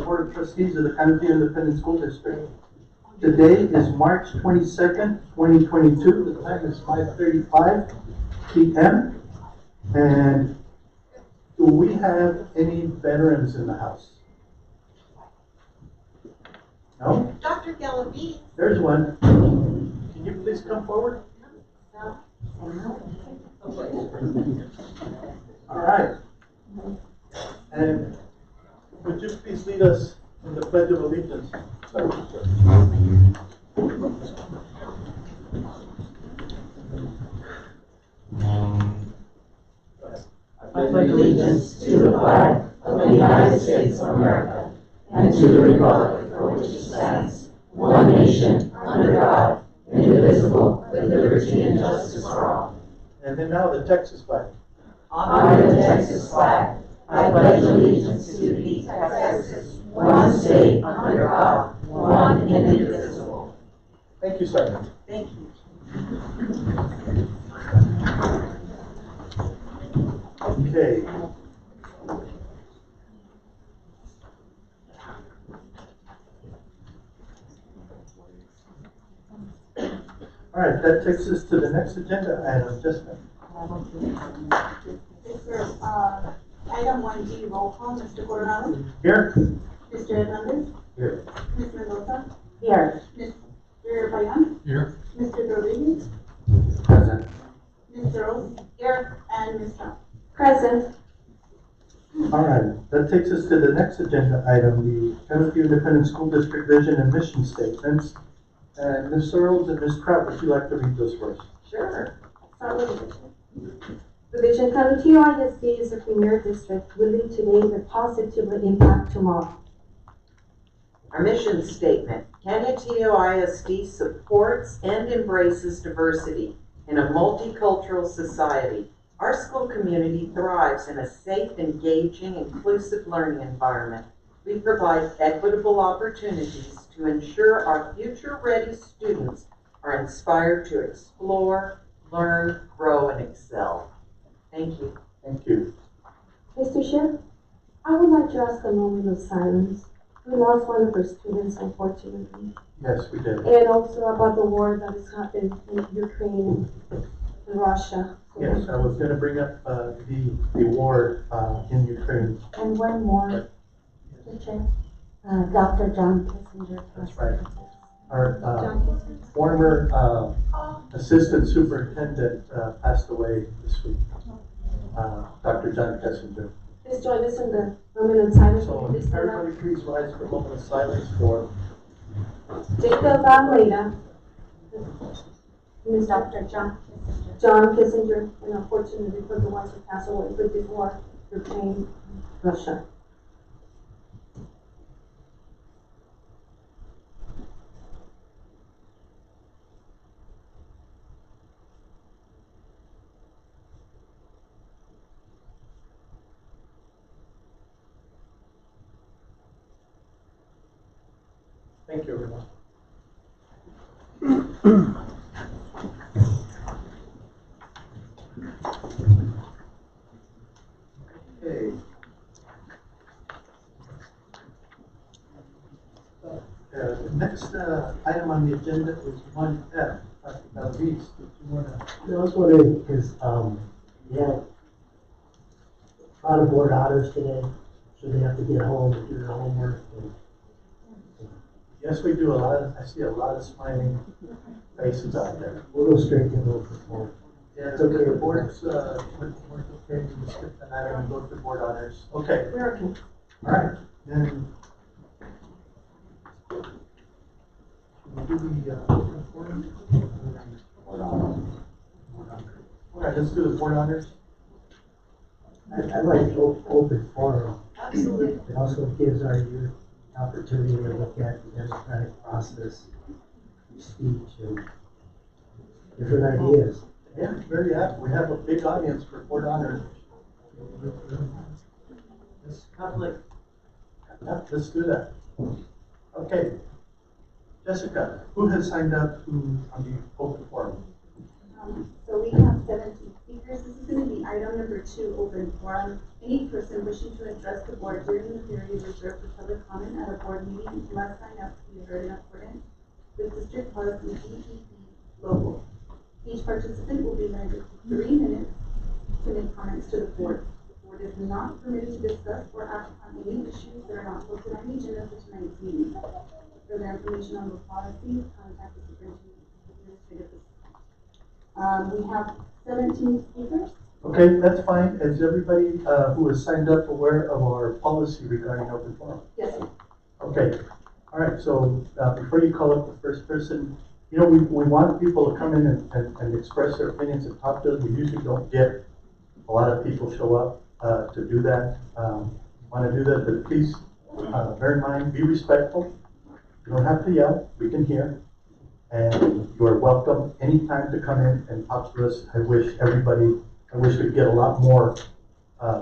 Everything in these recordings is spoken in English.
the Board of Trustees of the Culinary Independent School District. Today is March 22nd, 2022. The time is 5:35 p.m. And do we have any veterans in the house? No? Dr. Galavi. There's one. Can you please come forward? All right. And would you please lead us in the Pledge of Allegiance? I pledge allegiance to the flag of the United States of America and to the republic for which it stands, one nation, under God, indivisible, with liberty and justice for all. And then now the Texas flag. Honor the Texas flag. I pledge allegiance to the Texas, one state, under God, one and indivisible. Thank you, sir. Thank you. Okay. All right, that takes us to the next agenda item, Jessica. Yes, sir. Item 1G, roll call, Mr. Coronado, Here? Mr. Hernandez, Here. Ms. Mendoza, Here. Mr. Bayan, Here. Mr. Rodriguez, Present. Mr. Rose, here, and Ms. Trump. Present. All right, that takes us to the next agenda item, the Culinary Independent School District Vision and Mission Statements. And Ms. Searles and Ms. Pratt, would you like to read those first? Sure. Start with the vision. The Vision CISD is a premier district willing today but positively impact tomorrow. Our mission statement, Canutillo ISD supports and embraces diversity in a multicultural society. Our school community thrives in a safe, engaging, inclusive learning environment. We provide equitable opportunities to ensure our future-ready students are inspired to explore, learn, grow, and excel. Thank you. Thank you. Mr. Chair, I would like to ask a moment of silence. We lost one of our students, unfortunately, Yes, we did. and also about the war that has happened in Ukraine and Russia. Yes, I was going to bring up the war in Ukraine. And one more, Mr. Chair, Dr. John Kissinger. That's right. Our John Kissinger. former assistant superintendent passed away this week, Dr. John Kessinger. Please join us in the moment of silence. So Please everybody please rise for a moment of silence for Jacob Almeida, Ms. Dr. John Kissinger, and unfortunately for the ones who passed away with the war, Ukraine, Russia. Thank you, everyone. Okay. The next item on the agenda is 1F. Dr. Reese, did you want to? I was wondering, because we had a lot of board orders today, so they have to get home and do their homework. And Yes, we do I see a lot of smiling faces out there. we'll go straight to the report. Yeah, it's okay. The board's, okay, we skip that item and go to board honors. Okay, We're okay. all right, then. We'll do the, all right, let's do the board honors. I like open forum. Absolutely. It also gives our youth opportunity to look at the democratic process, speech, and different ideas. Yeah, very happy. We have a big audience for board honors. It's public. Yeah, let's do that. Okay. Jessica, who has signed up on the open forum? So we have 17 Speakers, this is going to be item number 2, open forum. Any person wishing to address the board during the period reserved for public comment at a board meeting must sign up to be heard in accordance with District Policy DEP local. Each participant will be limited to 3 minutes to make comments to the board. The board is not permitted to discuss or act on any issues that are not posted on the agenda for tonight's meeting. For further information on the policies, contact the superintendent administrative assistant. We have 17 speakers. Okay, that's fine. Is everybody who has signed up aware of our policy regarding open forum? Yes, sir. Okay, all right, so before you call up the first person, you know, we want people to come in and express their opinions and talk to us. We usually don't get a lot of people show up to do that. Want to do that, but please bear in mind, be respectful. You don't have to yell, we can hear. And you are welcome anytime to come in and talk to us. I wish we'd get a lot more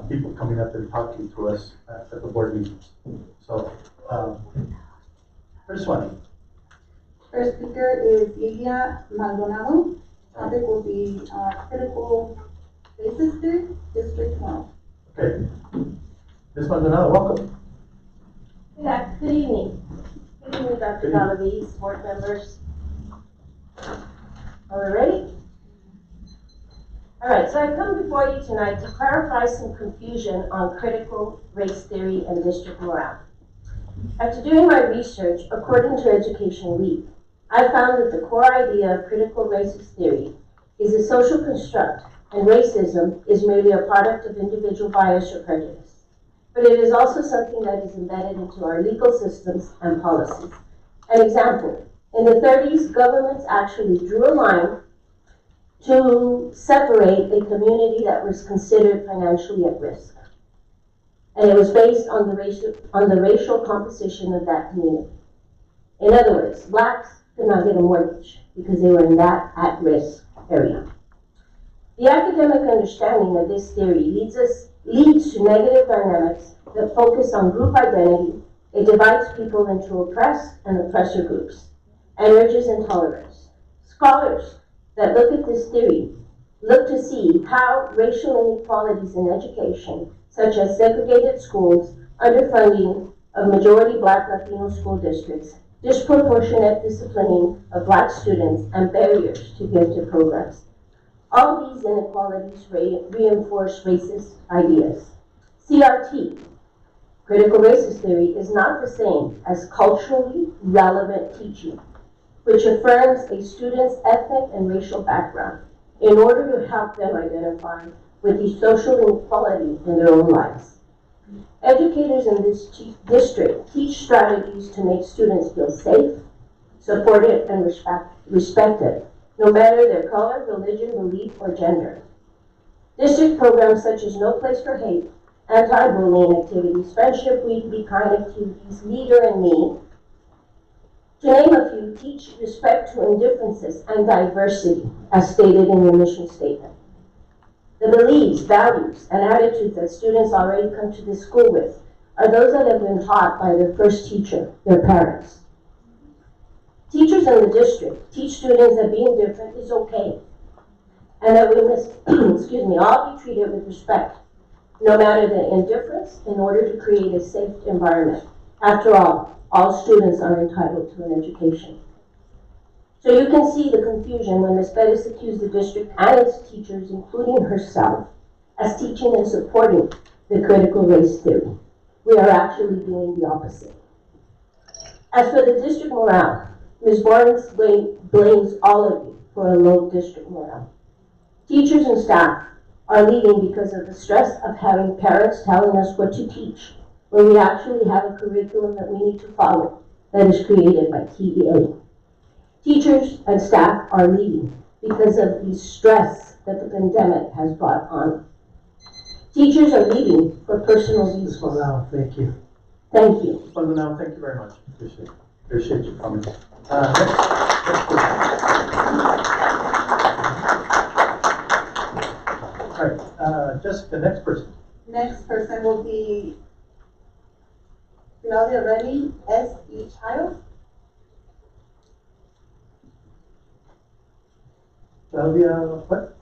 people coming up and talking to us at the board meetings. So, first one. First speaker is Lilia Maldonado. Topic will be critical basis theory, District 1. Okay. Ms. Maldonado, welcome. Good evening. Good evening, Dr. Good evening. Galaviz, board members. Are we ready? All right, so I come before you tonight to clarify some confusion on critical race theory and district morale. After doing my research, according to Education Week, I found that the core idea of critical racist theory is a social construct, and racism is merely a product of individual bias or prejudice. But it is also something that is embedded into our legal systems and policies. An example, in the 30s, governments actually drew a line to separate a community that was considered financially at risk. And it was based on the racial composition of that community. In other words, blacks could not get a mortgage because they were in that at-risk area. The academic understanding of this theory leads to negative dynamics that focus on group identity. It divides people into oppressed and oppressor groups and urges intolerance. Scholars that look at this theory look to see how racial inequalities in education, such as segregated schools, underfunding of majority Black Latino school districts, disproportionate disciplining of Black students, and barriers to gifted programs. All these inequalities reinforce racist ideas. CRT, critical racist theory, is not the same as culturally relevant teaching, which affirms a student's ethnic and racial background in order to help them identify with the social inequality in their own lives. Educators in this district teach strategies to make students feel safe, supported, and respected, no matter their color, religion, belief, or gender. District programs such as No Place for Hate, anti-bullying activities, Friendship Week, Be Kind activities, Leader and Me, to name a few, teach respect to indifferences and diversity, as stated in your mission statement. The beliefs, values, and attitudes that students already come to this school with are those that have been taught by their first teacher, their parents. Teachers in the district teach students that being different is okay, and that we must, all be treated with respect, no matter the indifference, in order to create a safe environment. After all students are entitled to an education. So you can see the confusion when Ms. Bettis accused the district and its teachers, including herself, as teaching and supporting the critical race theory. We are actually doing the opposite. As for the district morale, Ms. Barnes blames all of you for a low district morale. Teachers and staff are leaving because of the stress of having parents telling us what to teach, when we actually have a curriculum that we need to follow that is created by TEA. Teachers and staff are leaving because of the stress that the pandemic has brought on. Teachers are leaving for personal reasons. Wow, thank you. Thank you. Maldonado, thank you very much. Appreciate your comments. All right, Jessica, next person. Next person will be Claudia Reddy, S.E. Child. Claudia, what?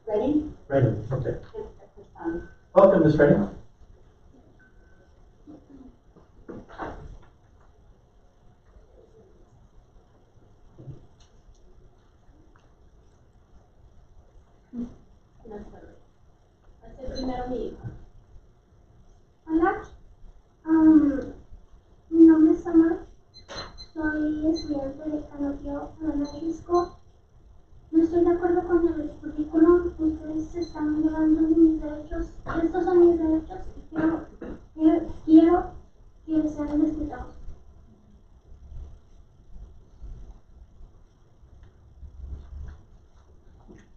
Ready? Ready, okay. At this time. Welcome, Ms. Redding. Hace primero mi hija. Hola, mi nombre es Samar, soy estudiante de Culinary School. No estoy de acuerdo con el currículum, ustedes se están violando mis derechos, estos son mis derechos y quiero que sean respetados.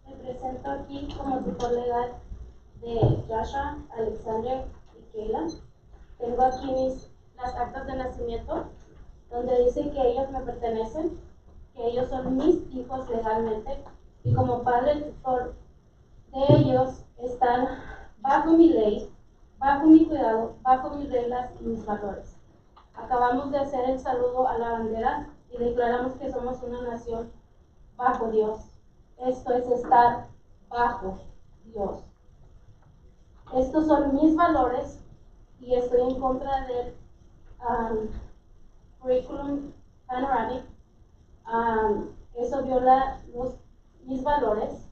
Me presento aquí como tutor legal de Joshua, Alexander y Kayla. Tengo aquí las actas de nacimiento, donde dice que ellos me pertenecen, que ellos son mis hijos legalmente, y como padre tutor de ellos están bajo mi ley, bajo mi cuidado, bajo mis reglas y mis valores. Acabamos de hacer el saludo a la bandera y declaramos que somos una nación bajo Dios. Esto es estar bajo Dios. Estos son mis valores y estoy en contra del curriculum panoramic. Eso viola mis valores.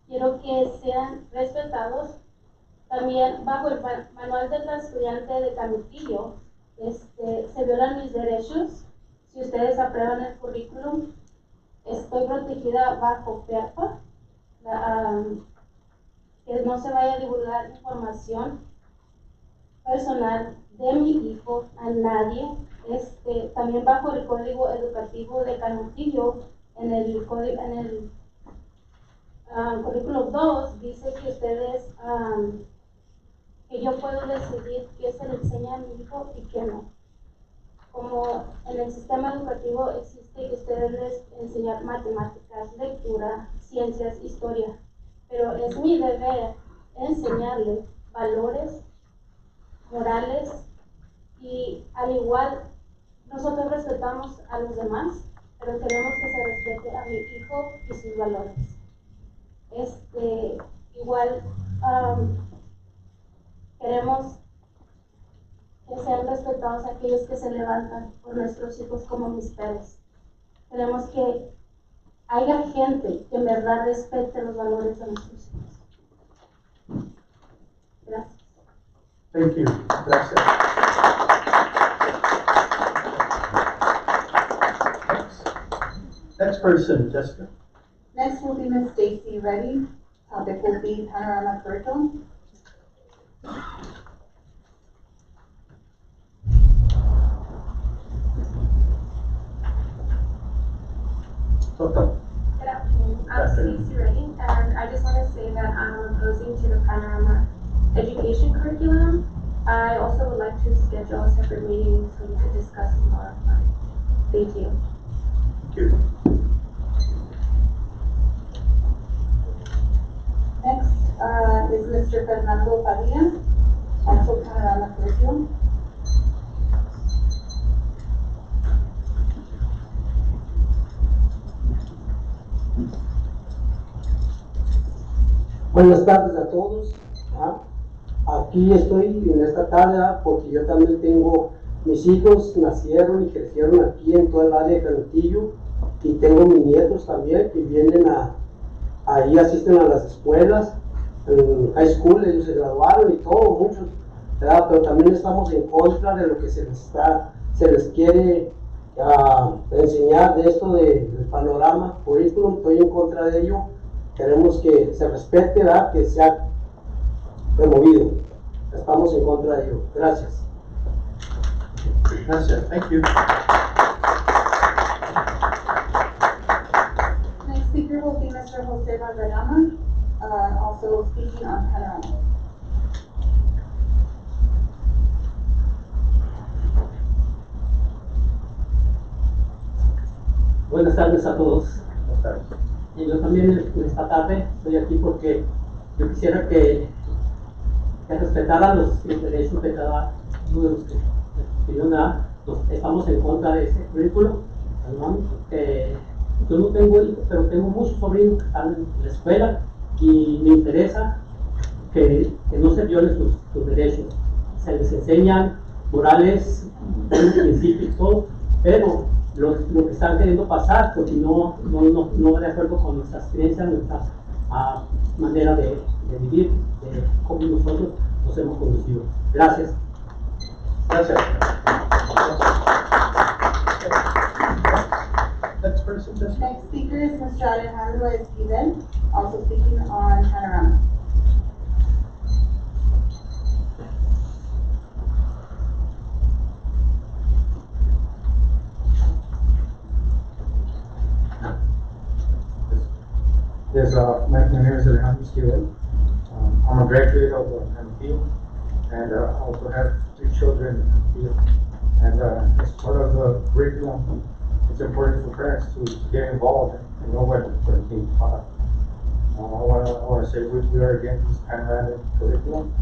Quiero que sean respetados. También bajo el manual del estudiante de Canutillo se violan mis derechos. Si ustedes aprueban el currículum, estoy protegida bajo PERPA, que no se vaya a divulgar información personal de mi hijo a nadie. También bajo el código educativo de Canutillo, en el currículo 2 dice que ustedes, que yo puedo decidir qué se le enseña a mi hijo y qué no. Como en el sistema educativo existe que ustedes les enseñan matemáticas, lectura, ciencias, historia, pero es mi deber enseñarles valores, morales, y al igual nosotros respetamos a los demás, pero queremos que se respete a mi hijo y sus valores. Igual queremos que sean respetados aquellos que se levantan por nuestros hijos como mis padres. Queremos que haya gente que en verdad respete los valores de nuestros hijos. Gracias. Thank you. Gracias. Next person, Jessica. Next will be Ms. Stacy Reddy. Topic will be panorama curriculum. Welcome. Good afternoon. I'm Stacey Reddy, and I just want to say that I'm opposing to the panorama education curriculum. I also would like to schedule a separate meeting so we could discuss more about it. Thank you. Thank you. Next is Mr. Fernando Padilla, also panorama curriculum. Buenas tardes a todos. Aquí estoy en esta tarde porque yo también tengo, mis hijos nacieron y crecieron aquí en toda el área de Canutillo, y tengo mis nietos también que vienen ahí asisten a las escuelas, en high school, ellos se graduaron y todo, muchos, ¿verdad? Pero también estamos en contra de lo que se les quiere enseñar de esto del panorama currículum. Estoy en contra de ello. Queremos que se respete, ¿verdad? Que sea removido. Estamos en contra de ello. Gracias. Gracias. Thank you. Next speaker will be Mr. Jose Valderrama, also speaking on panorama. Buenas tardes a todos. Buenas tardes. Y yo también esta tarde estoy aquí porque yo quisiera que respetaran los derechos de cada uno de los que estamos en contra de ese currículo. Yo no tengo hijos, pero tengo muchos sobrinos que están en la escuela y me interesa que no se violen sus derechos. Se les enseñan morales, principios y todo, pero lo que están queriendo pasar, porque no va de acuerdo con nuestras creencias, nuestra manera de vivir, de cómo nosotros nos hemos conducido. Gracias. Gracias. Next person, Jessica. Next speaker is Mr. Alejandro Esquivel, also speaking on Panorama. Yes, my name is Alejandro Esquivel. I'm a graduate of Canfield, and I also have 3 children in Canfield. And as part of the curriculum, it's important for parents to get involved and know what they're being taught. I want to say we are against this panoramic curriculum.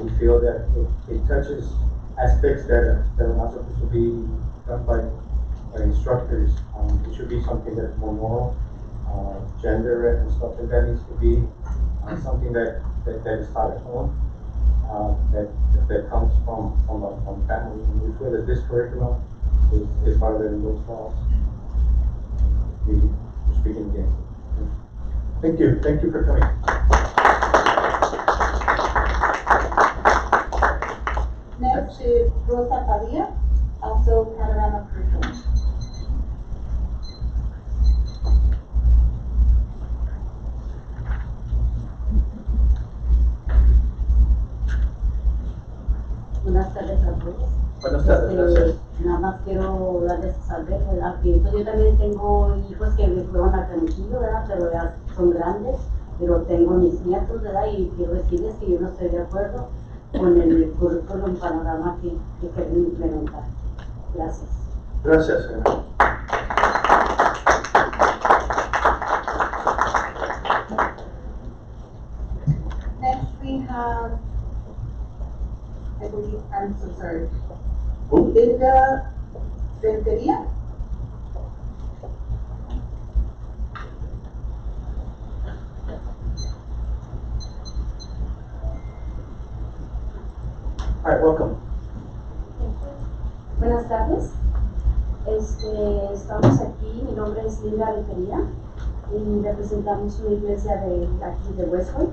We feel that it touches aspects that are not supposed to be done by instructors. It should be something that's more moral. Gender and stuff like that needs to be something that is taught at home, that comes from family. And we feel that this curriculum is violating those laws. We're speaking against it. Thank you. Thank you for coming. Next is Rosa Padilla, also Panorama curriculum. Buenas tardes a todos. Buenas tardes, gracias. Nada más quiero darles a saber, ¿verdad? Que pues, yo también tengo hijos que me fueron a Canquillo, ¿verdad? Pero ya son grandes, pero tengo mis nietos, ¿verdad? Y quiero decirles que yo no estoy de acuerdo con el currículum panorama que quieren implementar. Gracias. Gracias, señora. Next we have, I believe, I'm so sorry, Who? Linda Renteria. All right, welcome. Buenas tardes. Estamos aquí, mi nombre es Linda Rentería y representamos una iglesia de aquí de Westwood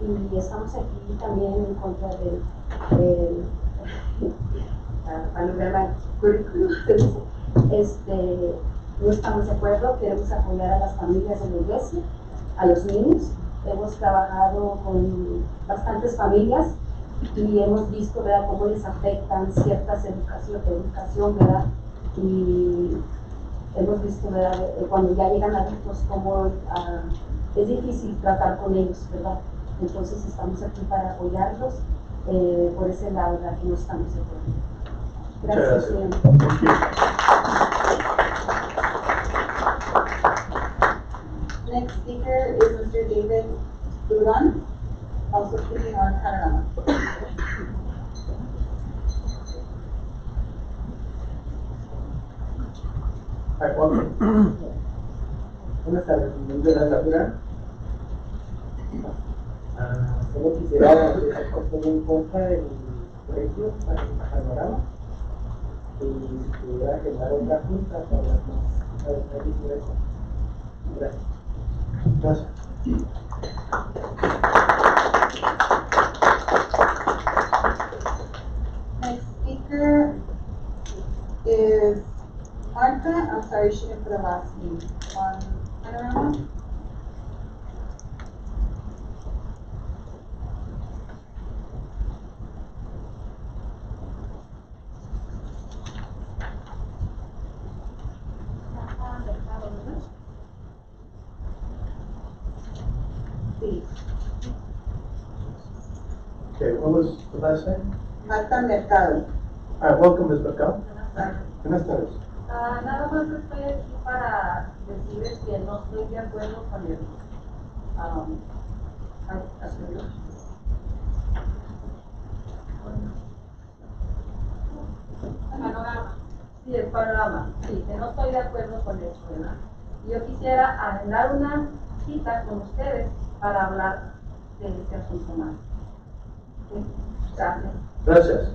y estamos aquí también en contra del panorama curriculum. No estamos de acuerdo, queremos apoyar a las familias de la iglesia, a los niños. Hemos trabajado con bastantes familias y hemos visto, ¿verdad?, cómo les afectan ciertas educación, ¿verdad? Y hemos visto, ¿verdad?, cuando ya llegan adultos, cómo es difícil tratar con ellos, ¿verdad? Entonces estamos aquí para apoyarlos por ese lado, ¿verdad?, que no estamos de acuerdo. Gracias, señor. Thank you. Next speaker is Mr. David Duran, also speaking on Panorama. All right, welcome. Buenas tardes, mi nombre es David Durán. Solo quisiera poner en contra del precio para el panorama y si pudiera agendar otra junta para las más. Gracias. Gracias. Next speaker is Martha. I'm sorry, she didn't put a last name on Panorama. Please. Okay, what was the last name? Marta Mercado. All right, welcome, Ms. Bacall. Buenas tardes. Nada más estoy aquí para decirles que no estoy de acuerdo con el panorama. Sí, el panorama. Sí, que no estoy de acuerdo con eso, ¿verdad? Yo quisiera agendar una cita con ustedes para hablar de este asunto más. ¿Sí? Gracias. Gracias.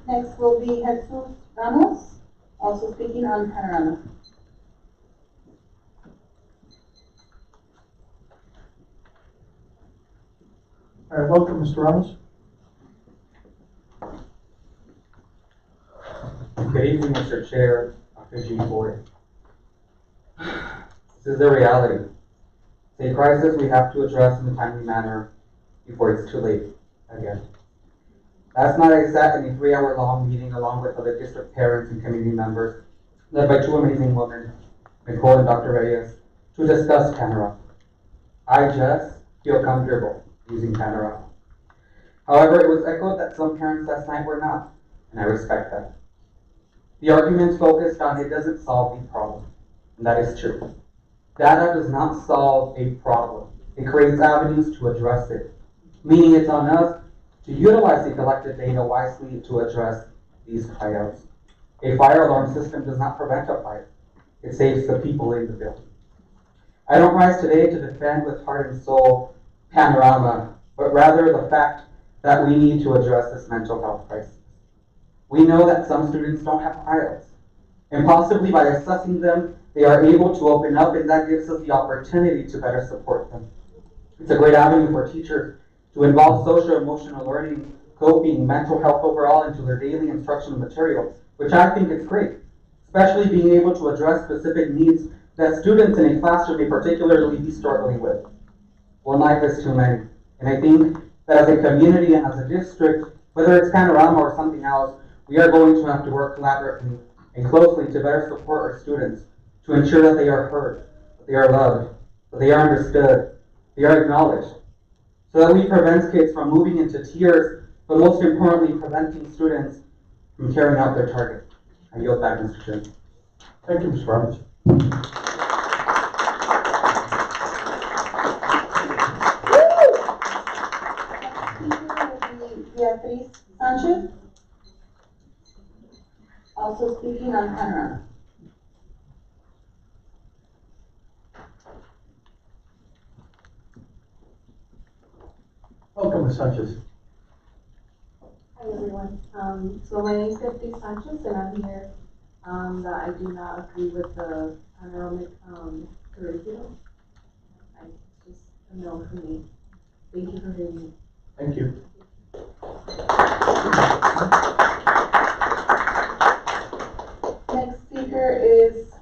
Next will be Jesus Ramos, also speaking on Panorama. All right, welcome, Mr. Ramos. Good evening, Mr. Chair, Dr. G. Boyd. This is the reality. It's a crisis we have to address in a timely manner before it's too late again. Last night I sat in a 3-hour-long meeting along with other district parents and community members, led by two amazing women, Nicole and Dr. Reyes, to discuss Panorama. I just feel comfortable using Panorama. However, it was echoed that some parents last night were not, and I respect that. The arguments focused on it doesn't solve the problem, and that is true. Data does not solve a problem. It creates avenues to address it, meaning it's on us to utilize the collected data wisely to address these cryouts. A fire alarm system does not prevent a fire. It saves the people in the building. I don't rise today to defend with heart and soul Panorama, but rather the fact that we need to address this mental health crisis. We know that some students don't have cryouts, and possibly by assessing them, they are able to open up, and that gives us the opportunity to better support them. It's a great avenue for teachers to involve social-emotional learning, coping, mental health overall into their daily instructional material, which I think is great, especially being able to address specific needs that students in a classroom may particularly be struggling with. One life is too many, and I think that as a community and as a district, whether it's Panorama or something else, we are going to have to work collaboratively and closely to better support our students, to ensure that they are heard, that they are loved, that they are understood, they are acknowledged, so that we prevent kids from moving into tears, but most importantly, preventing students from carrying out their target. I yield back, Mr. Chair. Thank you, Mr. Ramos. Beatriz Sanchez, also speaking on Panorama. Welcome, Ms. Sanchez. Hi everyone. So my name is Beatriz Sanchez and I'm here that I do not agree with the panoramic curriculum. It's just a no for me. Thank you for hearing me. Thank you. Next speaker is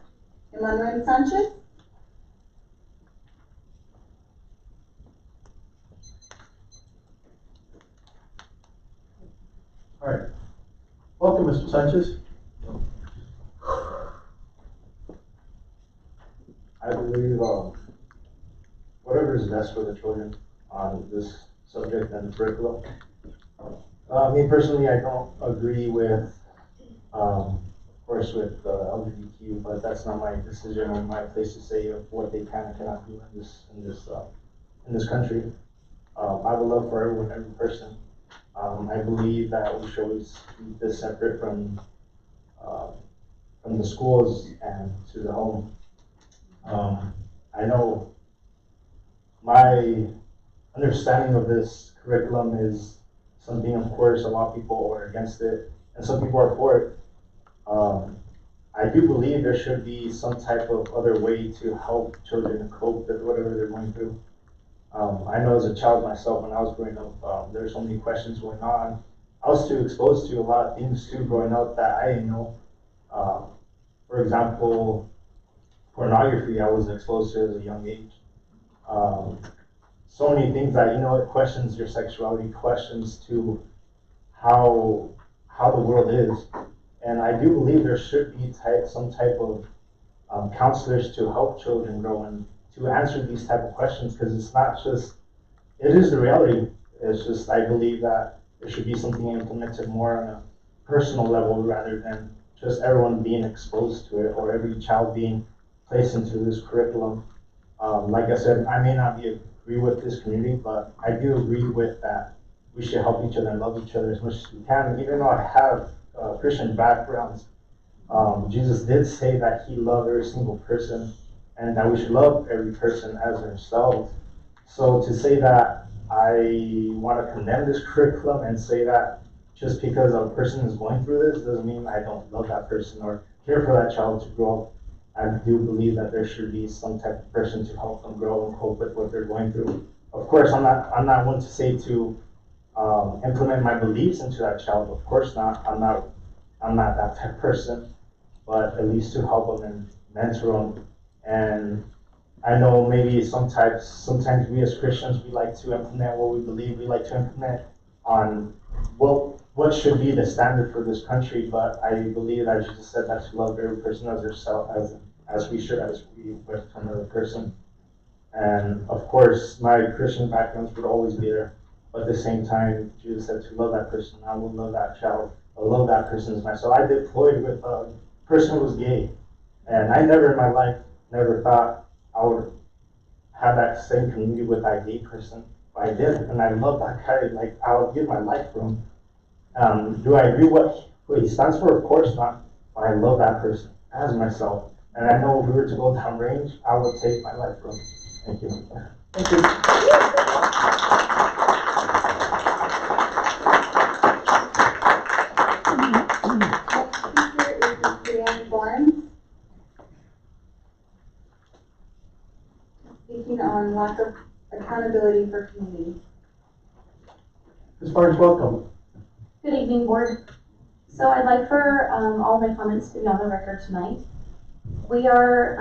Emmanuel Sanchez. All right. Welcome, Mr. Sanchez. I believe whatever is best for the children on this subject and the curriculum. Me personally, I don't agree with, of course, with LGBTQ, but that's not my decision or my place to say of what they can and cannot do in this country. I would love for everyone, every person. I believe that we should always keep this separate from the schools and to the home. I know my understanding of this curriculum is something, of course, a lot of people are against it, and some people are for it. I do believe there should be some type of other way to help children cope with whatever they're going through. I know as a child myself, when I was growing up, there were so many questions going on. I was too exposed to a lot of things too growing up that I didn't know. For example, pornography I was exposed to as a young age. So many things that, it questions your sexuality, questions to how the world is. And I do believe there should be some type of counselors to help children grow and to answer these type of questions, because it's not just, it is the reality. It's just, I believe that there should be something implemented more on a personal level rather than just everyone being exposed to it or every child being placed into this curriculum. Like I said, I may not agree with this community, but I do agree with that we should help each other and love each other as much as we can. And even though I have Christian backgrounds, Jesus did say that he loved every single person and that we should love every person as ourselves. So to say that I want to condemn this curriculum and say that just because a person is going through this doesn't mean I don't love that person or care for that child to grow up. I do believe that there should be some type of person to help them grow and cope with what they're going through. Of course, I'm not one to say to implement my beliefs into that child. Of course not. I'm not that type of person. But at least to help them and mentor them. And I know maybe sometimes we as Christians, we like to implement what we believe, we like to implement on what should be the standard for this country, but I believe that Jesus said that to love every person as yourself, as we should, as we with another person. And of course, my Christian backgrounds would always be there, but at the same time, Jesus said to love that person. I will love that child. I love that person as myself. I deployed with a person who was gay, and I never in my life never thought I would have that same community with that gay person. But I did, and I love that guy. Like, I would give my life for him. Do I agree what he stands for? Of course not. But I love that person as myself. And I know if we were to go down range, I would take my life from him. Thank you. Thank you. Speaking on lack of accountability for community. Ms. Barnes, welcome. Good evening, board. So I'd like for all my comments to be on the record tonight. We are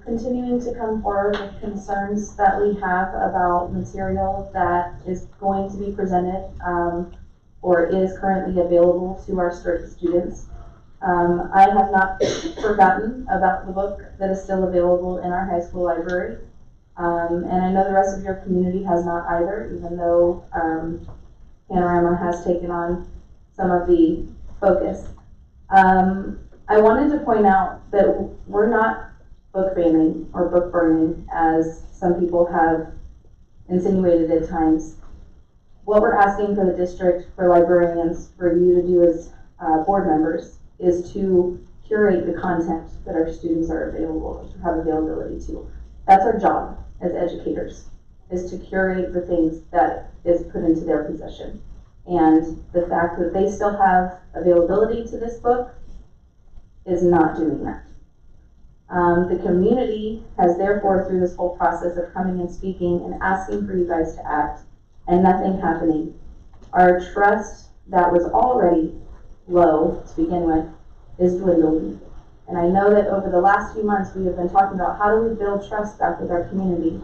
continuing to come forward with concerns that we have about material that is going to be presented or is currently available to our students. I have not forgotten about the book that is still available in our high school library. And I know the rest of your community has not either, even though Panorama has taken on some of the focus. I wanted to point out that we're not book banning or book burning, as some people have insinuated at times. What we're asking for the district, for librarians, for you to do as board members, is to curate the content that our students are available, to have availability to. That's our job as educators, is to curate the things that is put into their possession. And the fact that they still have availability to this book is not doing that. The community has therefore, through this whole process of coming and speaking and asking for you guys to act, and nothing happening, our trust that was already low to begin with is dwindling. And I know that over the last few months we have been talking about how do we build trust back with our community.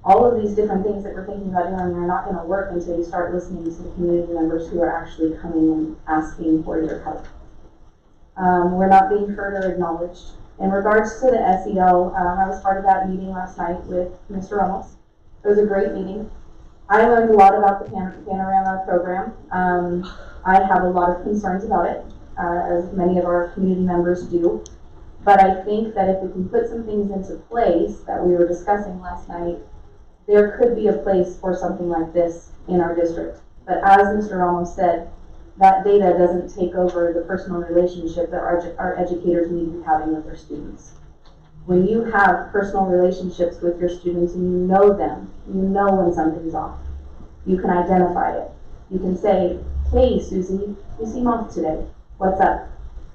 All of these different things that we're thinking about doing are not going to work until you start listening to the community members who are actually coming and asking for your help. We're not being heard or acknowledged. In regards to the SEL, I was part of that meeting last night with Mr. Ramos. It was a great meeting. I learned a lot about the Panorama program. I have a lot of concerns about it, as many of our community members do. But I think that if we can put some things into place that we were discussing last night, there could be a place for something like this in our district. But as Mr. Ramos said, that data doesn't take over the personal relationship that our educators need to be having with their students. When you have personal relationships with your students and you know them, you know when something's off. You can identify it. You can say, hey, Susie, you seem off today. What's up?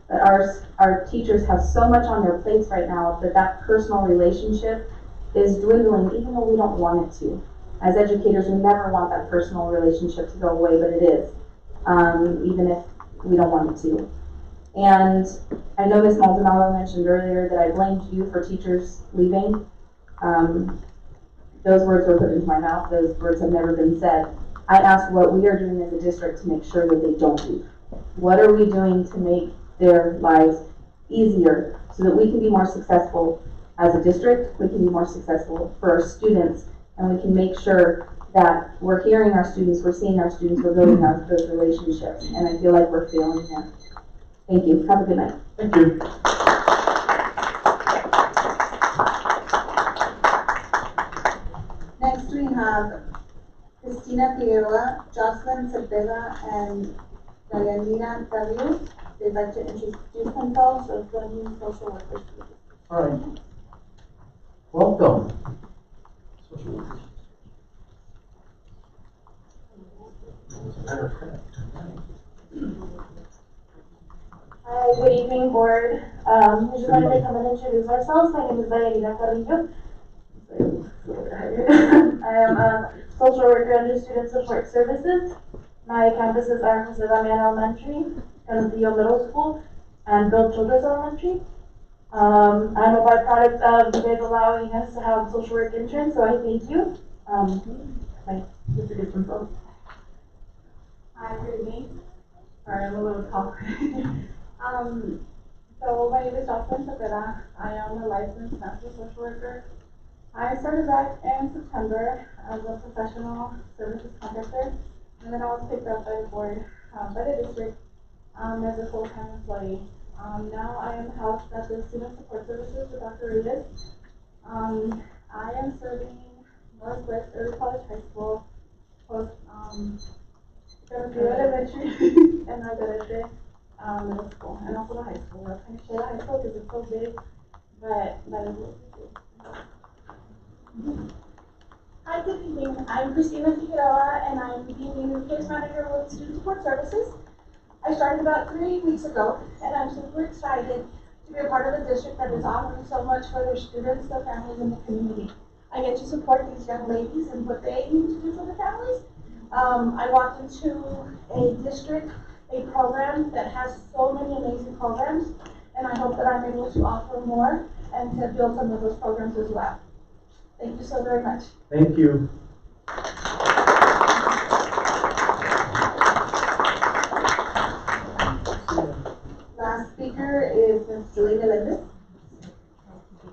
But our teachers have so much on their plates right now that that personal relationship is dwindling, even though we don't want it to. As educators, we never want that personal relationship to go away, but it is, even if we don't want it to. And I know Ms. Maldonado mentioned earlier that I blamed you for teachers leaving. Those words were put into my mouth. Those words have never been said. I asked what we are doing as a district to make sure that they don't leave. What are we doing to make their lives easier so that we can be more successful as a district, we can be more successful for our students, and we can make sure that we're hearing our students, we're seeing our students, we're building those relationships, and I feel like we're failing there. Thank you. Have a good night. Thank you. Next we have Cristina Figueroa, Jocelyn Cepeda, and Dayanina Daviu. they'd like to introduce themselves as the new social workers. All right. Welcome. Social workers. As a matter of fact, Hi, good evening, board. We just wanted to come and introduce ourselves. My name is Valeria Carrillo. I am a social worker under Student Support Services. My campuses are Jose Damian Elementary, Canudillo Middle School, and Bill Childress Elementary. I'm a byproduct of you guys allowing us to have social work interns, so I thank you. I introduce myself. Hi, good evening. Sorry, I'm a little talker. So my name is Jocelyn Cepeda. I am a licensed master social worker. I started back in September as a professional services contractor, and then I was picked up by the board, by the district, as a full-time employee. Now I am housed at the Student Support Services with Dr. Reyes. I am serving Northwest Early College High School, post elementary, and Margarete middle school, and also the high school. I kind of share the high school because it's so big, but that is what we do. Hi, good evening. I'm Christina Figueroa, and I'm the new case manager with Student Support Services. I started about 3 weeks ago, and I'm super excited to be a part of a district that is offering so much for their students, their families, and the community. I get to support these young ladies and what they need to do for their families. I walked into a district, a program that has so many amazing programs, and I hope that I'm able to offer more and to build some of those programs as well. Thank you so very much. thank you. Last speaker is Ms. Julie Melendez.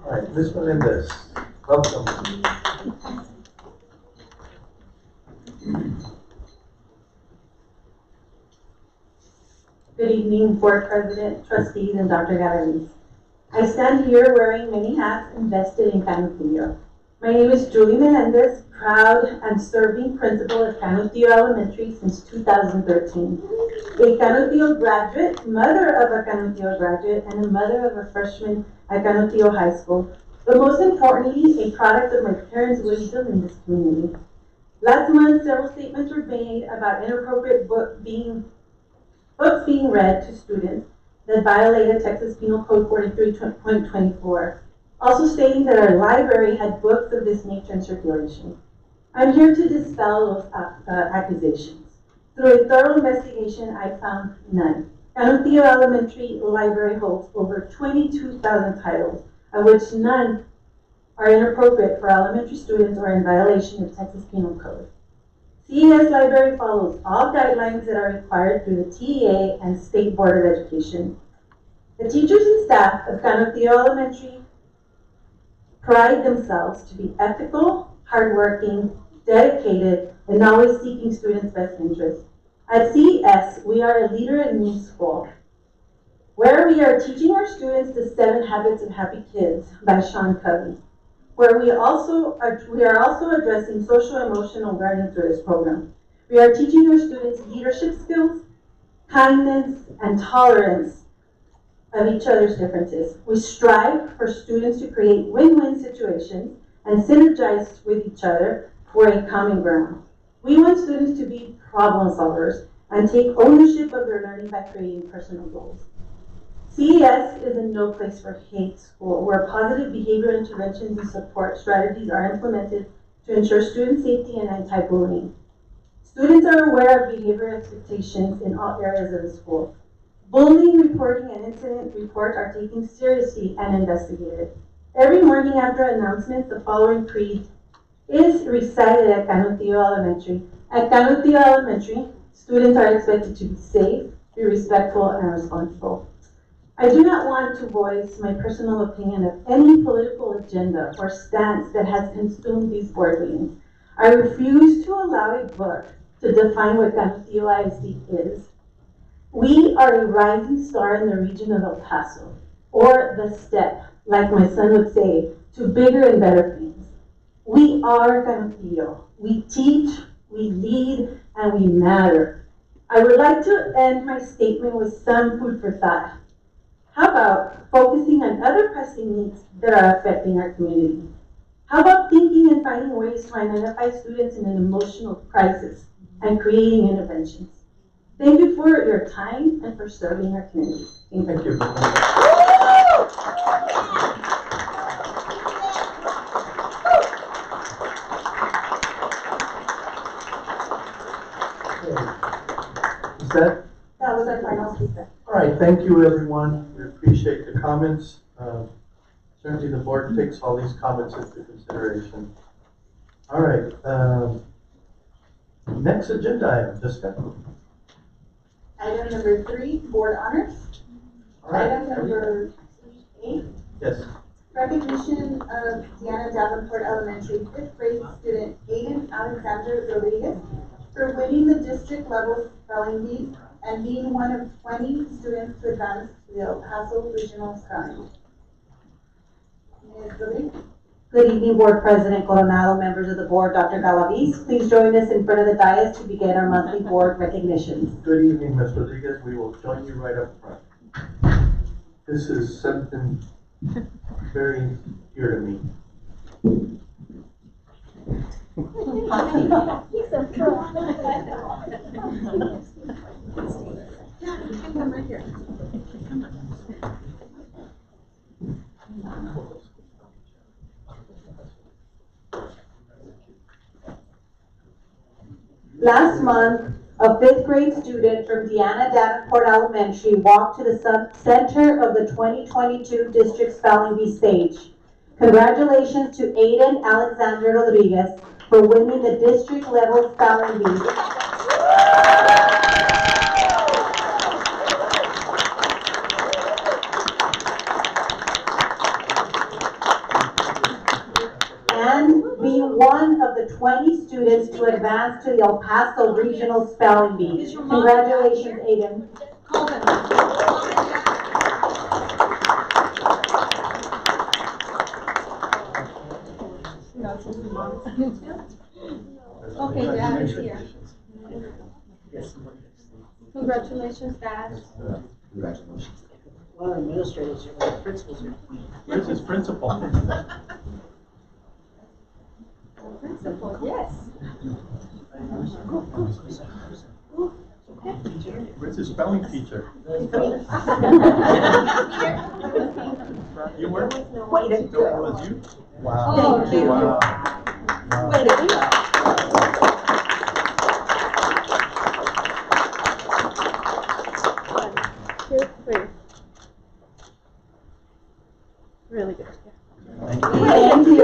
All right, Ms. Melendez, welcome. Good evening, Board President, trustees, and Dr. Galaviz. I stand here wearing many hats invested in Canudillo. My name is Julie Melendez, proud and serving principal at Canudillo Elementary since 2013. A Canudillo graduate, mother of a Canudillo graduate, and a mother of a freshman at Canudillo High School, but most importantly, a product of my parents' wisdom in this community. Last month, several statements were made about inappropriate books being read to students that violated Texas Penal Code 43.24, also stating that our library had books of this nature in circulation. I'm here to dispel those accusations. Through a thorough investigation, I found none. Canudillo Elementary Library holds over 22,000 titles, of which none are inappropriate for elementary students or in violation of Texas Penal Code. CES Library follows all guidelines that are required through the TEA and State Board of Education. The teachers and staff of Canudillo Elementary pride themselves to be ethical, hardworking, dedicated, and always seeking students' best interests. At CES, we are a leader in new school, where we are teaching our students the 7 Habits of Happy Kids by Sean Covey, where we are also addressing social emotional learning through this program. We are teaching our students leadership skills, kindness, and tolerance of each other's differences. We strive for students to create win-win situations and synergize with each other for a common ground. We want students to be problem solvers and take ownership of their learning by creating personal goals. CES is a no place for hate school, where positive behavior interventions and support strategies are implemented to ensure student safety and anti-bullying. Students are aware of behavior expectations in all areas of the school. Bullying reporting and incident reports are taken seriously and investigated. Every morning after announcements, the following creed is recited at Canudillo Elementary. At Canudillo Elementary, students are expected to be safe, be respectful, and responsible. I do not want to voice my personal opinion of any political agenda or stance that has consumed these board meetings. I refuse to allow a book to define what Canudillo ISD is. We are a rising star in the region of El Paso, or the step, like my son would say, to bigger and better things. We are Canudillo. We teach, we lead, and we matter. I would like to end my statement with some food for thought. How about focusing on other pressing needs that are affecting our community? How about thinking and finding ways to identify students in an emotional crisis and creating interventions? Thank you for your time and for serving our community. Thank you. That was our final speaker. All right, thank you, everyone. We appreciate the comments. Certainly the board takes all these comments into consideration. All right, next agenda item, discussion. Item number 3, board honors. All right. Item number 8, Yes. recognition of Deanna Davenport Elementary 5th grade student Aiden Alexander Rodriguez for winning the district level spelling bee and being one of 20 students to advance to the El Paso Regional Spelling. Ms. Rodriguez. Good evening, Board President Coronado, members of the board, Dr. Galaviz. Please join us in front of the dais to begin our monthly board recognitions. Good evening, Ms. Rodriguez. We will join you right up front. This is something very dear to me. Come right here. Last month, a 5th grade student from Deanna Davenport Elementary walked to the center of the 2022 District Spelling Bee stage. Congratulations to Aiden Alexander Rodriguez for winning the district level spelling bee. And being one of the 20 students to advance to the El Paso Regional Spelling Bee. Congratulations, Aiden. Okay, Dad is here. Congratulations, Dad. Congratulations. Well, administrators here, the principals here. Where's his principal? Principal, yes. Where's his spelling teacher? You were? Way to It go. was you? Wow. Thank you. Wow. Way to go. Really good. Thank you.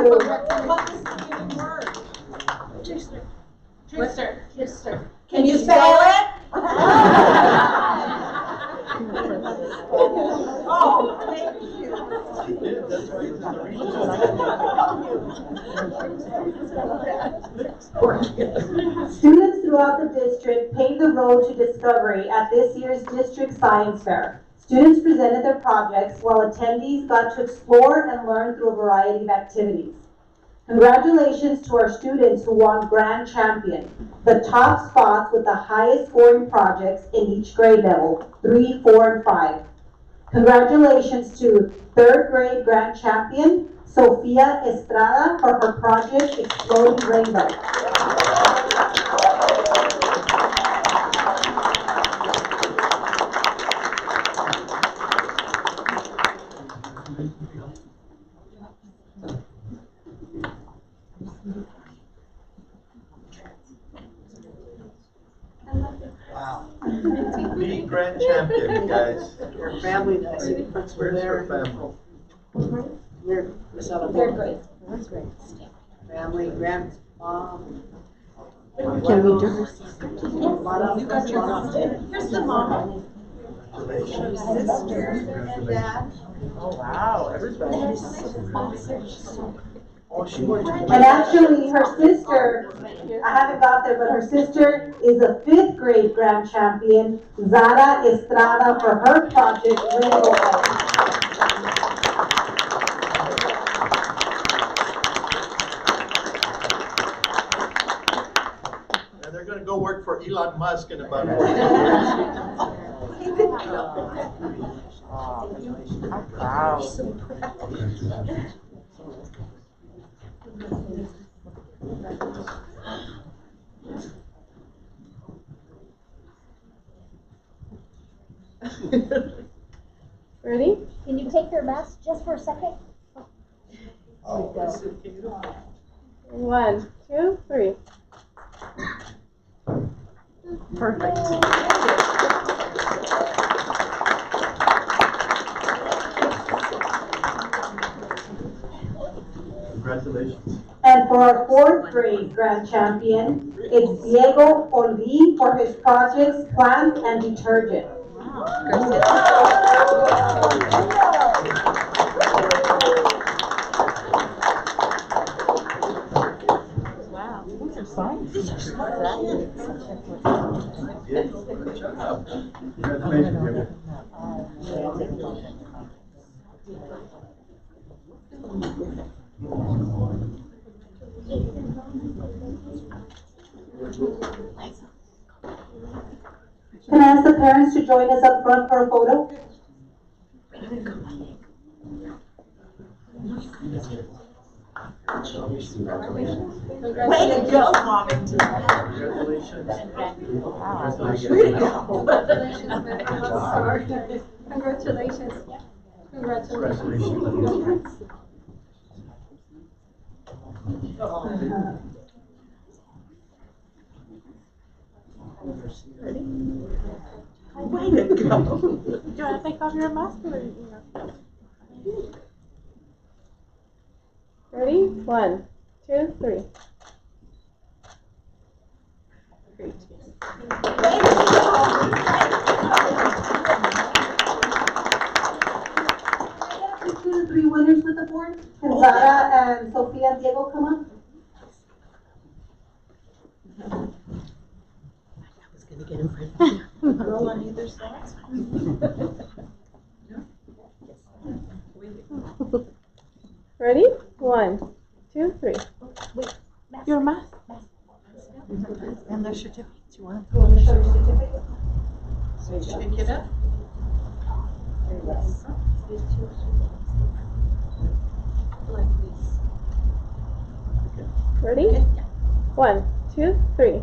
Trickster. Can you spell it? Oh, thank you. That's why he's in the regional. Students throughout the district paved the road to discovery at this year's district science fair. Students presented their projects while attendees got to explore and learn through a variety of activities. Congratulations to our students who won Grand Champion, the top spots with the highest scoring projects in each grade level, 3, 4, and 5. Congratulations to 3rd grade Grand Champion, Sofia Estrada, for her project Exploding Rainbow. Wow. The grand champion, guys. Your family, that's the principal Where's there. her family? Your, Miss Alabama. Third grade. That's great. Family, grandma. Can we do her? Here's the mom. Her sister and dad. Oh, wow, everybody. Oh, she went to. And actually, her sister, I haven't got there, but her sister is a 5th grade Grand Champion, Zara Estrada, for her project, Rainbow Light. And they're gonna go work for Elon Musk in about 4 Ready? Can you take your mask just for a second? Oh, 1, 2, 3. Perfect. Congratulations. And for our 4th grade grand champion, it's Diego Olvi for his projects, plants, and detergent. Wow, these are science teachers. Yeah, good job. Congratulations, Can I ask the parents to join us up front for a photo? Way to go, Mommy. Congratulations. Congratulations. Congratulations. Ready? Way to go. Do you want to take off your mask or Ready? 1, 2, 3. Great. The 3 winners with the board. Can Zara and Sophia and Diego come up? Gonna get in front of you. Roll on either side. Ready? 1, 2, 3. Wait, Your mask. and their certificates. You want You want to show your certificate? to pick it up? Yes. Like this. Ready? 1, 2, 3.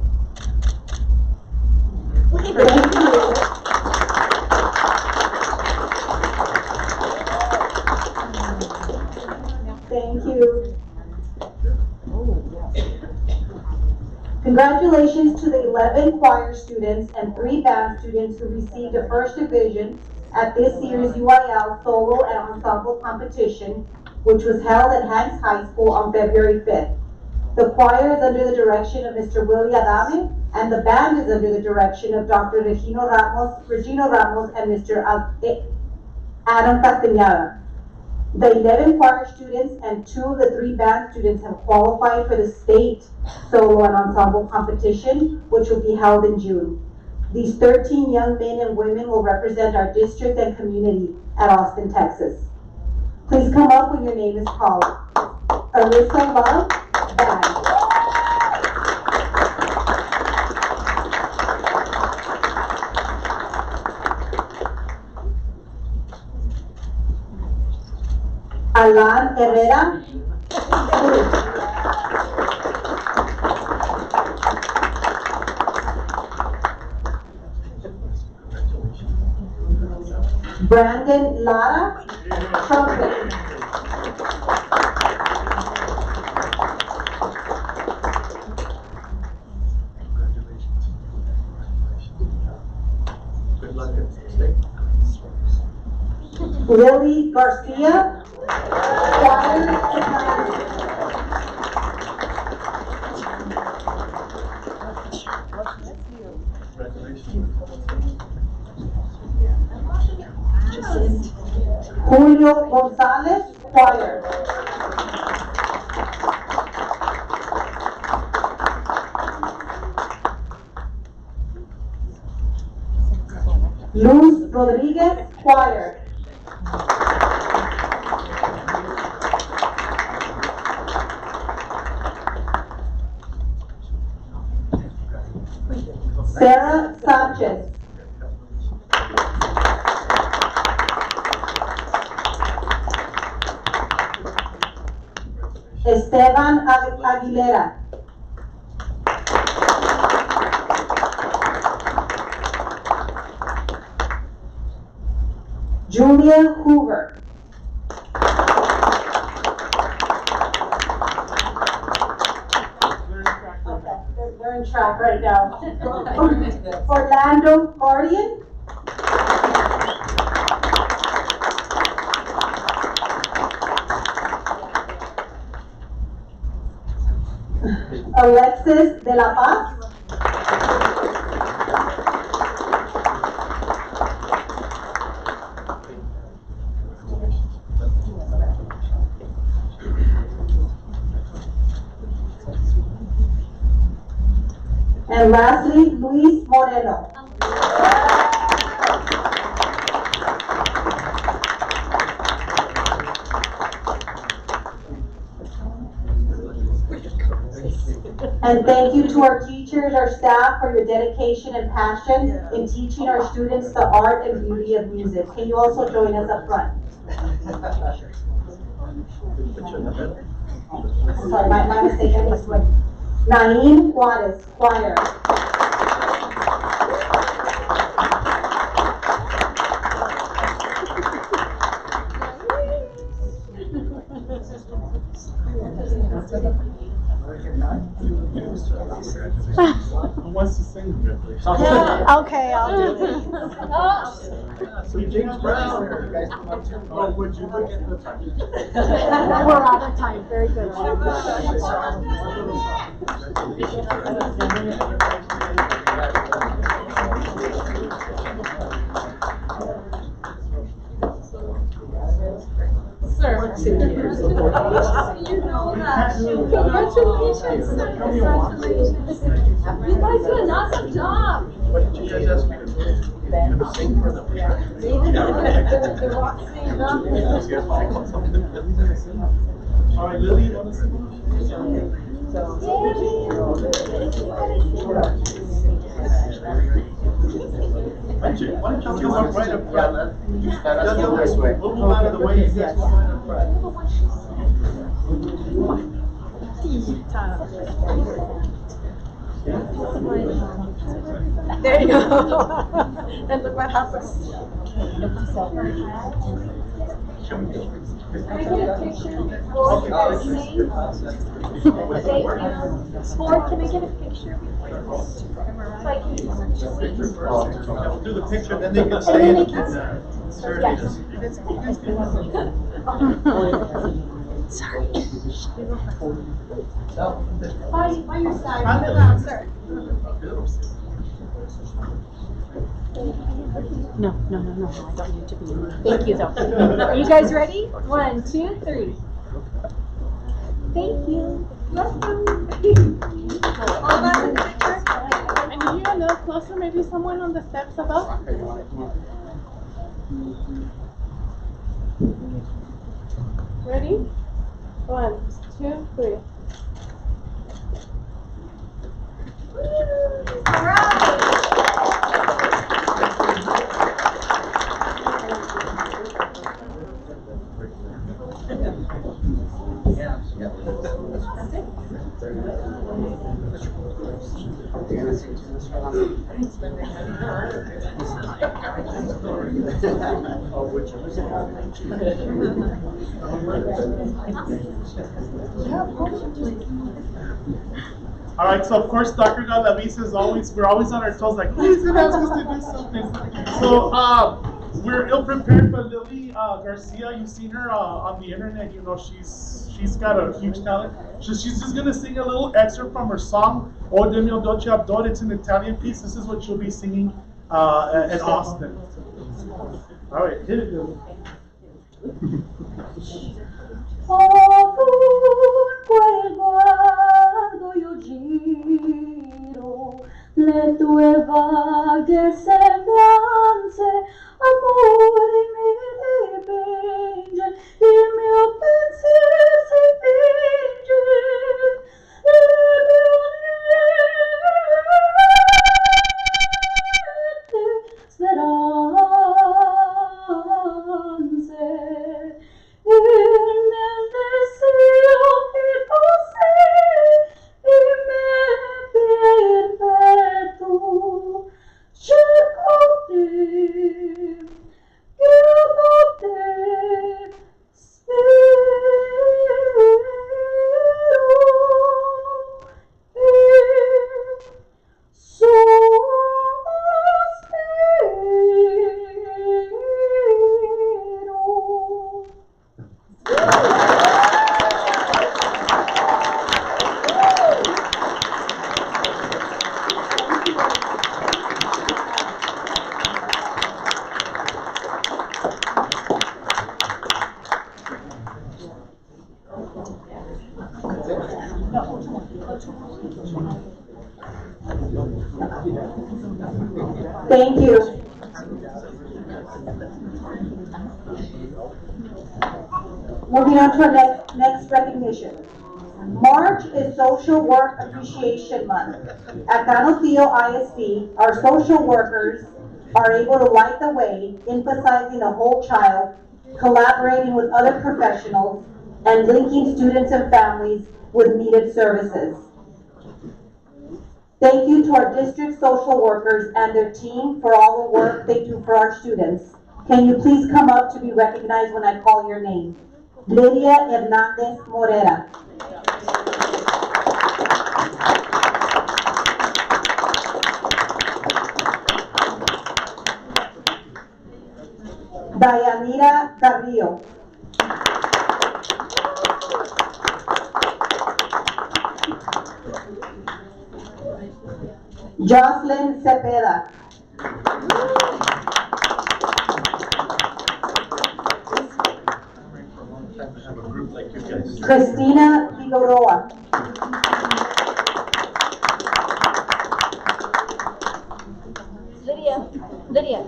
Thank you. Congratulations to the 11 choir students and 3 band students who received a first division at this year's UIL solo and ensemble competition, which was held at Hanks High School on February 5th. The choir is under the direction of Mr. Willie Adame, and the band is under the direction of Dr. Regino Ramos, and Mr. Adam Castañeda. The 11 choir students and 2 of the 3 band students have qualified for the state solo and ensemble competition, which will be held in June. These 13 young men and women will represent our district and community at Austin, Texas. Please come up when your name is called. Alyssa Love, band. Alan Herrera, Brandon Lara, trumpet. Good luck at the state. Lily Garcia, choir. Julio Gonzalez, choir. Luz Rodriguez, choir. Sarah Sanchez. Esteban Aguilera. Julia Hoover. They're in track right now. Orlando Guardian. Alexis de la Paz. And lastly, Luis Moreno. And thank you to our teachers, our staff, for your dedication and passion in teaching our students the art and beauty of music. Can you also join us up front? Sorry, my mistake. I missed one. Naim Juarez, choir. Who wants to sing? Okay, I'll do it. Sweet James Brown. Oh, would you look at the time? We're out of time. Very good. Sir. You know that. Congratulations. You guys did an awesome job. What did you guys ask me to do? Sing for them. All right, Lily, you want to sing? Why don't you come up right up front? We'll move out of the way. You guys come right up front. There you go. And look what happens. Can I get a picture? Thank you. Or can I get a picture before you go? So I can We'll do the picture, then they can say it. Sorry. By your side. Sir. No, I don't need to be. Thank you, though. Are you guys ready? 1, 2, 3. Thank you. And you a little closer, maybe someone on the steps above? Ready? 1, 2, 3. All right. All right, so of course, Dr. Galaviz is always, we're always on our toes, like, he's gonna ask us to do something. So, we're ill-prepared, but Lily Garcia, you've seen her on the internet, you know, she's got a huge talent. So she's just gonna sing a little excerpt from her song, O de mio dolce abdore. It's an Italian piece. This is what she'll be singing at Austin. All right, hit it, Lily. Ovunque guardo io giro, le tue vaghe sembianze, amore mi dipinge, il mio pensiero si finge, le mie Thank you. Moving on to our next recognition. March is Social Work Appreciation Month. At Canutillo ISD, our social workers are able to light the way, emphasizing the whole child, collaborating with other professionals, and linking students and families with needed services. Thank you to our district social workers and their team for all the work they do for our students. Can you please come up to be recognized when I call your name? Lydia Hernandez Morera. Dayanira Carrillo. Jocelyn Cepeda. Cristina Figueroa. Lydia.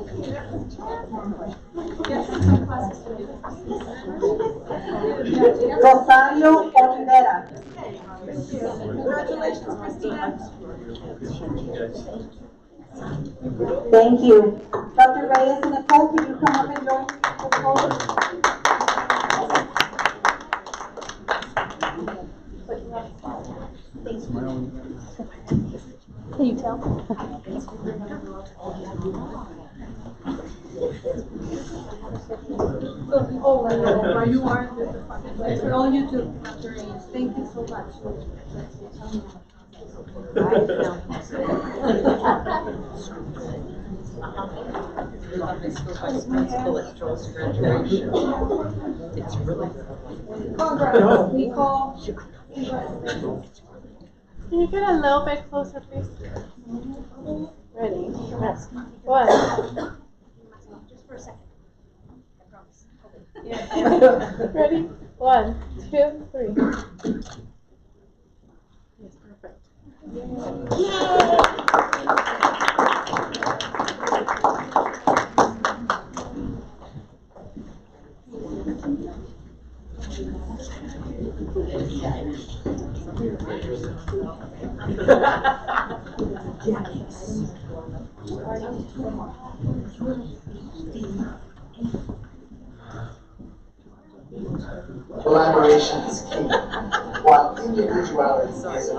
Rosario Olivera. Congratulations, Christina. Thank you. Dr. Reyes and Nicole, can you come up and join me for the photo? Can you tell? Oh, you are for all you do, Dr. Reyes. Thank you so much. Congrats, Nicole. Can you get a little bit closer, please? Ready? Yes. One. Just for a second. I promise. Yeah. Ready? 1, 2, 3. Yes, perfect. Collaboration is key, while individuality isn't.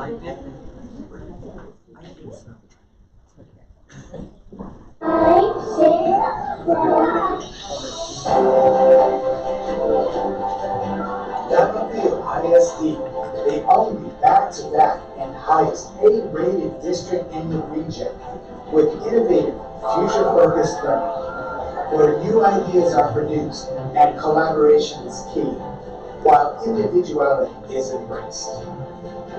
ISD, the only back-to-back and highest A-rated district in the region, with innovative, future-focused learning, where new ideas are produced and collaboration is key, while individuality is embraced.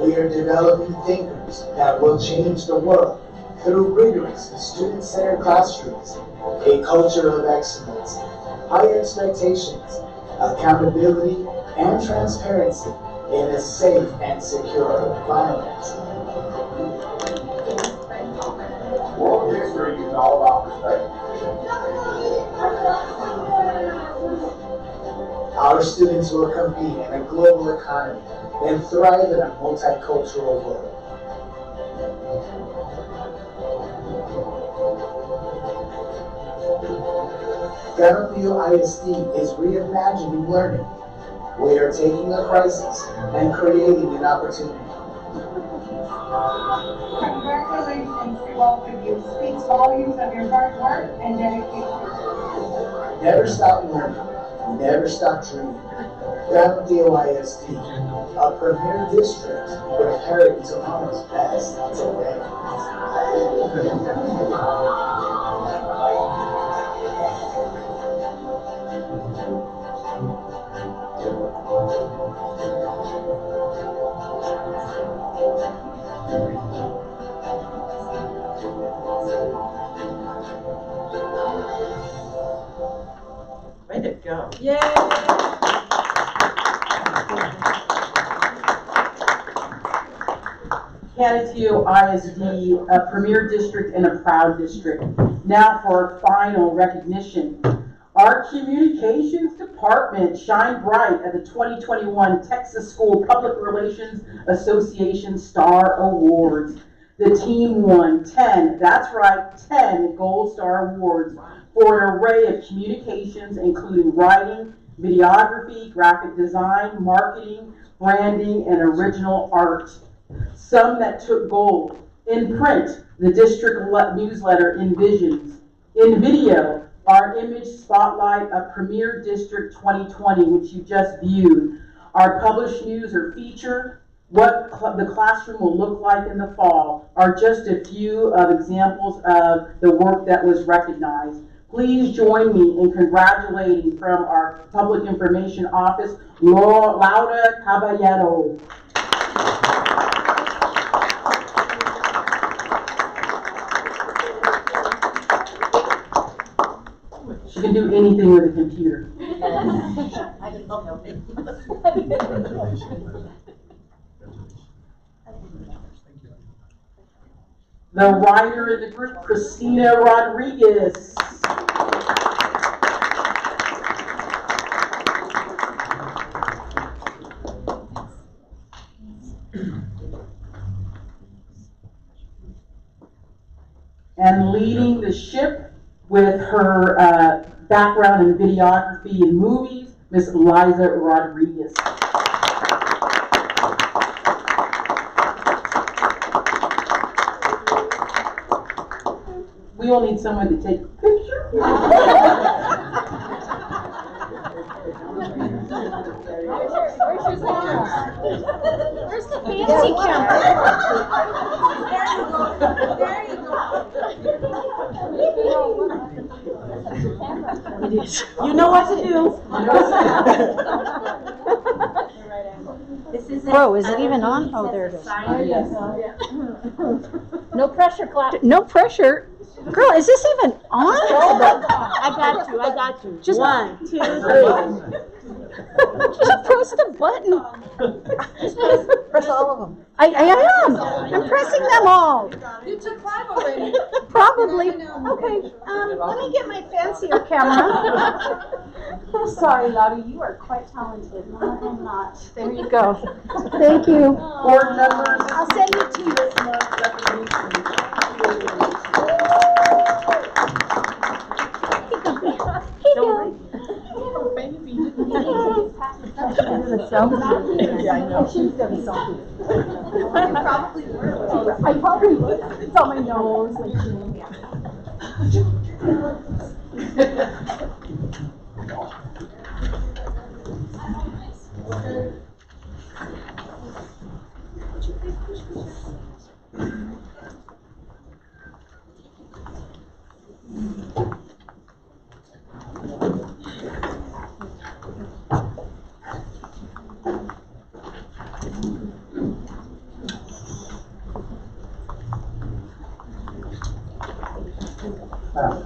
We are developing thinkers that will change the world through rigorous student-centered classrooms, a culture of excellence, high expectations, accountability, and transparency in a safe and secure environment. World history is all about perspective. Our students will compete in a global economy and thrive in a multicultural world. Canutillo ISD is reimagining learning. We are taking a crisis and creating an opportunity. Congratulations to both of you. Speaks volumes of your hard work and dedication. Never stop learning. Never stop dreaming. Canutillo ISD, a premier district preparing tomorrow's best today. Way to go. Yay! Canateo ISD, a premier district and a proud district. Now for our final recognition. Our communications department shined bright at the 2021 Texas School Public Relations Association Star Awards. The team won 10, that's right, 10 Gold Star Awards for an array of communications, including writing, videography, graphic design, marketing, branding, and original art. Some that took gold. In print, the district newsletter Envisions. In video, our image spotlight of Premier District 2020, which you just viewed. Our published news or feature, what the classroom will look like in the fall, are just a few of examples of the work that was recognized. Please join me in congratulating from our Public Information Office, Laura Caballero. She can do anything with a computer. The writer in the group, Christina Rodriguez. And leading the ship with her background in videography and movies, Miss Liza Rodriguez. We all need someone to take a picture. Where's the fancy camera? There you go. It is. You know what to do. Whoa, is it even on? Oh, there it is. No pressure, clap. No pressure. Girl, is this even on? I got you. Just 1, 2, 3. Just press the button. Press all of them. I am. I'm pressing them all. You took 5 already. Probably. Okay. Let me get my fancier camera. Sorry, Lottie, you are quite talented. No, I'm not. There you go. Thank you. Board members. I'll send you 2. Yeah, I know. She's gonna be salty. You probably were. I probably was. It's on my nose.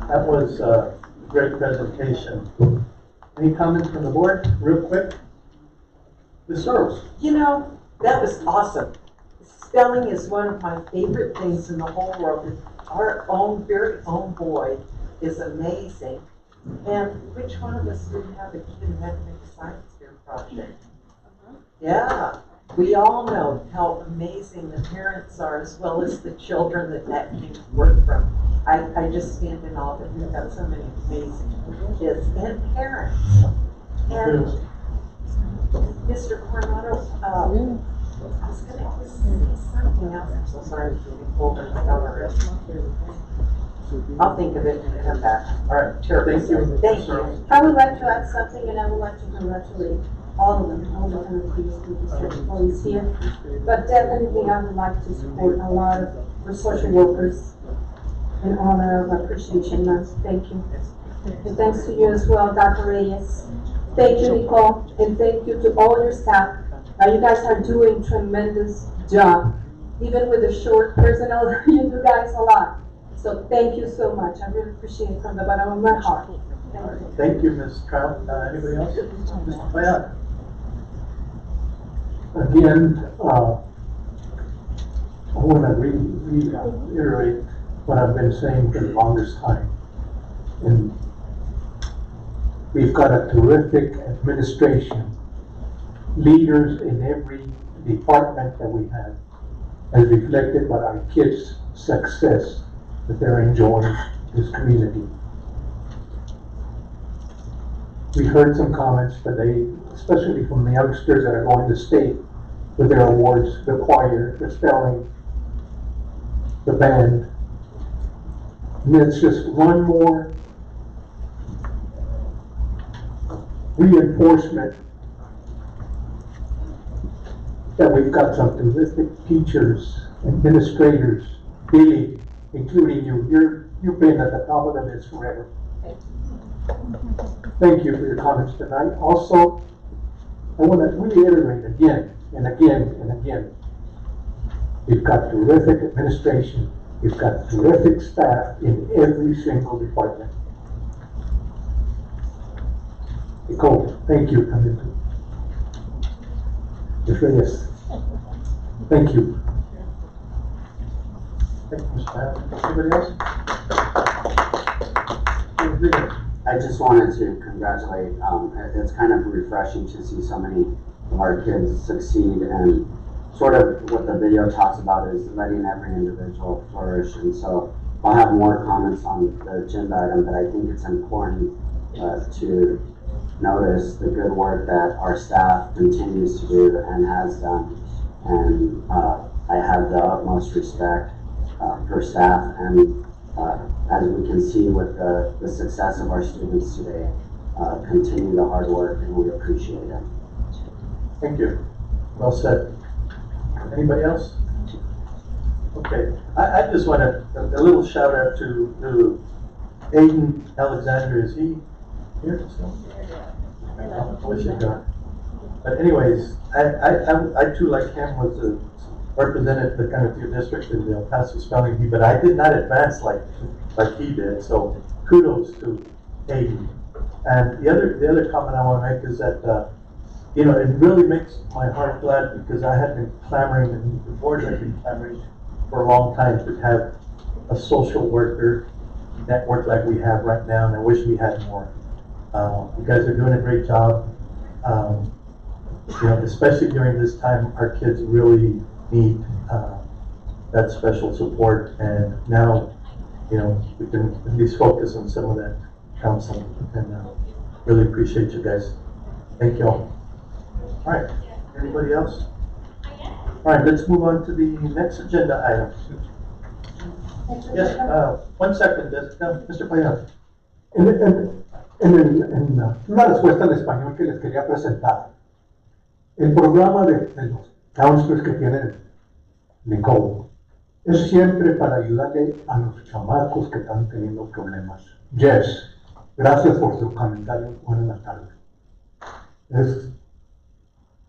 That was a great presentation. Any comments from the board, real quick? Ms. Searles? You know, that was awesome. Spelling is one of my favorite things in the whole world. Our own, very own boy is amazing. And which one of us didn't have a kid who had to make a science fair project? Yeah, we all know how amazing the parents are, as well as the children that came to work from. I just stand in awe that we've got so many amazing kids and parents. And Mr. Coronado, I was going to say something else. I'm so sorry to be pulled in the color. I'll think of it and come back. All right, Terrible. thank you. Thank you. I would like to add something, and I would like to congratulate all of them, all the district employees here. But definitely, I would like to support a lot of the social workers in honor of Appreciation Month. Thank you. And thanks to you as well, Dr. Reyes. Thank you, Nicole, and thank you to all your staff. You guys are doing tremendous job. Even with the short personnel, you do guys a lot. So thank you so much. I really appreciate it from the bottom of my heart. Thank you. Thank you, Ms. Trout. Anybody else? Mr. Bayat? Again, I want to reiterate what I've been saying for the longest time. And we've got a terrific administration, leaders in every department that we have, as reflected by our kids' success that they're enjoying this community. We heard some comments today, especially from the youngsters that are going to state with their awards, the choir, the spelling, the band. And it's just one more reinforcement that we've got some terrific teachers, administrators, Billy, including you. You've been at the top of the list forever. Thank you for your comments tonight. Also, I want to reiterate again and again and again. We've got terrific administration. We've got terrific staff in every single department. Nicole, thank you. Yes. Thank you. Thank you, Mr. Pat. Anybody else? I just wanted to congratulate, it's kind of refreshing to see so many of our kids succeed, and sort of what the video talks about is letting every individual flourish. And so I'll have more comments on the agenda item, but I think it's important to notice the good work that our staff continues to do and has done. And I have the utmost respect for staff, and as we can see with the success of our students today, continue the hard work, and we appreciate it. Thank you. Well said. Anybody else? Okay. I just want a little shout out to Aiden Alexander. Is he here still? But anyways, I too, like him, was represented the Canateo district in the El Paso spelling bee, but I did not advance like he did. So kudos to Aiden. And the other comment I want to make is that it really makes my heart glad, because I had been clamoring, and the board had been clamoring for a long time to have a social worker network like we have right now, and I wish we had more. You guys are doing a great job. Especially during this time, our kids really need that special support, and now, we can at least focus on some of that counseling, and really appreciate you guys. Thank you all. All right, anybody else? All right, let's move on to the next agenda item. Yes, 1 second, Mr. Payano. En una respuesta en español que les quería presentar, el programa de los counselors que tienen Nicole es siempre para ayudarle a los chamacos que están teniendo problemas. Jess, gracias por su comentario. Buenas tardes.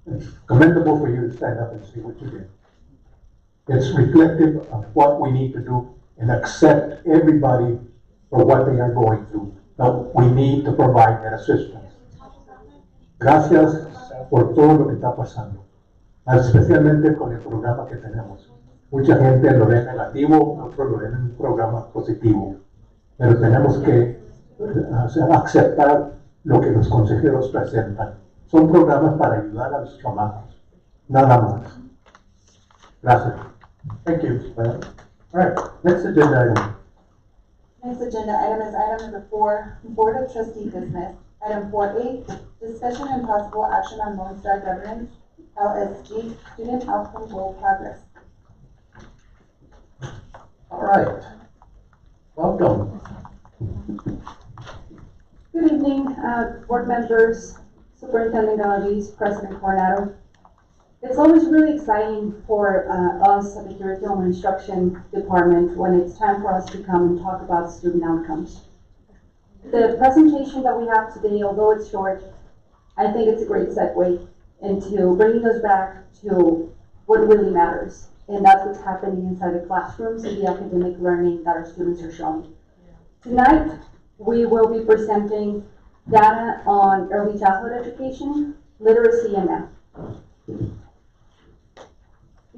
It's commendable for you to stand up and say what you did. It's reflective of what we need to do and accept everybody for what they are going through. But we need to provide that assistance. Gracias por todo lo que está pasando, especialmente con el programa que tenemos. Mucha gente lo ve negativo, otros lo ven en un programa positivo, pero tenemos que aceptar lo que los consejeros presentan. Son programas para ayudar a los chamacos, nada más. Gracias. Thank you. All right, next agenda item. Next agenda item is item number 4, Board of Trustee business. Item 4A, discussion and possible action on Lone Star Governance, LSG, student outcome goal progress. All right, welcome. Good evening, board members, Superintendent Galaviz, President Coronado. It's always really exciting for us at the Curriculum and Instruction Department when it's time for us to come and talk about student outcomes. The presentation that we have today, although it's short, I think it's a great segue into bringing us back to what really matters. And that's what's happening inside the classrooms and the academic learning that our students are showing. Tonight, we will be presenting data on early childhood education, literacy, and math.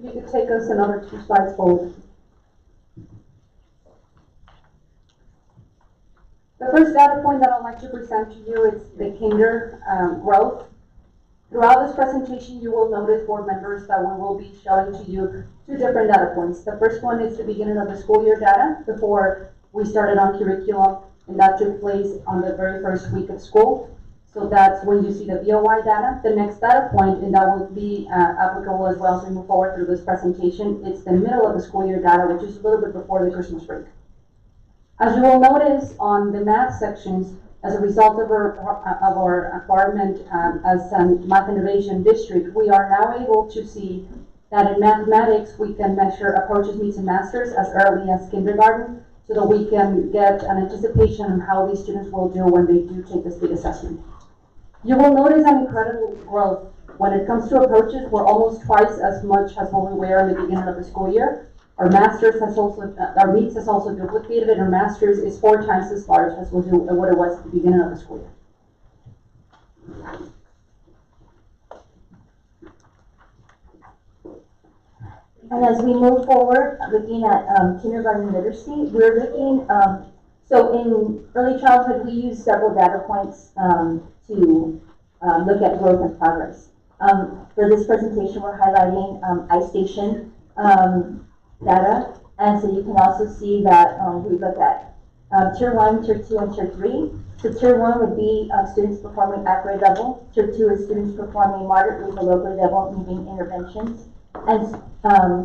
You could take us another 2 slides forward. The first data point that I'd like to present to you is the kinder growth. Throughout this presentation, you will notice, board members, that we will be showing to you 2 different data points. The first one is the beginning of the school year data before we started on curriculum, and that took place on the very first week of school. So that's when you see the VOY data. The next data point, and that will be applicable as well as we move forward through this presentation, it's the middle of the school year data, which is a little bit before the Christmas break. As you will notice on the math sections, as a result of our acquirement as a math innovation district, we are now able to see that in mathematics we can measure approaches, meets, and masters as early as kindergarten, so that we can get an anticipation on how these students will do when they do take the state assessment. You will notice an incredible growth. When it comes to approaches, we're almost twice as much as what we were in the beginning of the school year. Our masters has also, our meets has also duplicated, and our masters is 4 times as large as what it was at the beginning of the school year. And as we move forward, looking at kindergarten literacy, we're looking, so in early childhood, we use several data points to look at growth and progress. For this presentation, we're highlighting iStation data, and so you can also see that we look at Tier 1, Tier 2, and Tier 3. So Tier 1 would be students performing at grade level. Tier 2 is students performing moderately below grade level, needing interventions. And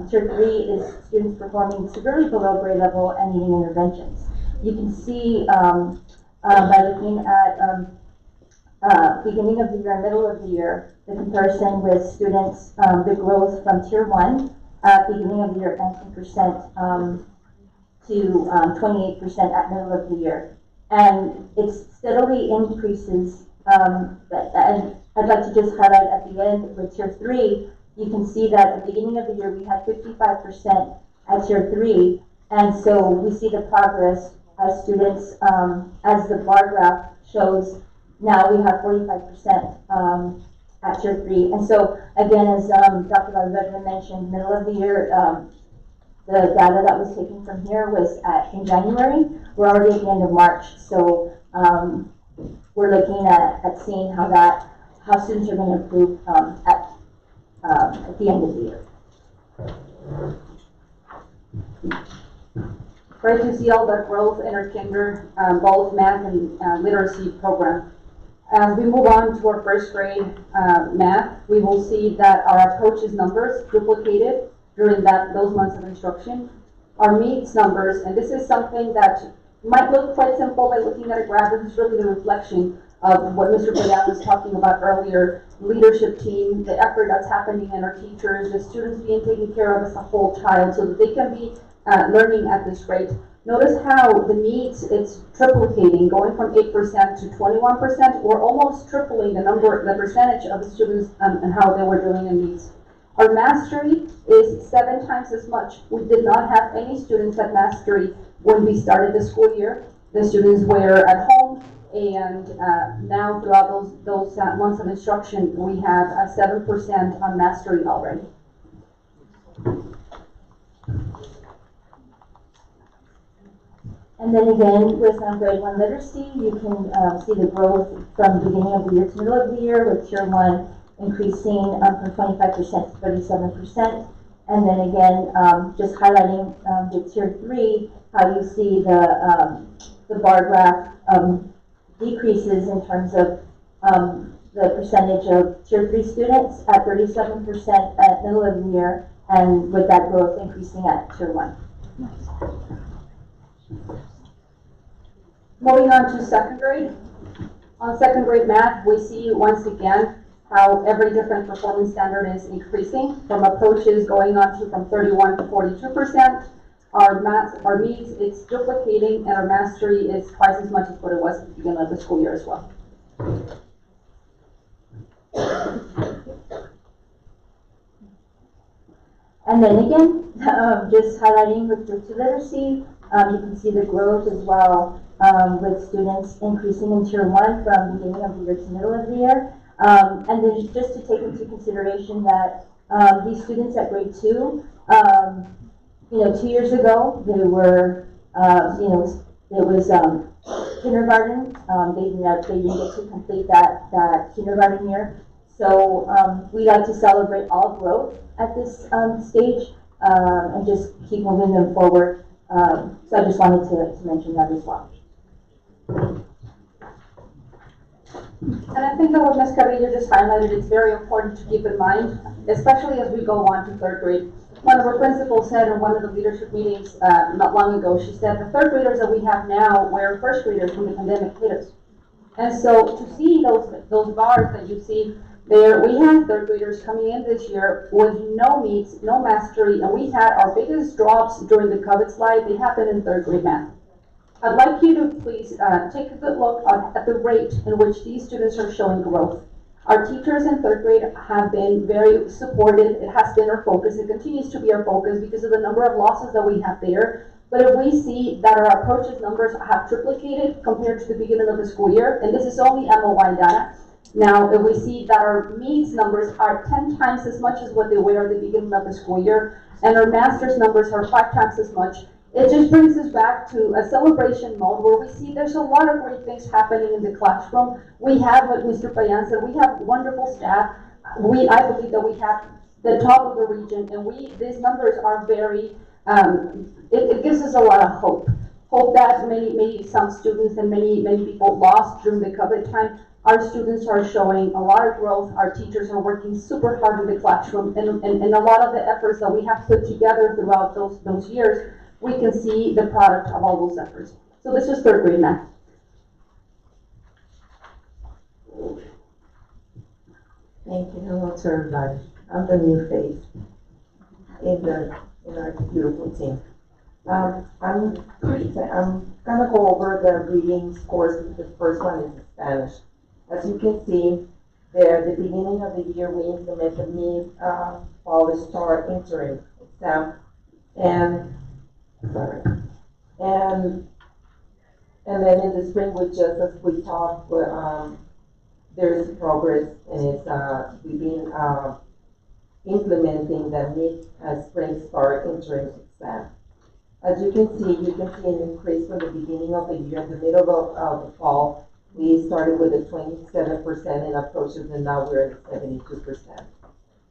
Tier 3 is students performing severely below grade level and needing interventions. You can see by looking at beginning of the year and middle of the year, the comparison with students, the growth from Tier 1 at beginning of the year, 19% to 28% at middle of the year. And it steadily increases, and I'd like to just highlight at the end with Tier 3, you can see that at the beginning of the year we had 55% at Tier 3, and so we see the progress as students, as the bar graph shows, now we have 45% at Tier 3. And so again, as Dr. Valverde mentioned, middle of the year, the data that was taken from here was in January. We're already at the end of March, so we're looking at seeing how students are going to improve at the end of the year. Great to see all the growth in our kinder, both math and literacy program. As we move on to our first grade math, we will see that our approaches numbers duplicated during those months of instruction. Our meets numbers, and this is something that might look quite simple by looking at a graph. This is really the reflection of what Mr. Boyan was talking about earlier, leadership team, the effort that's happening in our teachers, the students being taken care of as a whole child so that they can be learning at this rate. Notice how the meets, it's triplicating, going from 8% to 21%. We're almost tripling the percentage of the students and how they were doing in meets. Our mastery is 7 times as much. We did not have any students at mastery when we started the school year. The students were at home, and now throughout those months of instruction, we have 7% on mastery already. And then again, with grade 1 literacy, you can see the growth from beginning of the year to middle of the year, with Tier 1 increasing from 25% to 37%. And then again, just highlighting the Tier 3, how you see the bar graph decreases in terms of the percentage of Tier 3 students at 37% at middle of the year, and with that growth increasing at Tier 1. Moving on to second grade. On second grade math, we see once again how every different performance standard is increasing, from approaches going on to from 31 to 42%. Our meets, it's duplicating, and our mastery is twice as much as what it was at the beginning of the school year as well. And then again, just highlighting with literacy, you can see the growth as well with students increasing in Tier 1 from beginning of the year to middle of the year. And then just to take into consideration that These students at grade 2, 2 years ago, they were, it was kindergarten. They didn't get to complete that kindergarten year. So we like to celebrate all growth at this stage and just keep moving them forward. So I just wanted to mention that as well. And I think that what Ms. Carrillo just highlighted is very important to keep in mind, especially as we go on to 3rd grade. One of our principals said in one of the leadership meetings not long ago, she said, the 3rd graders that we have now were 1st graders when the pandemic hit us. And so to see those bars that you see there, we have 3rd graders coming in this year with no meets, no mastery, and we had our biggest drops during the COVID slide. They happened in 3rd grade math. I'd like you to please take a good look at the rate in which these students are showing growth. Our teachers in 3rd grade have been very supportive. It has been our focus. It continues to be our focus because of the number of losses that we have there. But if we see that our approaches numbers have triplicated compared to the beginning of the school year, and this is only MOY data. Now, if we see that our meets numbers are 10 times as much as what they were at the beginning of the school year, and our master's numbers are 5 times as much, it just brings us back to a celebration mode where we see there's a lot of great things happening in the classroom. We have, what Mr. Payan said, we have wonderful staff. I believe that we have the top of the region, and these numbers are very, it gives us a lot of hope. Hope that maybe some students and many people lost during the COVID time. Our students are showing a lot of growth. Our teachers are working super hard in the classroom, and a lot of the efforts that we have put together throughout those years, we can see the product of all those efforts. So this is 3rd grade math. Thank you. Hello to everybody. I'm the new face in our beautiful team. I'm gonna go over the reading scores. The first one is Spanish. As you can see, there at the beginning of the year we implemented the mid-fall start entering exam, and then in the spring we just, as we talked, there is progress, and it's we've been implementing the mid-spring start entering exam. As you can see an increase from the beginning of the year. In the middle of the fall, we started with a 27% in approaches, and now we're at 72%.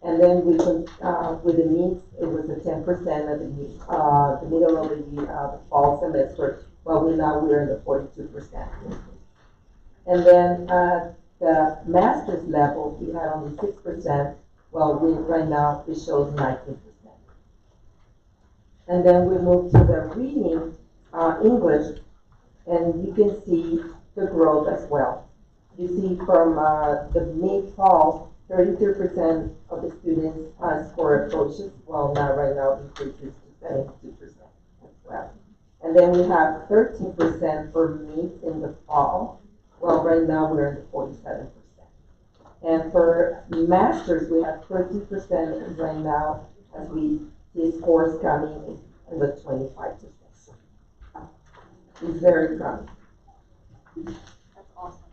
And then with the meets, it was a 10% at the middle of the fall semester, while we're in the 42%. And then the master's level, we had only 6%, while right now it shows 19%. And then we move to the reading English, and you can see the growth as well. You see from the mid-fall, 32% of the students score approaches, while now right now increases to 72% as well. And then we have 13% for meets in the fall, while right now we're in the 47%. And for masters, we have 30% right now, as we see scores coming in the 25%. It's very promising. That's awesome.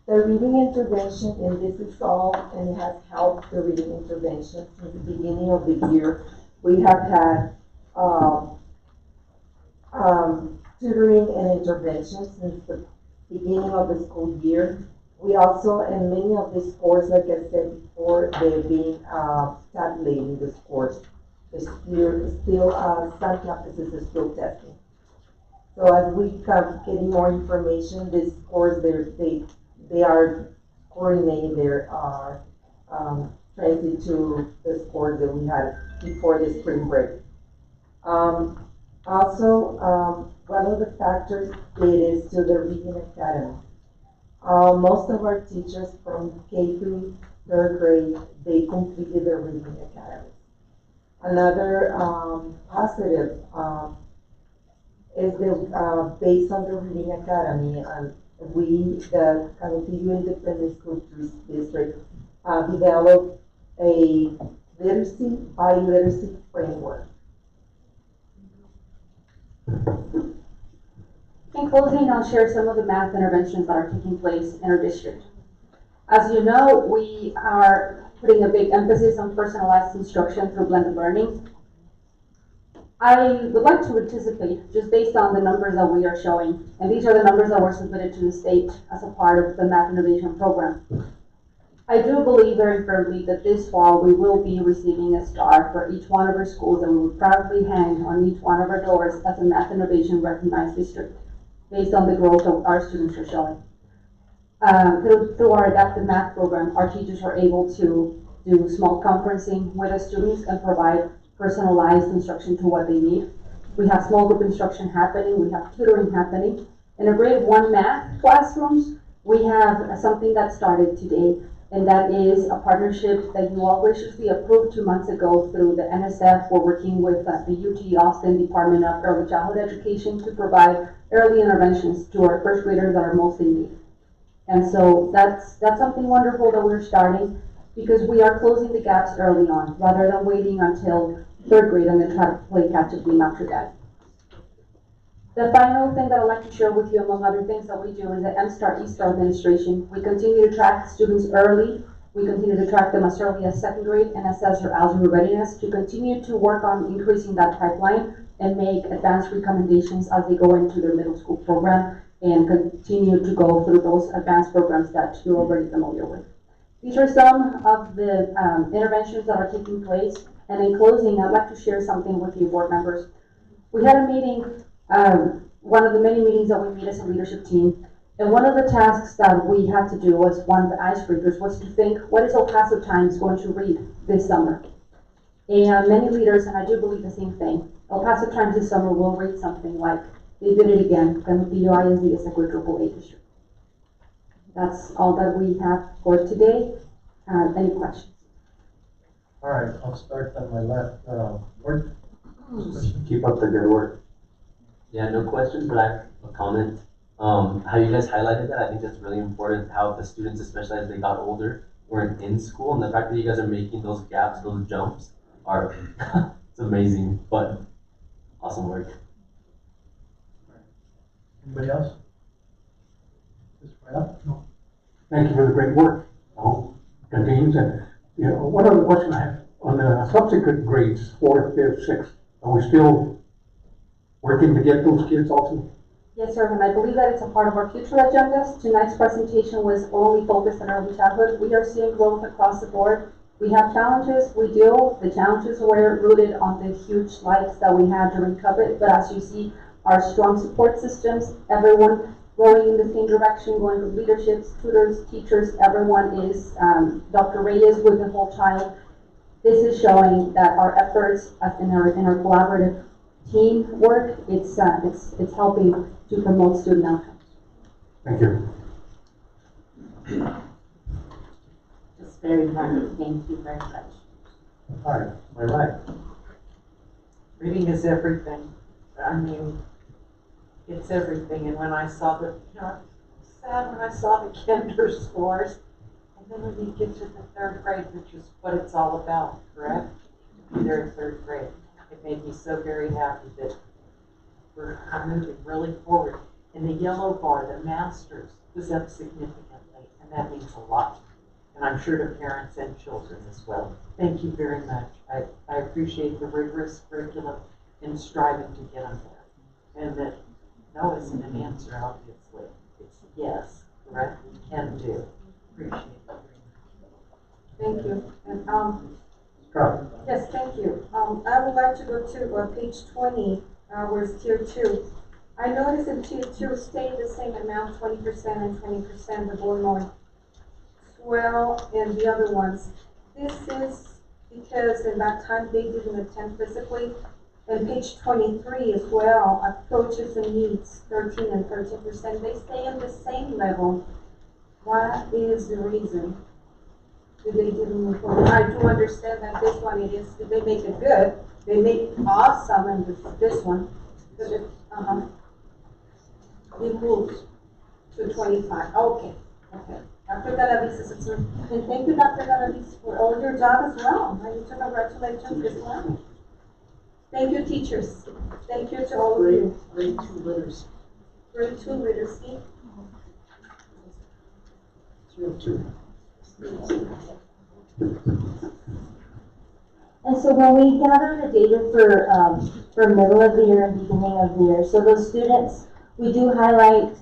The reading intervention, and this is all, and it has helped the reading intervention since the beginning of the year. We have had tutoring and intervention since the beginning of the school year. We also, and many of the scores, like I said before, they're being tabulating the scores. Still, some campuses are still testing. So as we come getting more information, these scores, they are coordinating their transit to the scores that we had before the spring break. Also, one of the factors is to the reading academy. Most of our teachers from K through 3rd grade, they completed their reading academy. Another positive is that based on the reading academy, we, the Canutillo Independent School District, developed a literacy framework. In closing, I'll share some of the math interventions that are taking place in our district. As you know, we are putting a big emphasis on personalized instruction through blended learning. I would like to anticipate, just based on the numbers that we are showing, and these are the numbers that were submitted to the state as a part of the Math Innovation Program. I do believe very firmly that this fall we will be receiving a star for each one of our schools that we will proudly hang on each one of our doors as a Math Innovation recognized district, based on the growth that our students are showing. Through our adaptive math program, our teachers are able to do small conferencing with the students and provide personalized instruction to what they need. We have small group instruction happening, we have tutoring happening. In our grade 1 math classrooms, we have something that started today, and that is a partnership that you all graciously approved 2 months ago through the NSF. We're working with the UT Austin Department of Early Childhood Education to provide early interventions to our first graders that are most in need. And so that's something wonderful that we're starting, because we are closing the gaps early on, rather than waiting until 3rd grade and then try to play catch-up game after that. The final thing that I'd like to share with you, among other things that we do, is the MSTAR eSTAR administration. We continue to track students early. We continue to track them as early as 2nd grade and assess their algebra readiness to continue to work on increasing that pipeline and make advanced recommendations as they go into their middle school program and continue to go through those advanced programs that you're already familiar with. These are some of the interventions that are taking place. And in closing, I'd like to share something with you, board members. We had a meeting, one of the many meetings that we meet as a leadership team, and one of the tasks that we had to do was, one of the icebreakers, was to think, what is El Paso Times going to read this summer? And many leaders, and I do believe the same thing, El Paso Times this summer will read something like, they did it again, Canutillo ISD is a quadruple A district. That's all that we have for today. Any questions? All right, I'll start on my left. Board? Keep up the good work. Yeah, no questions, but I have a comment. How you guys highlighted that, I think that's really important, how the students, especially as they got older, weren't in school, and the fact that you guys are making those gaps, those jumps, are, it's amazing, but awesome work. Anybody else? Just right up? No. Thank you for the great work. Continues, and one other question I have on the subsequent grades, 4th, 5th, 6th, are we still working to get those kids also? Yes, sir, and I believe that it's a part of our future agendas. Tonight's presentation was only focused on early childhood. We are seeing growth across the board. We have challenges, we do. The challenges were rooted on the huge spikes that we had during COVID, but as you see, our strong support systems, everyone going in the same direction, going with leaderships, tutors, teachers, everyone is, Dr. Reyes with the whole child. This is showing that our efforts in our collaborative team work, it's helping to promote student outcomes. Thank you. Just very much, thank you very much. All right, my right. Reading is everything. I mean, it's everything. And when I saw the, sad when I saw the kinder scores, and then when you get to the 3rd grade, which is what it's all about, correct? They're in 3rd grade. It made me so very happy that we're moving really forward. And the yellow bar, the masters, was up significantly, and that means a lot. And I'm sure to parents and children as well. Thank you very much. I appreciate the rigorous curriculum and striving to get them there. And that no isn't an answer, obviously. It's yes, correct? We can do. Appreciate it. Thank you. And Sure. yes, thank you. I would like to go to page 20, where it's tier 2. I noticed in tier 2 stayed the same amount, 20% and 20%, the Bournemouth swell and the other ones. This is because in that time they didn't attend physically. And page 23 as well, approaches and needs, 13 and 13%. They stay in the same level. What is the reason? They didn't move forward? I do understand that this one, it is, they make it good. They make it awesome, and this one, but it, it moves to 25. Okay, okay. Dr. Galaviz is and thank you, Dr. Galaviz, for all your job as well. I need to congratulate you as well. Thank you, teachers. Thank you to all of you. Grade 2 literacy. Grade 2 literacy. Tier 2. And so when we gather the data for middle of the year and beginning of the year, so those students, we do highlight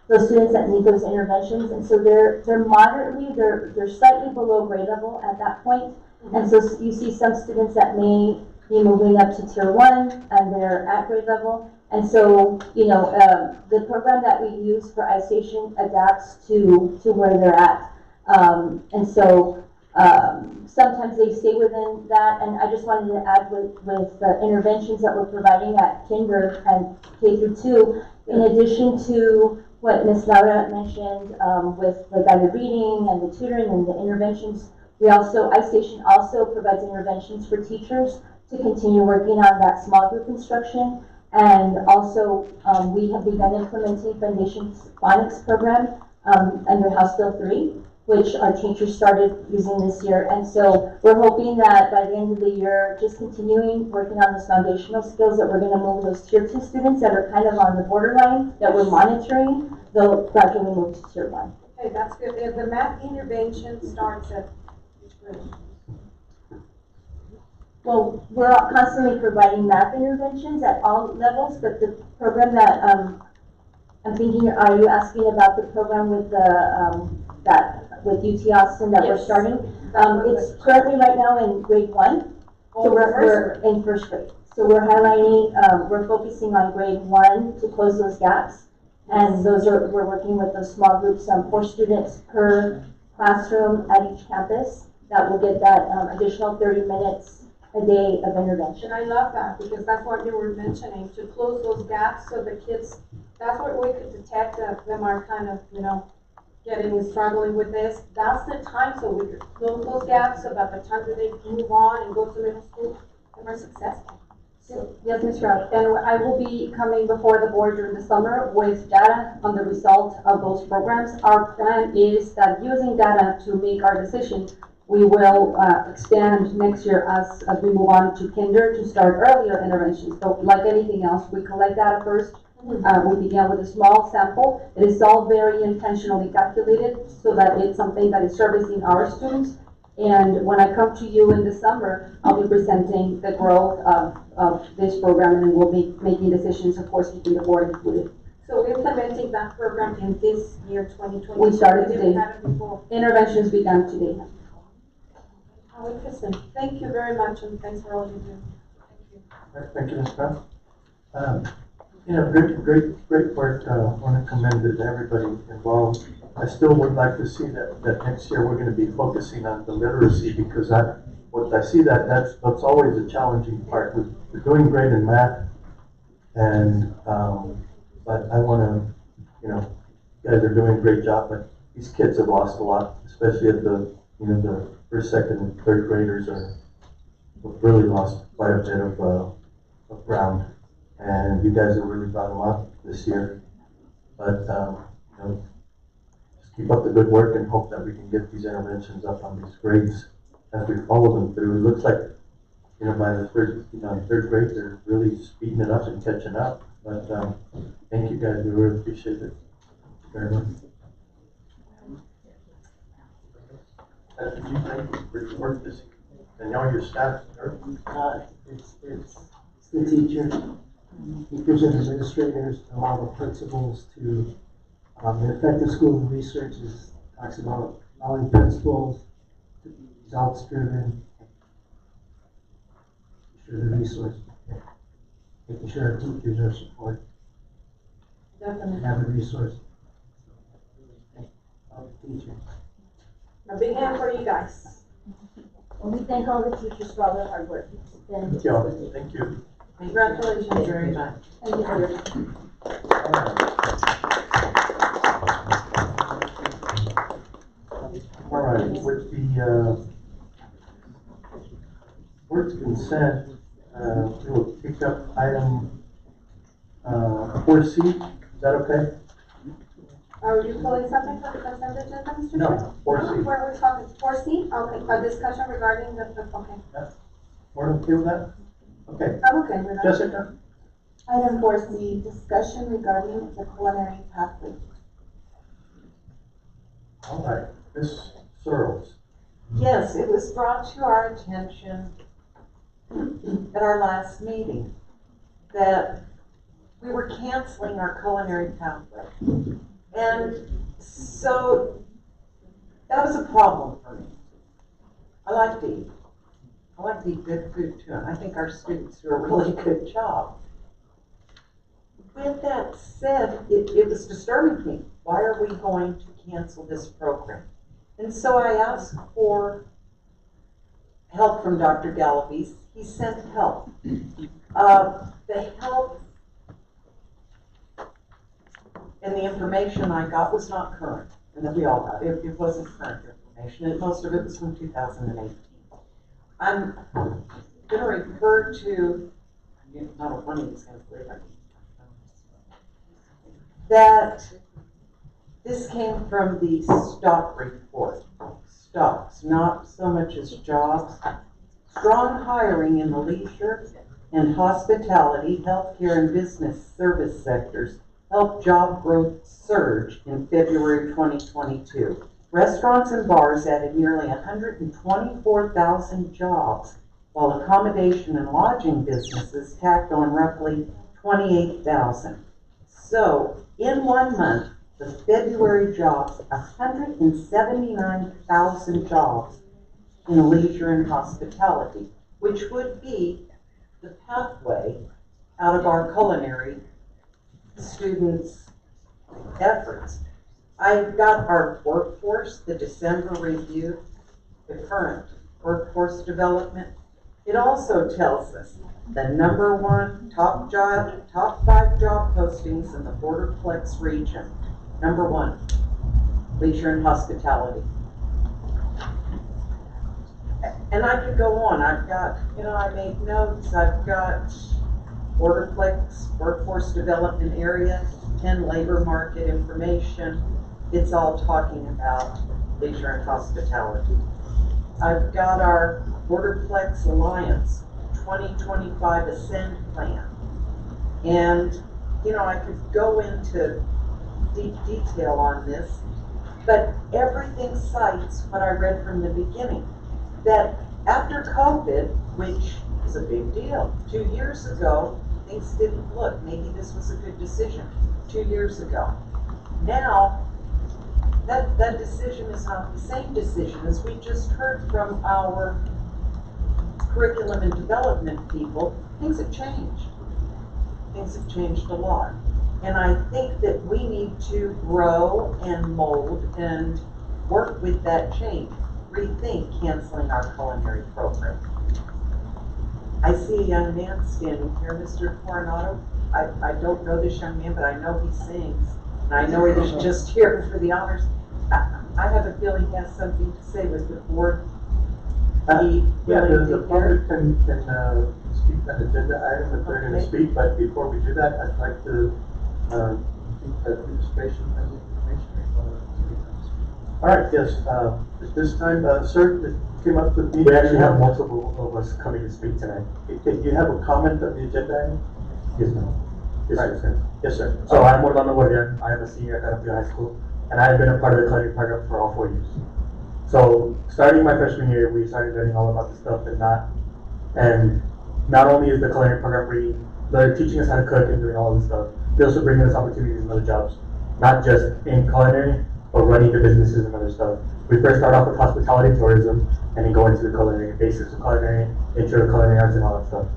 those students that need those interventions, and so they're slightly below grade level at that point. And so you see some students that may be moving up to tier 1 and they're at grade level. And so, the program that we use for iStation adapts to where they're at. And so sometimes they stay within that. And I just wanted to add with the interventions that we're providing at kinder and K through 2, in addition to what Ms. Laura mentioned with the guided reading and the tutoring and the interventions, iStation also provides interventions for teachers to continue working on that small group instruction. And also, we have begun implementing Foundation's phonics program under House Bill 3, which our teachers started using this year. And so we're hoping that by the end of the year, just continuing working on those foundational skills, that we're going to move those tier 2 students that are kind of on the borderline that we're monitoring, they'll gradually move to tier 1. Okay, that's good. The math intervention starts at which grade? Well, we're constantly providing math interventions at all levels, but the program that I'm thinking, are you asking about the program with the with UT Austin that we're starting? It's currently right now in grade 1, so we're in first grade. So we're highlighting, we're focusing on grade 1 to close those gaps, and we're working with those small groups, 4 students per classroom at each campus. That will get that additional 30 minutes a day of intervention. And I love that, because that's what you were mentioning, to close those gaps so the kids, that's what we could detect that them are kind of, struggling with this. That's the time, so we could close those gaps so that by the time that they move on and go to middle school, they are successful. Yes, Ms. Rouse, and I will be coming before the board during the summer with data on the result of those programs. Our plan is that using data to make our decision, we will expand next year as we move on to kinder to start earlier interventions. So like anything else, we collect data first. We began with a small sample. It is all very intentionally calculated so that it's something that is servicing our students. And when I come to you in the summer, I'll be presenting the growth of this program, and then we'll be making decisions, of course, keeping the board included. So implementing that program in this year, 2020. We started today. Before. Interventions began today. How interesting. Thank you very much, and thanks for all you do. Thank you. Thank you, Ms. Brown. Great work. I want to commend everybody involved. I still would like to see that next year we're going to be focusing on the literacy, because that's always a challenging part. We're doing great in math, and but I want to, you guys are doing a great job, but these kids have lost a lot, especially at the first, second, and third graders have really lost quite a bit of ground, and you guys have really brought them up this year. But just keep up the good work and hope that we can get these interventions up on these grades as we follow them through. It looks like by the third grade they're really speeding it up and catching up. But thank you guys, we really appreciate it very much. Did you think for your work this year? And all your staff? It's the teachers, teachers and administrators, allow the principals to, the effective school research talks about allowing principals to be results driven, making sure the resource, making sure our teachers are supported. Definitely. Have a resource. Teachers. A big hand for you guys. And we thank all the teachers for all their hard work. Thank you. Thank you. Congratulations very much. Thank you for your All right, with the board's consent, we will pick up item 4C. Is that okay? Are you pulling something from the consent agenda, Mr. No, Chair? 4C. Where we're talking, 4C? Okay, a discussion regarding okay. Yeah. Board okay with that? Okay. I'm okay with that. Jessica? Item 4C, discussion regarding the culinary pathway. All right, Ms. Searles. Yes, it was brought to our attention at our last meeting that we were canceling our culinary pathway. And so that was a problem for me. I like to eat. I like to eat good food too, and I think our students do a really good job. With that said, it was disturbing me. Why are we going to cancel this program? And so I asked for help from Dr. Galaviz. He sent help. The help and the information I got was not current, and that we all got. It wasn't current information. Most of it was from 2018. I'm going to refer to, not a funny is going to believe it, that this came from the stock report. Stocks, not so much as jobs. Strong hiring in the leisure and hospitality, healthcare, and business service sectors helped job growth surge in February 2022. Restaurants and bars added nearly 124,000 jobs, while accommodation and lodging businesses tacked on roughly 28,000. So, in 1 month, the February jobs, 179,000 jobs in leisure and hospitality, which would be the pathway out of our culinary students' efforts. I've got our workforce, the December review, the current workforce development. It also tells us the #1 top 5 job postings in the Borderplex region. #1, leisure and hospitality. And I could go on. I've got, I made notes. I've got Borderplex, workforce development area, 10 labor market information. It's all talking about leisure and hospitality. I've got our Borderplex Alliance 2025 Ascend Plan. And, I could go into deep detail on this, but everything cites what I read from the beginning, that after COVID, which is a big deal, 2 years ago, things didn't look, maybe this was a good decision 2 years ago. Now, that decision is not the same decision as we just heard from our curriculum and development people. Things have changed. Things have changed a lot. And I think that we need to grow and mold and work with that change. Rethink canceling our culinary program. I see a young man standing here, Mr. Coronado. I don't know this young man, but I know he sings. And I know he was just here for the honors. I have a feeling he has something to say with the board. The public can speak on agenda items if they're going to speak, but before we do that, I'd like to think that administration has information. All right, yes, at this time, sir, that came up with me. We actually have multiple of us coming to speak tonight. Do you have a comment on the agenda item? Yes, ma'am. Yes, sir. Yes, sir. So I'm Orlando Guardian. I am a senior at Canopio High School, and I have been a part of the culinary program for all 4 years. So starting my freshman year, we started learning all about this stuff, and not only is the culinary program they're teaching us how to cook and doing all this stuff, they also bring us opportunities and other jobs, not just in culinary, but running the businesses and other stuff. We first start off with hospitality and tourism, and then go into the culinary, basics of culinary, intro to culinary arts and all that stuff.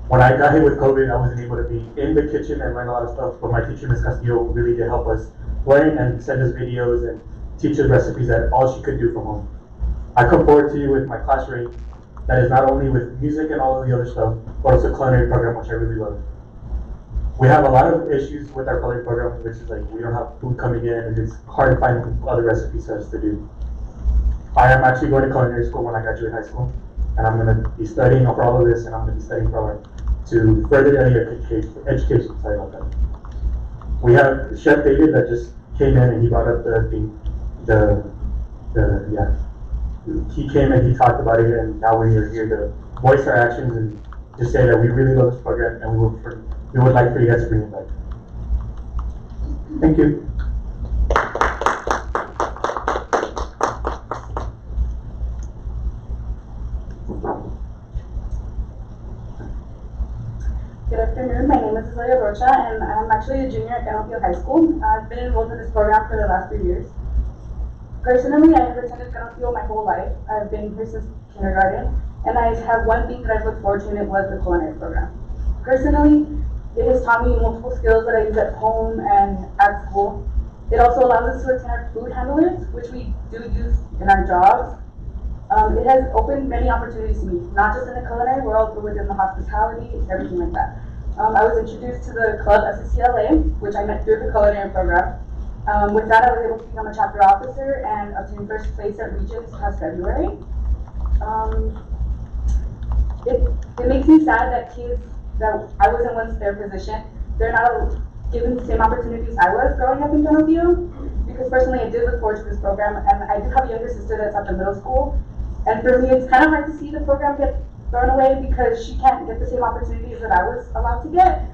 When I got hit with COVID, I wasn't able to be in the kitchen and learn a lot of stuff, but my teacher, Ms. Castillo, really did help us learn and send us videos and teach us recipes that all she could do from home. I come forward to you with my class rate that is not only with music and all of the other stuff, but also culinary program, which I really love. We have a lot of issues with our culinary program, which is like we don't have food coming in, and it's hard to find other recipes for us to do. I am actually going to culinary school when I graduate high school, and I'm going to be studying for all of this, and I'm going to be studying to further education. Sorry about that. We have Chef David that just came in and he brought up he came and he talked about it, and now we're here to voice our actions and just say that we really love this program and we would like for you guys to bring it back. Thank you. Rocha, and I'm actually a junior at Canopio High School. I've been enrolled in this program for the last 3 years. Personally, I have attended Canopio my whole life. I've been here since kindergarten, and I have one thing that I've looked forward to, and it was the culinary program. Personally, it has taught me multiple skills that I use at home and at school. It also allows us to attend our food handlers, which we do use in our jobs. It has opened many opportunities to me, not just in the culinary world, but within the hospitality, everything like that. I was introduced to the club SCCLA, which I met through the culinary program. With that, I was able to become a chapter officer and obtain first place at Regents past February. It makes me sad that kids that I wasn't once their position, they're not given the same opportunities I was growing up in Canopio. Because personally, I did look forward to this program, and I do have a younger sister that's at the middle school. And for me, it's kind of hard to see the program get thrown away because she can't get the same opportunities that I was allowed to get.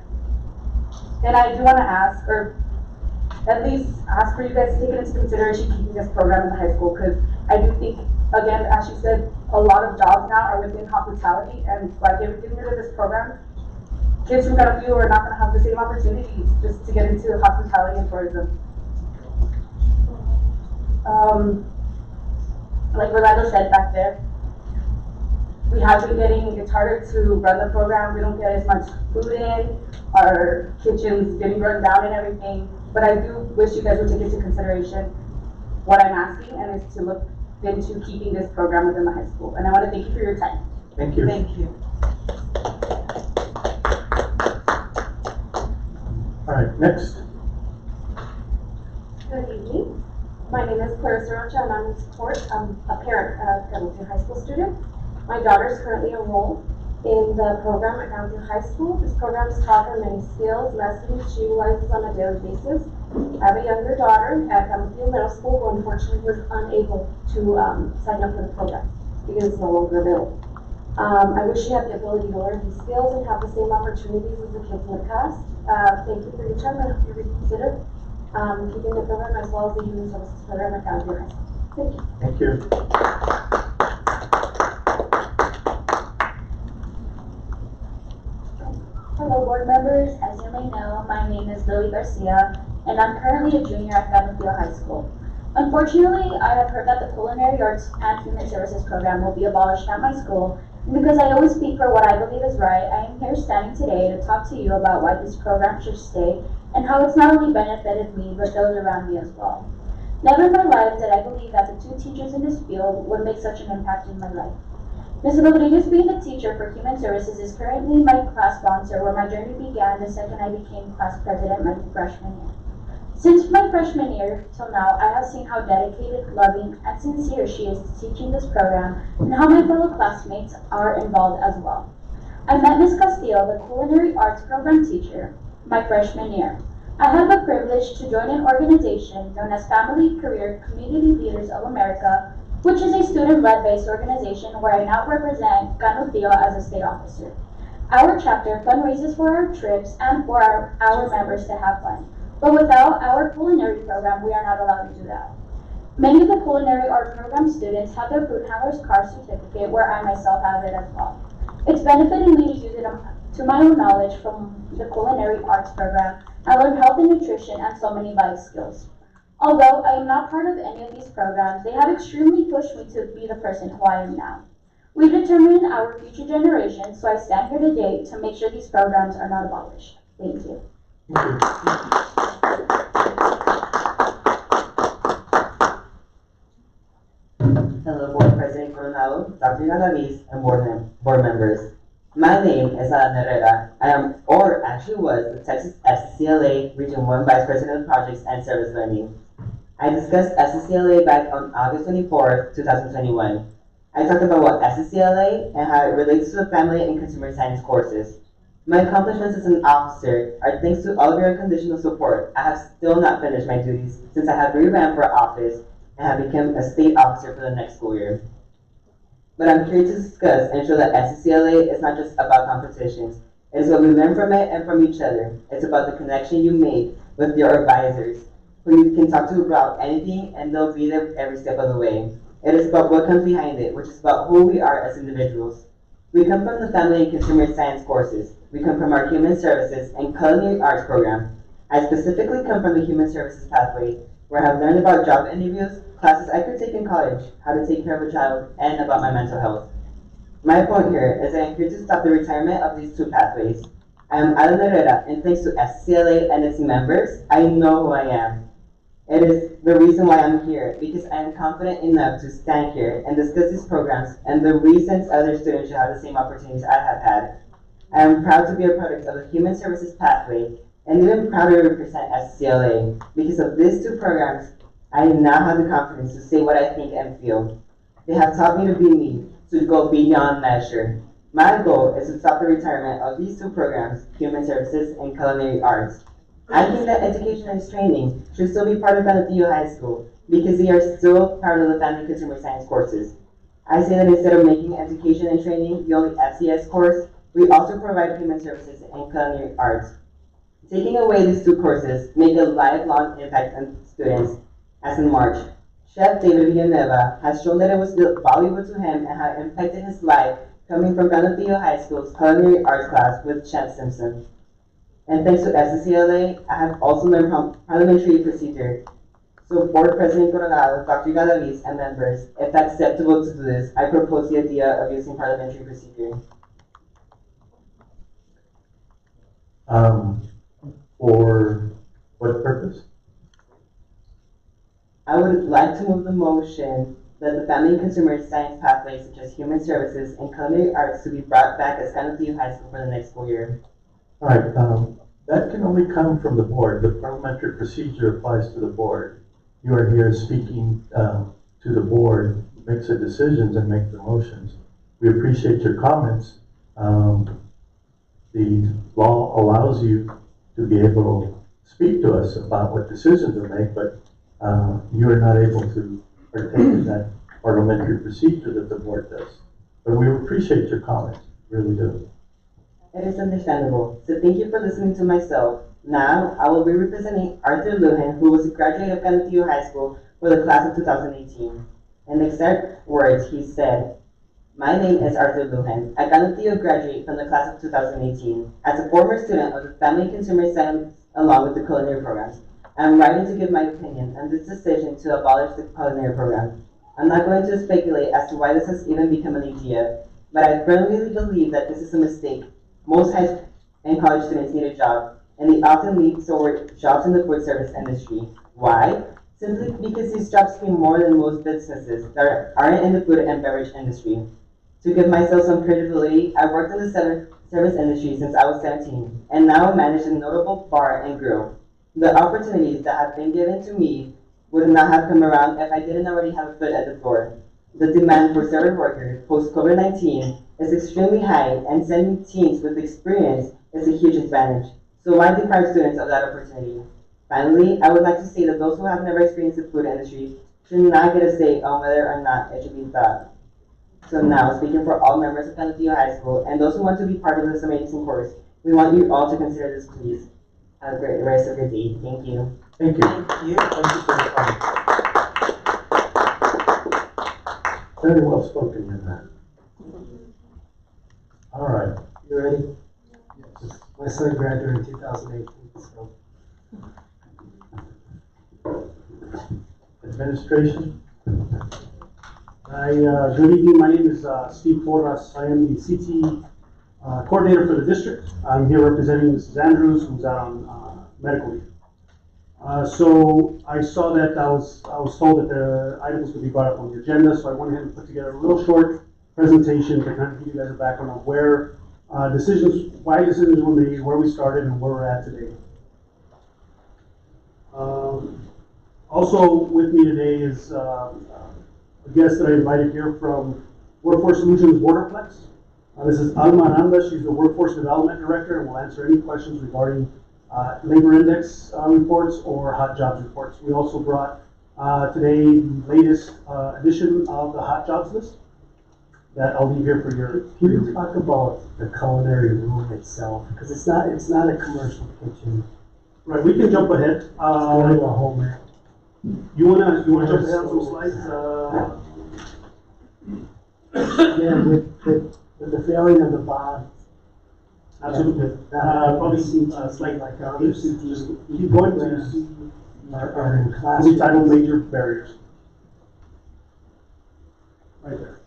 And I do want to ask, or at least ask for you guys to take it into consideration keeping this program in the high school, because I do think, again, as she said, a lot of jobs now are within hospitality, and by giving rid of this program, kids from Canopio are not going to have the same opportunities just to get into hospitality and tourism. Like Rolando said back there, we have been it's harder to run the program. We don't get as much food in, our kitchen's getting run down and everything. But I do wish you guys would take into consideration what I'm asking, and is to look into keeping this program within the high school. And I want to thank you for your time. Thank you. Thank you. All right, next. Good evening. My name is Clarissa Rocha, and I'm in support. I'm a parent of Canopio High School student. My daughter is currently enrolled in the program at Canopio High School. This program is taught her many skills, lessons she utilizes on a daily basis. I have a younger daughter at Canopio Middle School who unfortunately was unable to sign up for the program because it's no longer available. I wish she had the ability to learn these skills and have the same opportunities as the kids in the past. Thank you for your time, and I hope you reconsider keeping the program as well as the Human Services program at Canopio High School. Thank you. Thank you. Hello board members, as you may know, my name is Lily Garcia, and I'm currently a junior at Canopio High School. Unfortunately, I have heard that the Culinary Arts and Human Services program will be abolished at my school, and because I always speak for what I believe is right, I am here standing today to talk to you about why this program should stay, and how it's not only benefited me, but those around me as well. Never in my life did I believe that the 2 teachers in this field would make such an impact in my life. Ms. Rodriguez, being the teacher for Human Services, is currently my class sponsor, where my journey began the second I became class president my freshman year. Since my freshman year till now, I have seen how dedicated, loving, and sincere she is to teaching this program, and how my fellow classmates are involved as well. I met Ms. Castillo, the Culinary Arts program teacher, my freshman year. I had the privilege to join an organization known as Family Career Community Leaders of America, which is a student-led based organization where I now represent Canopio as a state officer. Our chapter fundraises for our trips and for our members to have fun. But without our culinary program, we are not allowed to do that. Many of the culinary art program students have their food handler's card certificate, where I myself have it as well. It's benefited me to use it to my own knowledge from the culinary arts program. I learned health and nutrition and so many life skills. Although I am not part of any of these programs, they have extremely pushed me to be the person who I am now. We've determined our future generations, so I stand here today to make sure these programs are not abolished. Thank you. Hello, Board President Coronado, Dr. Galaviz, and board members. My name is Alan Herrera. I am, or actually was, the Texas SCCLA Region 1 Vice President of Projects and Service Learning. I discussed SCCLA back on August 24th, 2021. I talked about what SCCLA and how it relates to the family and consumer science courses. My accomplishments as an officer are thanks to all of your unconditional support. I have still not finished my duties since I have revamped for office and have become a state officer for the next school year. But I'm here to discuss and show that SCCLA is not just about competitions. It is what we learn from it and from each other. It's about the connection you make with your advisors, who you can talk to about anything, and they'll be there every step of the way. It is about what comes behind it, which is about who we are as individuals. We come from the family and consumer science courses. We come from our Human Services and Culinary Arts program. I specifically come from the Human Services pathway, where I have learned about job interviews, classes I could take in college, how to take care of a child, and about my mental health. My point here is that I'm here to stop the retirement of these two pathways. I am Alan Herrera, and thanks to SCLA and its members, I know who I am. It is the reason why I'm here, because I am confident enough to stand here and discuss these programs and the reasons other students should have the same opportunities I have had. I am proud to be a product of the Human Services pathway, and even prouder to represent SCLA. Because of these two programs, I now have the confidence to say what I think and feel. They have taught me to be me, to go beyond measure. My goal is to stop the retirement of these two programs, Human Services and Culinary Arts. I think that education and training should still be part of Banatillo High School because they are still part of the Family Consumer Science courses. I say that instead of making education and training the only FCS course, we also provide Human Services and Culinary Arts. Taking away these two courses make a lifelong impact on students, as in March. Chef David Villanueva has shown that it was valuable to him and had impacted his life coming from Banatillo High School's Culinary Arts class with Chef Simpson. And thanks to SCLA, I have also learned parliamentary procedure. So Board President Coronado, Dr. Galaviz, and members, if acceptable to do this, I propose the idea of using parliamentary procedure. For what purpose? I would like to move the motion that the Family and Consumer Science pathways such as Human Services and Culinary Arts to be brought back as Banatillo High School for the next school year. All right, that can only come from the board. The parliamentary procedure applies to the board. You are here speaking to the board, makes the decisions and make the motions. We appreciate your comments. The law allows you to be able to speak to us about what decisions are made, but you are not able to partake in that parliamentary procedure that the board does. But we appreciate your comments, really do. It is understandable. So thank you for listening to myself. Now, I will be representing Arthur Lujan, who was a graduate of Banatillo High School for the class of 2018. In the exact words, he said, "My name is Arthur Lujan, a Banatillo graduate from the class of 2018. As a former student of the Family and Consumer Science along with the culinary programs, I am writing to give my opinion on this decision to abolish the culinary program. I'm not going to speculate as to why this has even become an idea, but I firmly believe that this is a mistake. Most high school and college students need a job, and they often lead toward jobs in the food service industry. Why? Simply because these jobs pay more than most businesses that aren't in the food and beverage industry. To give myself some credibility, I've worked in the service industry since I was 17, and now manage a notable bar and grill. The opportunities that have been given to me would not have come around if I didn't already have a foot at the door. The demand for service workers post-COVID-19 is extremely high, and sending teams with experience is a huge advantage. So why deprive students of that opportunity? Finally, I would like to say that those who have never experienced the food industry should not get a say on whether or not it should be taught. So now, speaking for all members of Banatillo High School and those who want to be part of this amazing course, we want you all to consider this, please. Have a great rest of your day. Thank you. Thank you. Thank you. Thank you for the comment. Very well spoken, young man. All right. You ready? Yes. My son graduated in 2018, so. Administration. Good evening. My name is Steve Porras. I am the CT coordinator for the district. I'm here representing Mrs. Andrews, who's out on medical leave. So I saw that I was told that the items would be brought up on the agenda, so I went ahead and put together a real short presentation to kind of give you guys a background on where why decisions were made, where we started, and where we're at today. Also with me today is a guest that I invited here from Workforce Solutions Borderplex. This is Alma Aranda. She's the Workforce Development Director and will answer any questions regarding labor index reports or hot jobs reports. We also brought today the latest edition of the hot jobs list that I'll leave here for your. Can you talk about the culinary room itself? Because it's not a commercial kitchen. Right, we can jump ahead. It's going to a home ec. You wanna jump ahead on some slides? Yeah, with the failing of the bond, Absolutely. Probably slight like others. Just keep going to see our title major barriers. Right there.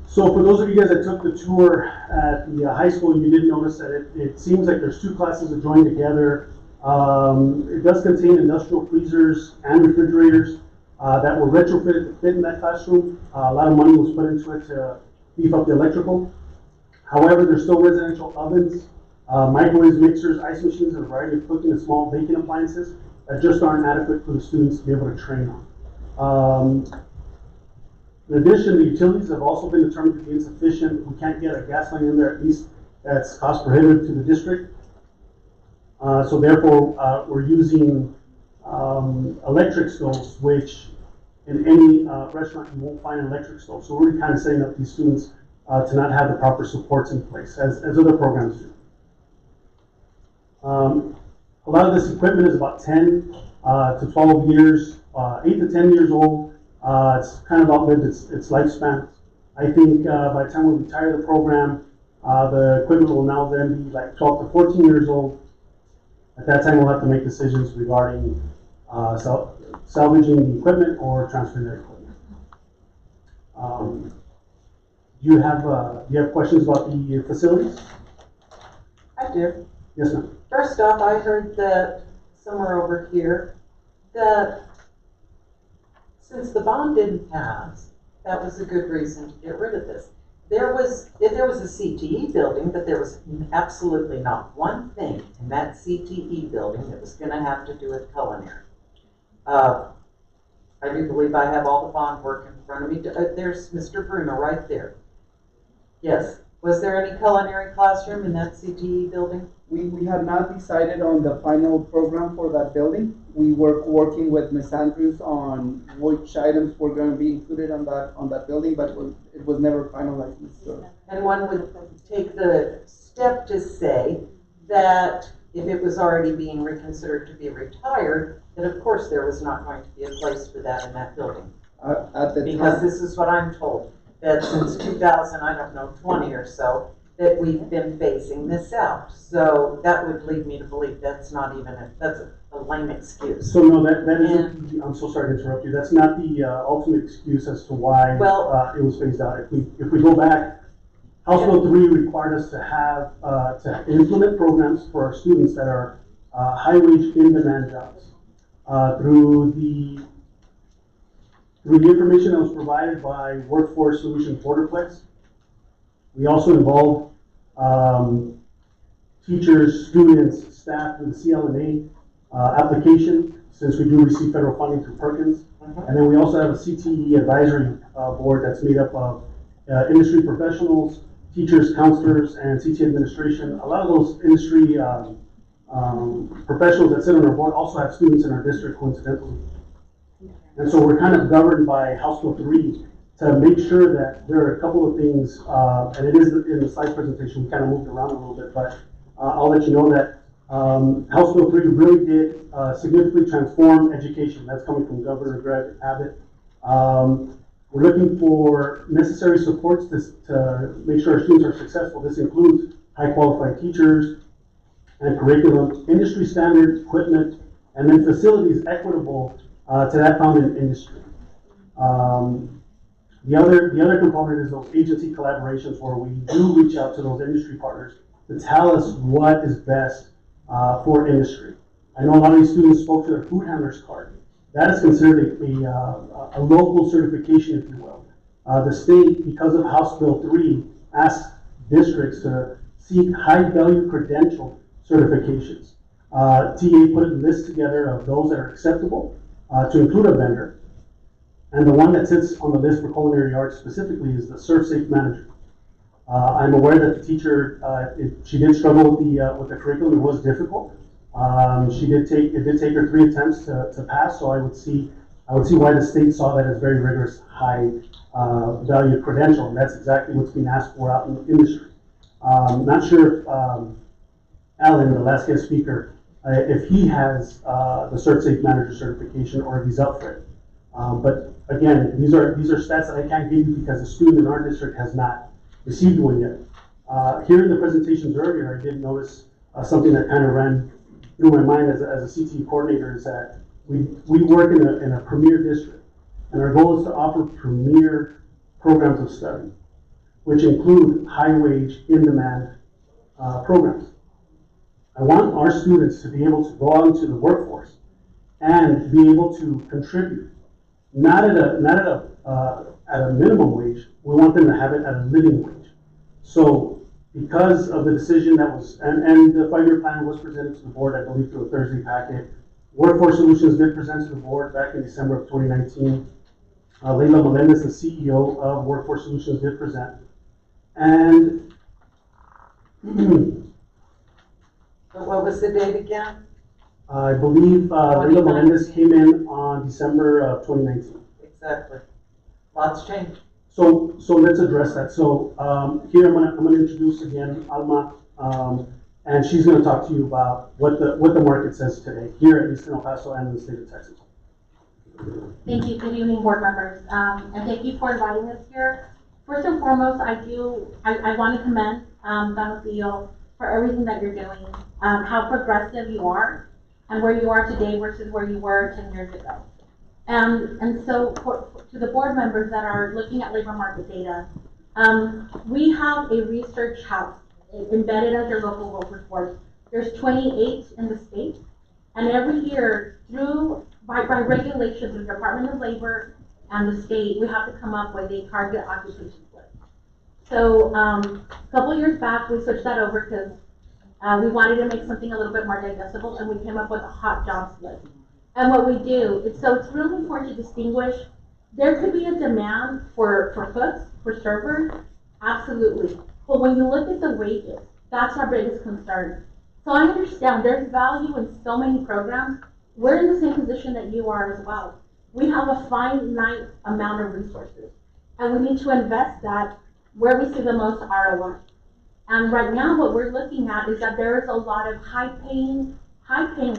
So for those of you guys that took the tour at the high school, you did notice that it seems like there's two classes that join together. It does contain industrial freezers and refrigerators that were retrofitted to fit in that classroom. A lot of money was put into it to beef up the electrical. However, there's still residential ovens, microwaves, mixers, ice machines, and a variety of cooking and small baking appliances that just aren't adequate for the students to be able to train on. In addition, the utilities have also been determined to be insufficient. We can't get a gas line in there, at least that's cost prohibitive to the district. So therefore, we're using electric stoves, which in any restaurant you won't find an electric stove. So we're kind of setting up these students to not have the proper supports in place, as other programs do. A lot of this equipment is about 10 to 12 years, 8 to 10 years old. It's kind of outlived its lifespan. I think by the time we retire the program, the equipment will now then be like 12 to 14 years old. At that time, we'll have to make decisions regarding salvaging the equipment or transferring the equipment. Do you have questions about the facilities? I do. Yes, ma'am. First off, I heard that somewhere over here that since the bond didn't pass, that was a good reason to get rid of this. If there was a CTE building, but there was absolutely not one thing in that CTE building that was going to have to do with culinary. I do believe I have all the bond work in front of me. There's Mr. Bruno right there. Yes. Was there any culinary classroom in that CTE building? We have not decided on the final program for that building. We were working with Ms. Andrews on which items were going to be included on that building, but it was never finalized. So. And one would take the step to say that if it was already being reconsidered to be retired, that of course there was not going to be a place for that in that building. Because this is what I'm told, that since 2000, I don't know, 20 or so, that we've been phasing this out. So that would lead me to believe that's not even that's a lame excuse. So no, that isn't, I'm so sorry to interrupt you. That's not the ultimate excuse as to why it was phased out. If we go back, House Bill 3 required us to have, to implement programs for our students that are high-wage, in-demand jobs. Through the information that was provided by Workforce Solutions Borderplex, we also involved teachers, students, staff in the CLNA application, since we do receive federal funding through Perkins. And then we also have a CTE advisory board that's made up of industry professionals, teachers, counselors, and CTE administration. A lot of those industry professionals that sit on our board also have students in our district, coincidentally. And so we're kind of governed by House Bill 3 to make sure that there are a couple of things, and it is in the slide presentation, we kind of moved around a little bit, but I'll let you know that House Bill 3 really did significantly transform education. That's coming from Governor Greg Abbott. We're looking for necessary supports to make sure our students are successful. This includes high qualified teachers and curriculum, industry standard equipment, and then facilities equitable to that found in industry. The other component is those agency collaborations where we do reach out to those industry partners to tell us what is best for industry. I know a lot of these students spoke to their food handlers card. That is considered a local certification, if you will. The state, because of House Bill 3, asked districts to seek high value credential certifications. TA put a list together of those that are acceptable to include a vendor. And the one that sits on the list for culinary arts specifically is the ServSafe manager. I'm aware that the teacher, she did struggle with the curriculum. It was difficult. It did take her 3 attempts to pass. So I would see why the state saw that as very rigorous, high value credential. And that's exactly what's being asked for out in the industry. Not sure if Alan, the last guest speaker, if he has the ServSafe manager certification or if he's up for it. But again, these are stats that I can't give you because the student in our district has not received one yet. Here in the presentations earlier, I did notice something that kind of ran through my mind as a CTE coordinator is that we work in a premier district, and our goal is to offer premier programs of study, which include high-wage, in-demand programs. I want our students to be able to go out into the workforce and be able to contribute, not at a minimum wage. We want them to have it at a living wage. So because of the decision that was, and the 5-year plan was presented to the board, I believe, through a Thursday packet. Workforce Solutions did present to the board back in December of 2019. Leila Melendez, the CEO of Workforce Solutions, did present. And What was the date again? I believe Leila Melendez came in on December of 2019. Exactly. Lots changed. So let's address that. So here I'm gonna introduce again Alma, and she's gonna talk to you about what the market says today here at least in El Paso and in the state of Texas. Thank you. Good evening, board members, and thank you for inviting us here. First and foremost, I want to commend Donocio for everything that you're doing, how progressive you are, and where you are today versus where you were 10 years ago. And so to the board members that are looking at labor market data, we have a research house embedded as your local workforce. There's 28 in the state, and every year by regulations of the Department of Labor and the state, we have to come up with a target occupation split. So a couple years back, we switched that over because we wanted to make something a little bit more digestible, and we came up with a hot job split. And what we do, it's really important to distinguish. There could be a demand for cooks, for servers, absolutely. But when you look at the wages, that's our biggest concern. So I understand there's value in so many programs. We're in the same position that you are as well. We have a finite amount of resources, and we need to invest that where we see the most ROI. And right now, what we're looking at is that there is a lot of high-paying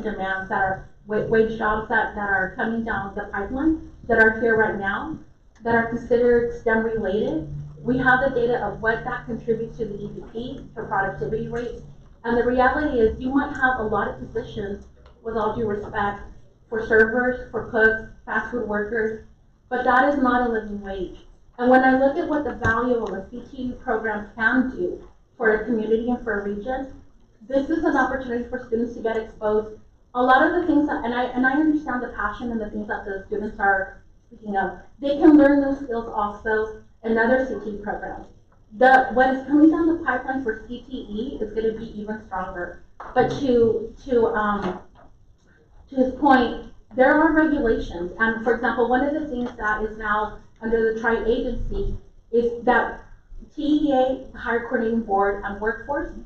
demands that are wage jobs that are coming down the pipeline that are here right now that are considered STEM related. We have the data of what that contributes to the EDP, to productivity rates. And the reality is you might have a lot of positions, with all due respect, for servers, for cooks, fast food workers, but that is not a living wage. And when I look at what the value of a CTE program can do for a community and for a region, this is an opportunity for students to get exposed. A lot of the things that, and I understand the passion and the things that the students are speaking of, they can learn those skills also in other CTE programs. What is coming down the pipeline for CTE is going to be even stronger. But to his point, there are regulations, and for example, one of the things that is now under the tri-agency is that TEA, Higher Coordinating Board, and Workforce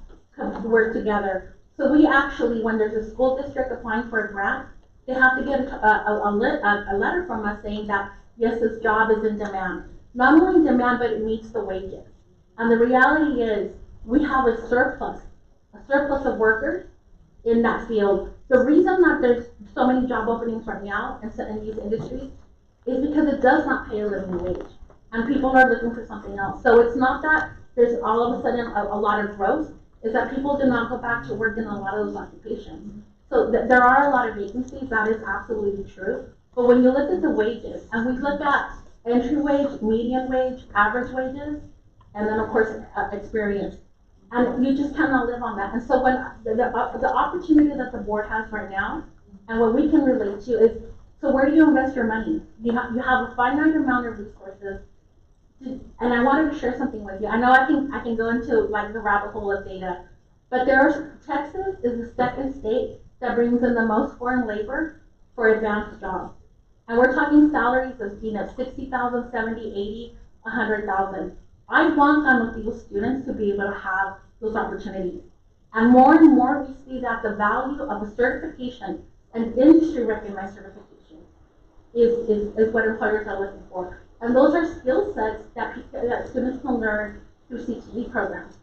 work together. So we actually, when there's a school district applying for a grant, they have to get a letter from us saying that, yes, this job is in demand. Not only in demand, but it meets the wages. And the reality is, we have a surplus of workers in that field. The reason that there's so many job openings right now in these industries is because it does not pay a living wage. And people are looking for something else. So it's not that there's all of a sudden a lot of growth, is that people do not go back to work in a lot of those occupations. So there are a lot of vacancies, that is absolutely true. But when you look at the wages, and we look at entry wage, median wage, average wages, and then of course experience, and you just cannot live on that. And so when the opportunity that the board has right now, and what we can relate to is, so where do you invest your money? You have a finite amount of resources. And I wanted to share something with you. I know I can go into like the rabbit hole of data, but Texas is the second state that brings in the most foreign labor for advanced jobs. And we're talking salaries of, 60,000, 70, 80, 100,000. I want Donocio students to be able to have those opportunities. And more we see that the value of a certification, an industry recognized certification, is what employers are looking for. And those are skill sets that students can learn through CTE programs.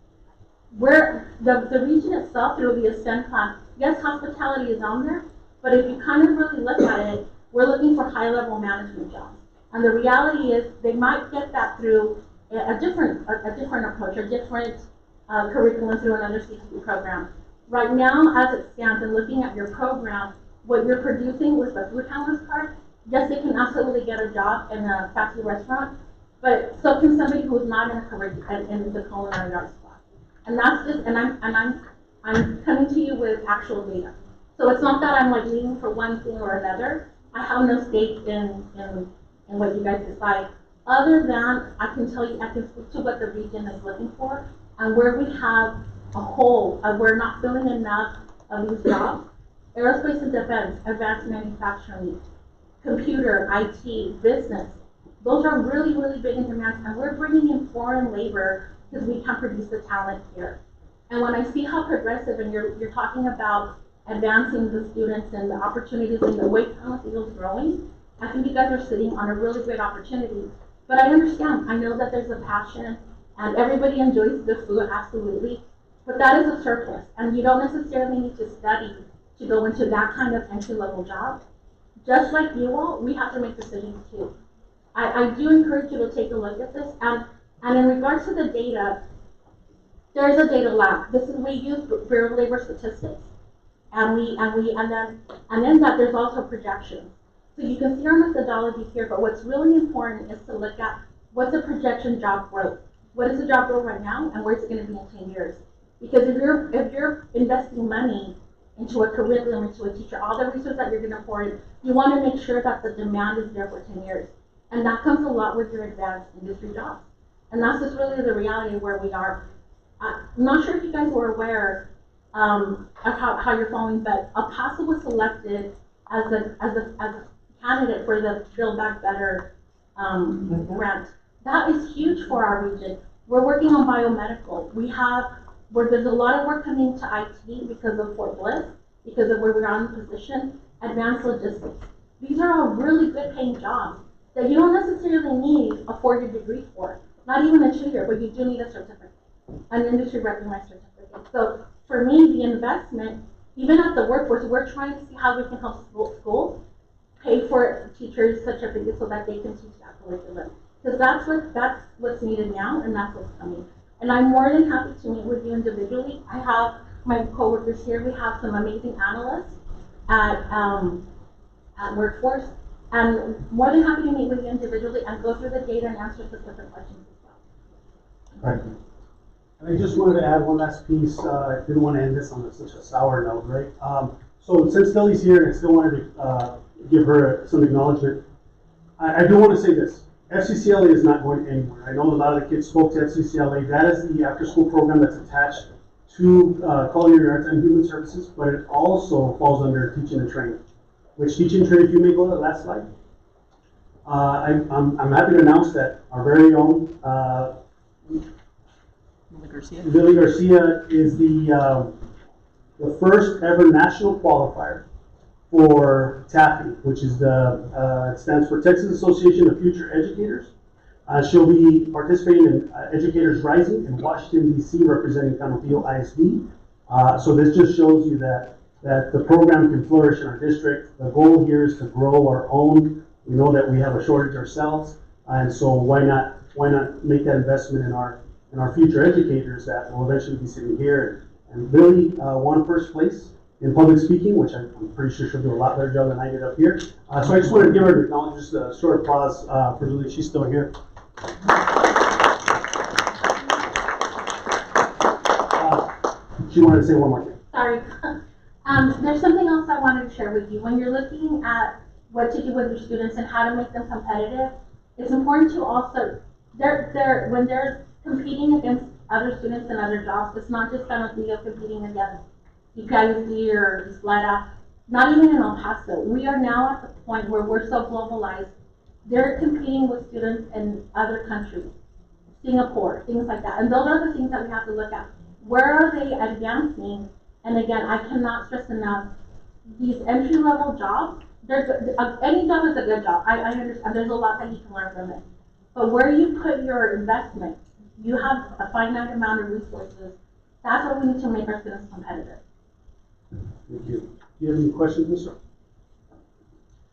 Where the region itself, through the Ascend plan, yes, hospitality is on there, but if you kind of really look at it, we're looking for high-level management jobs. And the reality is they might get that through a different approach, a different curriculum through another CTE program. Right now, as it stands, and looking at your program, what you're producing with the food handlers card, yes, they can absolutely get a job in a fancy restaurant, but so can somebody who is not in a curriculum in the culinary arts class. And that's just, and I'm coming to you with actual data. So it's not that I'm like leaning for one thing or another. I have no stake in what you guys decide. Other than I can tell you, I can speak to what the region is looking for, and where we have a hole, we're not filling enough of these jobs. Aerospace and defense, advanced manufacturing, computer, IT, business. Those are really, really big in demand, and we're bringing in foreign labor because we can produce the talent here. And when I see how progressive, and you're talking about advancing the students and the opportunities and the way Panacea is growing, I think you guys are sitting on a really great opportunity. But I understand, I know that there's a passion, and everybody enjoys the food, absolutely. But that is a surplus, and you don't necessarily need to study to go into that kind of entry-level job. Just like you all, we have to make decisions too. I do encourage you to take a look at this, and in regards to the data, there is a data lab. We use Bureau of Labor statistics, and then that there's also projections. So you can see our methodology here, but what's really important is to look at what's the projection job growth. What is the job growth right now, and where's it going to be in 10 years? Because if you're investing money into a curriculum, into a teacher, all the research that you're going to pour in, you want to make sure that the demand is there for 10 years. And that comes a lot with your advanced industry jobs. And that's just really the reality of where we are. I'm not sure if you guys were aware of how you're following, but El Paso was selected as a candidate for the Build Back Better grant. That is huge for our region. We're working on biomedical. There's a lot of work coming to IT because of Fort Bliss, because of where we're on the position, advanced logistics. These are all really good paying jobs that you don't necessarily need a 4-year degree for, not even a 2-year, but you do need a certificate, an industry recognized certificate. So for me, the investment, even at the workforce, we're trying to see how we can help schools pay for teachers' certificates so that they can teach that curriculum. Because that's what's needed now, and that's what's coming. And I'm more than happy to meet with you individually. I have my coworkers here. We have some amazing analysts at Workforce, and more than happy to meet with you individually and go through the data and answer specific questions as well. Right. And I just wanted to add one last piece. I didn't want to end this on such a sour note, right? So since Lily's here, I still wanted to give her some acknowledgement. I do want to say this. FCCLA is not going anywhere. I know a lot of the kids spoke to FCCLA. That is the after-school program that's attached to Culinary Arts and Human Services, but it also falls under teaching and training. Which teaching and training, if you may go to the last slide. I'm happy to announce that our very own Lily Garcia is the first ever national qualifier for TAFE, which is it stands for Texas Association of Future Educators. She'll be participating in Educators Rising in Washington, D.C., representing Canopio ISD. So this just shows you that the program can flourish in our district. The goal here is to grow our own. We know that we have a shortage ourselves, and so why not make that investment in our future educators that will eventually be sitting here. And Lily won first place in public speaking, which I'm pretty sure she'll do a lot better job than I did up here. So I just wanted to give her an acknowledgement, just a short applause for Lily. She's still here. She wanted to say one more thing. Sorry. There's something else I wanted to share with you. When you're looking at what to do with your students and how to make them competitive, it's important to also, when they're competing against other students and other jobs, it's not just kind of competing against CISD or Isleta, not even in El Paso. We are now at the point where we're so globalized. They're competing with students in other countries, Singapore, things like that. And those are the things that we have to look at. Where are they advancing? And again, I cannot stress enough, these entry-level jobs, any job is a good job. I understand there's a lot that you can learn from it. But where you put your investment, you have a finite amount of resources. That's what we need to make our students competitive. Thank you. Do you have any questions, Mr.?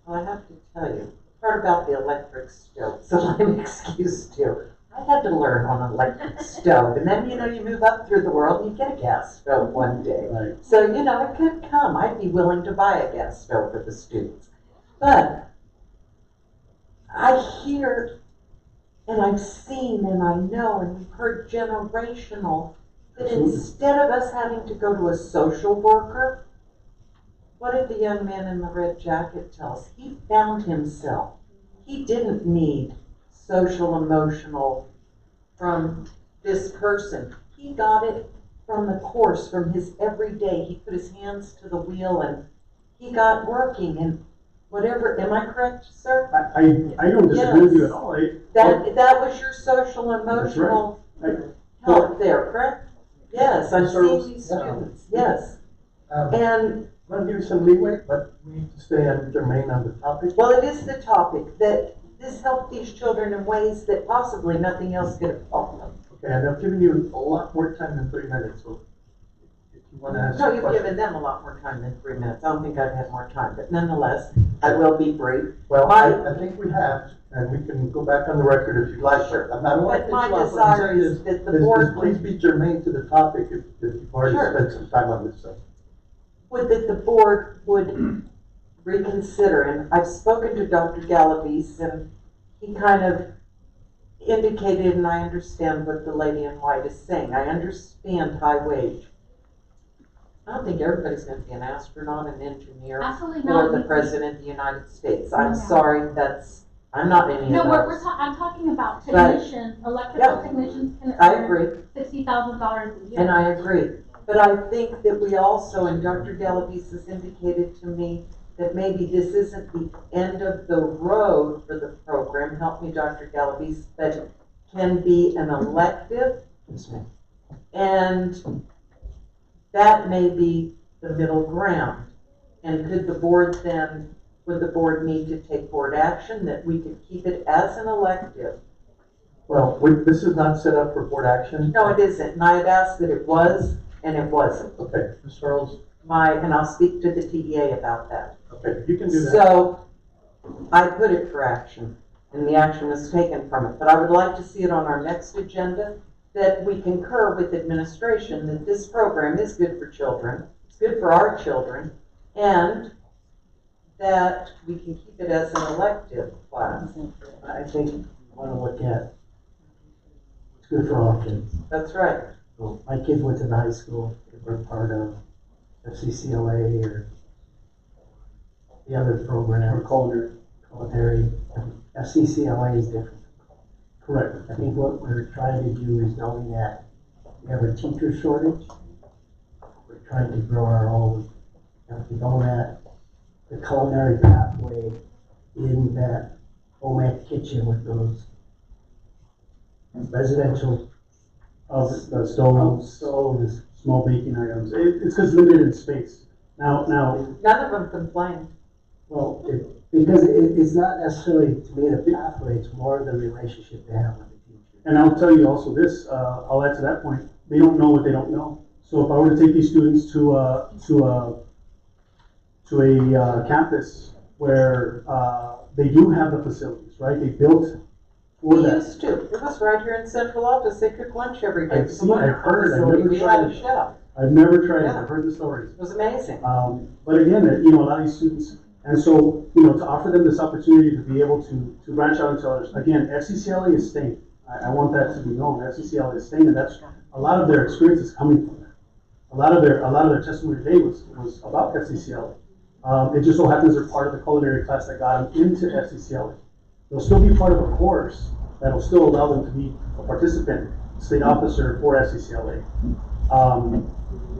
I have to tell you, part about the electric stove, so I'm excused to. I had to learn on an electric stove, and then, you move up through the world, and you get a gas stove one day. Right. So, it could come. I'd be willing to buy a gas stove for the students. But I hear, and I've seen, and I know, and we've heard generational, that instead of us having to go to a social worker, what did the young man in the red jacket tell us? He found himself. He didn't need social emotional from this person. He got it from the course, from his everyday. He put his hands to the wheel and he got working and whatever. Am I correct, sir? I don't disagree with you at all. That was your social emotional help there, correct? Yes, I'm seeing these students. Yes. And I'm going to give you some leeway, but we need to stay and remain on the topic. well, it is the topic that this helped these children in ways that possibly nothing else could have helped them. Okay, and I've given you a lot more time than 3 minutes, so if you want to ask No, a you've question. given them a lot more time than 3 minutes. I don't think I've had more time, but nonetheless, I will be brief. Well, I think we have, and we can go back on the record if you'd like. Sure. I don't want But to my cut you off. What I'm desire saying is that the board please be germane to the topic if you've already Sure. spent some time on this subject. would that the board would reconsider, and I've spoken to Dr. Galavis, and he kind of indicated, and I understand what the lady in white is saying. I understand high wage. I don't think everybody's going to be an astronaut, an engineer, Absolutely or not. the president of the United States. I'm No. sorry, I'm not any No, of those. I'm talking about But- technicians, electrical Yeah. technicians can I earn agree. $60,000 a year. And I agree. But I think that we also, and Dr. Galavis has indicated to me that maybe this isn't the end of the road for the program, help me, Dr. Galavis, but can be an elective. And that may be the middle ground. And could the board then, would the board need to take board action that we could keep it as an elective? Well, this is not set up for board action. No, it isn't. And I had asked that it was, and it wasn't. Okay, Ms. Charles, And I'll speak to the TEA about that. okay, you can do that. So, I put it for action, and the action was taken from it, but I would like to see it on our next agenda, that we concur with administration that this program is good for children, it's good for our children, and that we can keep it as an elective class. I think you want to look at what's good for all kids. That's right. So my kids went to the high school, they were part of FCCLA or the other program. Or Culinary. FCCLA is different. correct. I think what we're trying to do is, knowing that we have a teacher shortage, we're trying to grow our own. And we know that the culinary pathway in that OMAC kitchen with those residential Of the stoves, small baking items. It's because limited in space. Now, None of them complained. well, because it's not necessarily, to me, the pathway, it's more the relationship they have with the teacher. and I'll tell you also this, I'll add to that point, they don't know what they don't know. So if I were to take these students to a campus where, they do have the facilities, right? They built for We that. used to. It was right here in central office. They cooked lunch every day. I've seen, I've heard, I've never We had tried a it. chef. I've never tried it, Yeah. I've heard the stories. It was amazing. But again, a lot of these students, and so, to offer them this opportunity to be able to branch out into others. Again, FCCLA is staying. I want that to be known. FCCLA is staying, and that's a lot of their experience is coming from that. A lot of their testimony today was about FCCLA. It just so happens they're part of the culinary class that got them into FCCLA. They'll still be part of a course that'll still allow them to be a participant, state officer for FCCLA.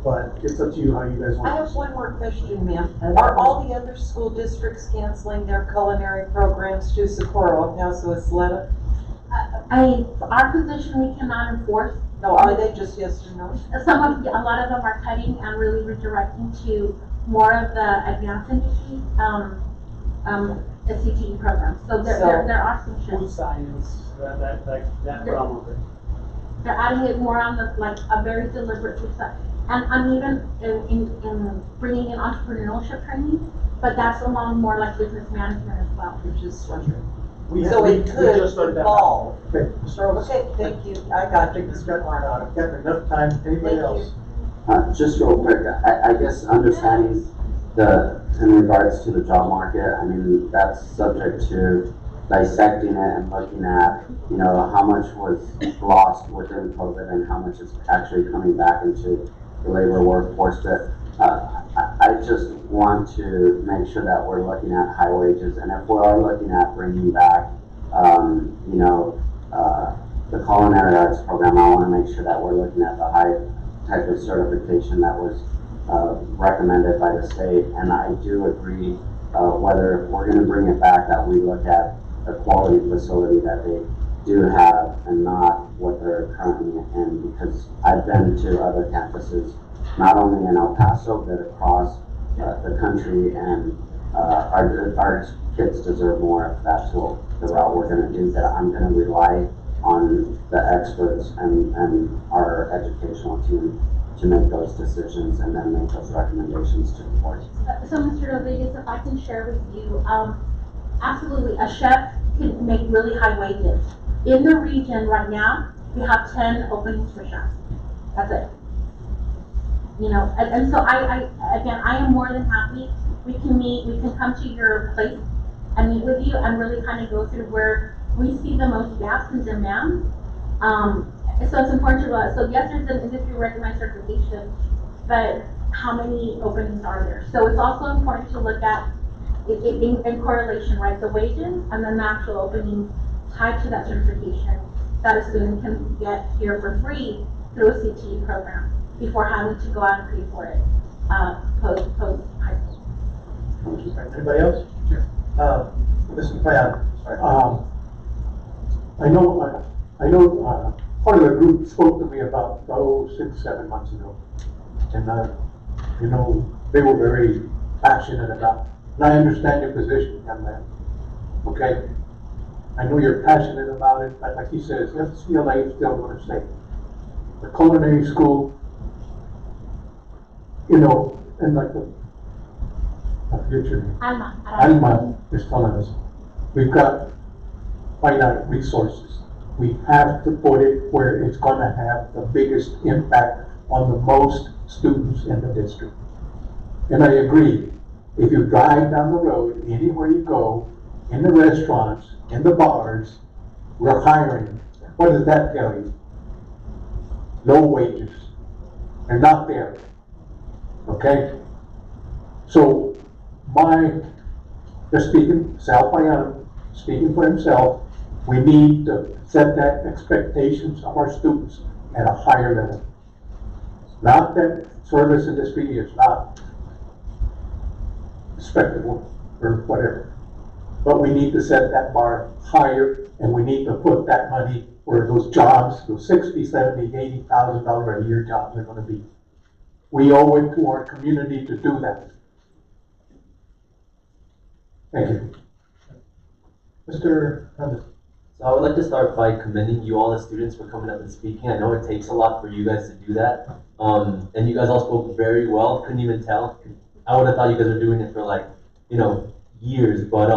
But it's up to you how you guys want. I have one more question, ma'am. Are all the other school districts canceling their culinary programs to Socorro, El Paso, Isleta? Our position, we cannot enforce. No, are they just yes or no? A lot of them are cutting and really redirecting to more of the advanced industry, CTE programs. So there are some shifts. Food science, that realm. They're adding it more on the, like, a very deliberate success. And even in bringing in entrepreneurship training, but that's along more like business management as well. Which is wonderful. So it could just started that. evolve. Okay, Mr. Elvis? Okay, thank you, I got you, I think we've Mr. got, Klein. enough time. Anybody Thank else? Just real quick, I guess understanding in regards to the job market, I mean, that's subject to dissecting it and looking at, you know, how much was lost within COVID and how much is actually coming back into the labor workforce. But I just want to make sure that we're looking at high wages, and if we are looking at bringing back, you know, the culinary arts program, I want to make sure that we're looking at the high type of certification that was recommended by the state. And I do agree, whether we're going to bring it back, that we look at the quality facility that they do have and not what they're currently in, because I've been to other campuses, not only in El Paso, but across the country, and our kids deserve more. If that's what the route we're going to do, that I'm going to rely on the experts and our educational team to make those decisions and then make those recommendations to the board. So, Mr. Rodriguez, if I can share with you, absolutely, a chef can make really high wages. In the region right now, we have 10 openings for chefs. That's it. You know, and so again, I am more than happy. We can meet, we can come to your place and meet with you and really kind of go through where we see the most gaps in demand. So it's important to realize, so yes, there's an industry recognized certification, but how many openings are there? So it's also important to look at in correlation, right? The wages and then the actual openings tied to that certification that a student can get here for free through a CTE program before having to go out and pay for it post high school. Anybody else? Sure. Mr. Payano, sorry. I know, part of the group spoke to me about, 6-7 months ago. And, you know, they were very passionate about, and I understand your position, young man, okay? I know you're passionate about it, but like he says, FCLA is still gonna stay. The culinary school, you know, and like I forget your name. Alma is telling us, we've got finite resources. We have to put it where it's gonna have the biggest impact on the most students in the district. And I agree, if you drive down the road, anywhere you go, in the restaurants, in the bars, we're hiring. What does that tell you? Low wages. They're not there. Okay? So, just speaking, Sal Payano, speaking for himself, we need to set that expectations of our students at a higher level. Not that service industry is not respectable or whatever, but we need to set that bar higher, and we need to put that money where those jobs, those $60,000, $70,000, $80,000 a year jobs are going to be. We owe it to our community to do that. Thank you. Mr. Hernandez. So I would like to start by commending you all as students for coming up and speaking. I know it takes a lot for you guys to do that. And you guys all spoke very well. Couldn't even tell. I would have thought you guys were doing it for like, you know, years. But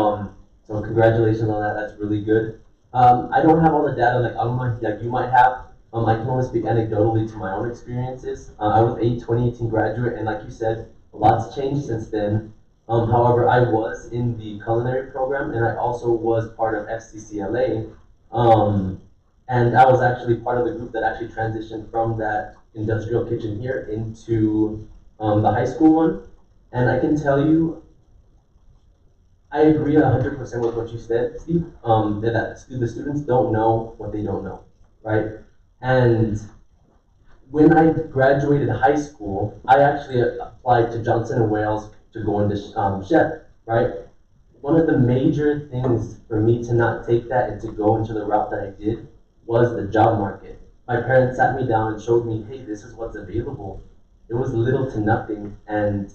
so congratulations on that. That's really good. I don't have all the data like Alma, like you might have. I can only speak anecdotally to my own experiences. I was a 2018 graduate, and like you said, a lot's changed since then. However, I was in the culinary program, and I also was part of FCCLA. And I was actually part of the group that actually transitioned from that industrial kitchen here into the high school one. And I can tell you, I agree 100% with what you said, Steve, that the students don't know what they don't know, right? And when I graduated high school, I actually applied to Johnson & Wales to go into chef, right? One of the major things for me to not take that and to go into the route that I did was the job market. My parents sat me down and showed me, hey, this is what's available. It was little to nothing, and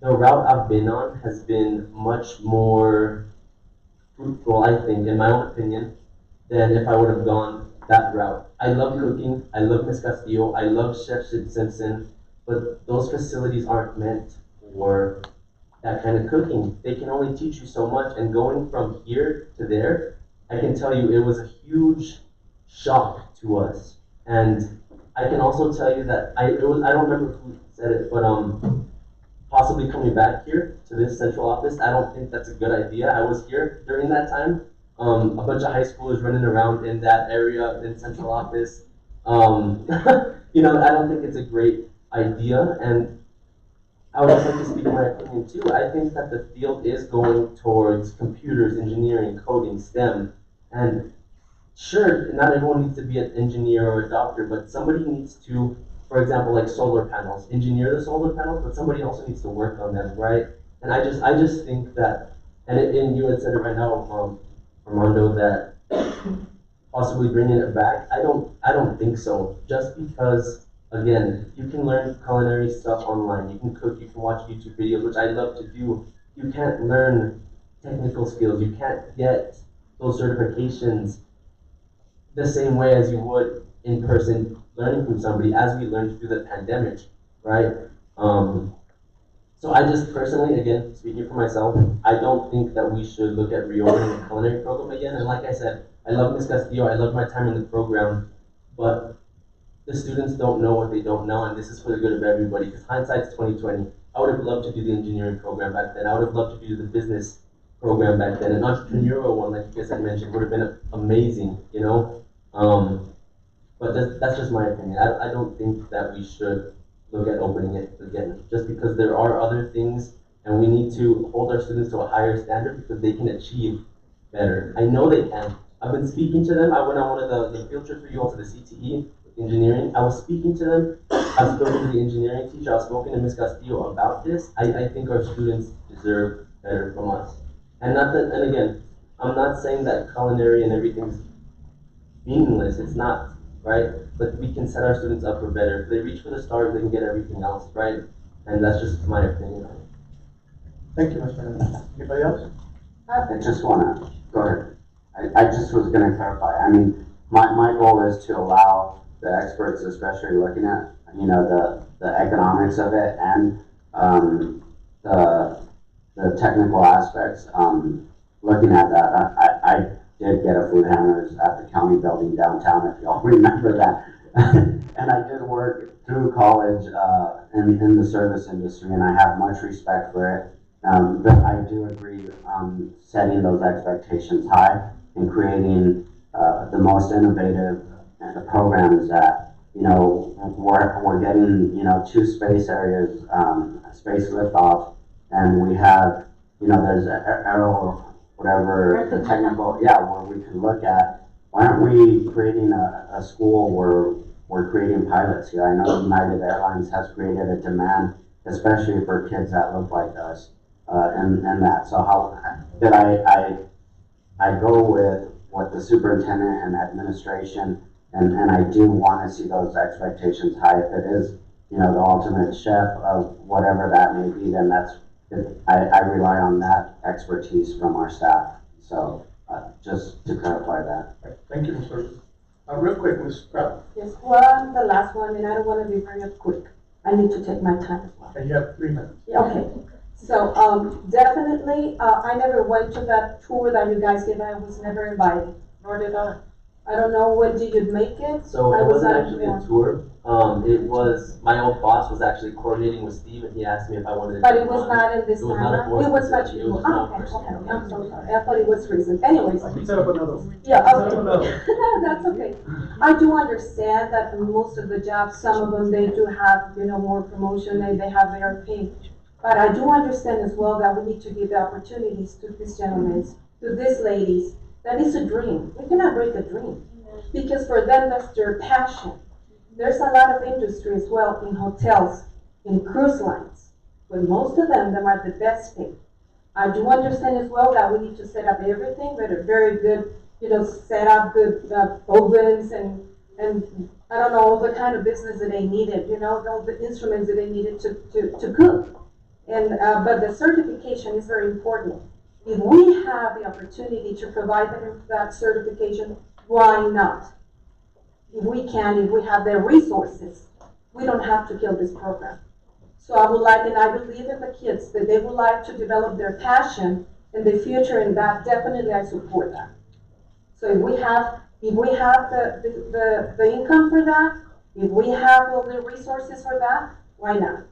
the route I've been on has been much more fruitful, I think, in my own opinion, than if I would have gone that route. I love cooking, I love Miss Castillo, I love Chef Simpson, but those facilities aren't meant for that kind of cooking. They can only teach you so much, and going from here to there I can tell you it was a huge shock to us. And I can also tell you that I don't remember who said it, but possibly coming back here to this central office, I don't think that's a good idea. I was here during that time. A bunch of high schoolers running around in that area in central office. You know, I don't think it's a great idea. And I would also like to speak my opinion too. I think that the field is going towards computers, engineering, coding, STEM. And sure, not everyone needs to be an engineer or a doctor, but somebody needs to, for example, like solar panels, engineer the solar panels, but somebody also needs to work on them, right? And I just think that, and you had said it right now, Armando, that possibly bringing it back. I don't think so. Just because, again, you can learn culinary stuff online. You can cook. You can watch YouTube videos, which I love to do. You can't learn technical skills. You can't get those certifications the same way as you would in person learning from somebody, as we learned through the pandemic, right? So I just personally, again, speaking for myself, I don't think that we should look at reopening the culinary program again. And like I said, I love Ms. Castillo, I love my time in the program, but the students don't know what they don't know, and this is for the good of everybody, because hindsight's 2020. I would have loved to do the engineering program back then. I would have loved to do the business program back then. An entrepreneurial one, like you guys had mentioned, would have been amazing, you know? But that's just my opinion. I don't think that we should look at opening it again, just because there are other things, and we need to hold our students to a higher standard because they can achieve better. I know they can. I've been speaking to them. I went on one of the field trips for you all to the CTE engineering. I was speaking to them. I've spoken to the engineering teacher. I've spoken to Ms. Castillo about this. I think our students deserve better from us. And not that, and again, I'm not saying that culinary and everything's meaningless. It's not, right? But we can set our students up for better. If they reach for the stars, they can get everything else, right? And that's just my opinion on it. Thank you, Mr. Hernandez. Anybody else? I just wanna, go ahead. I just was gonna clarify. I mean, my goal is to allow the experts, especially looking at, you know, the economics of it and the technical aspects, looking at that. I did get a food handlers at the county building downtown, if y'all remember that. And I did work through college in the service industry, and I have much respect for it. But I do agree on setting those expectations high and creating the most innovative programs that, you know, we're getting, you know, 2 space areas, space liftoff, and we have, you know, there's aero, whatever, the technical, where we can look at, why aren't we creating a school where we're creating pilots here? I know United Airlines has created a demand, especially for kids that look like us, and that. So did I go with what the superintendent and administration, and I do want to see those expectations high. If it is, you know, the ultimate chef of whatever that may be, then I rely on that expertise from our staff. So just to clarify that. Right. Thank you, Mr. Real quick, Ms. Pratt. Yes, well, the last one, and I don't want to be very quick. I need to take my time as well. And you have 3 minutes. Okay. So, definitely, I never went to that tour that you guys did. I was never invited, nor did I. I don't know, when did you make it? So I it was wasn't not actually a informed. tour. It was, my old boss was actually coordinating with Steve, and he asked me if I wanted to. But it was not in this It was not a time. board It was not position. you. It was Oh, no okay, person. okay. I'm so sorry. I thought it was recent. Anyways. I can set up another one. Yeah, Set okay. up another. No, that's okay. I do understand that most of the jobs, some of them, they do have, you know, more promotion and they have their pay. But I do understand as well that we need to give the opportunities to these gentlemen, to these ladies. That is a dream. We cannot break a dream. Because for them, that's their passion. There's a lot of industry as well in hotels, in cruise lines, but most of them are the best paid. I do understand as well that we need to set up everything with a very good, you know, set up good ovens and I don't know, all the kind of business that they needed, you know, all the instruments that they needed to cook. And but the certification is very important. If we have the opportunity to provide that certification, why not? If we can, if we have the resources, we don't have to kill this program. So I would like, and I believe in the kids, that they would like to develop their passion in the future, and that definitely I support that. So if we have the income for that, if we have all the resources for that, why not?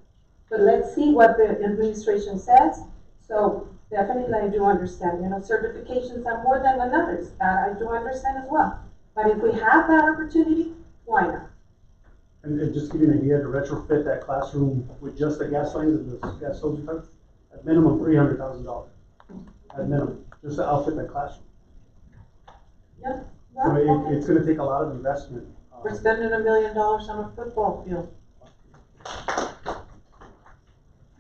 But let's see what the administration says. So definitely I do understand, certifications are more than others, that I do understand as well. But if we have that opportunity, why not? And just to give you an idea, to retrofit that classroom with just the gas lines and the gas stoves, at minimum $300,000. At minimum, just to outfit that classroom. Yep. So it's going to take a lot of investment. We're spending $1 million on a football field.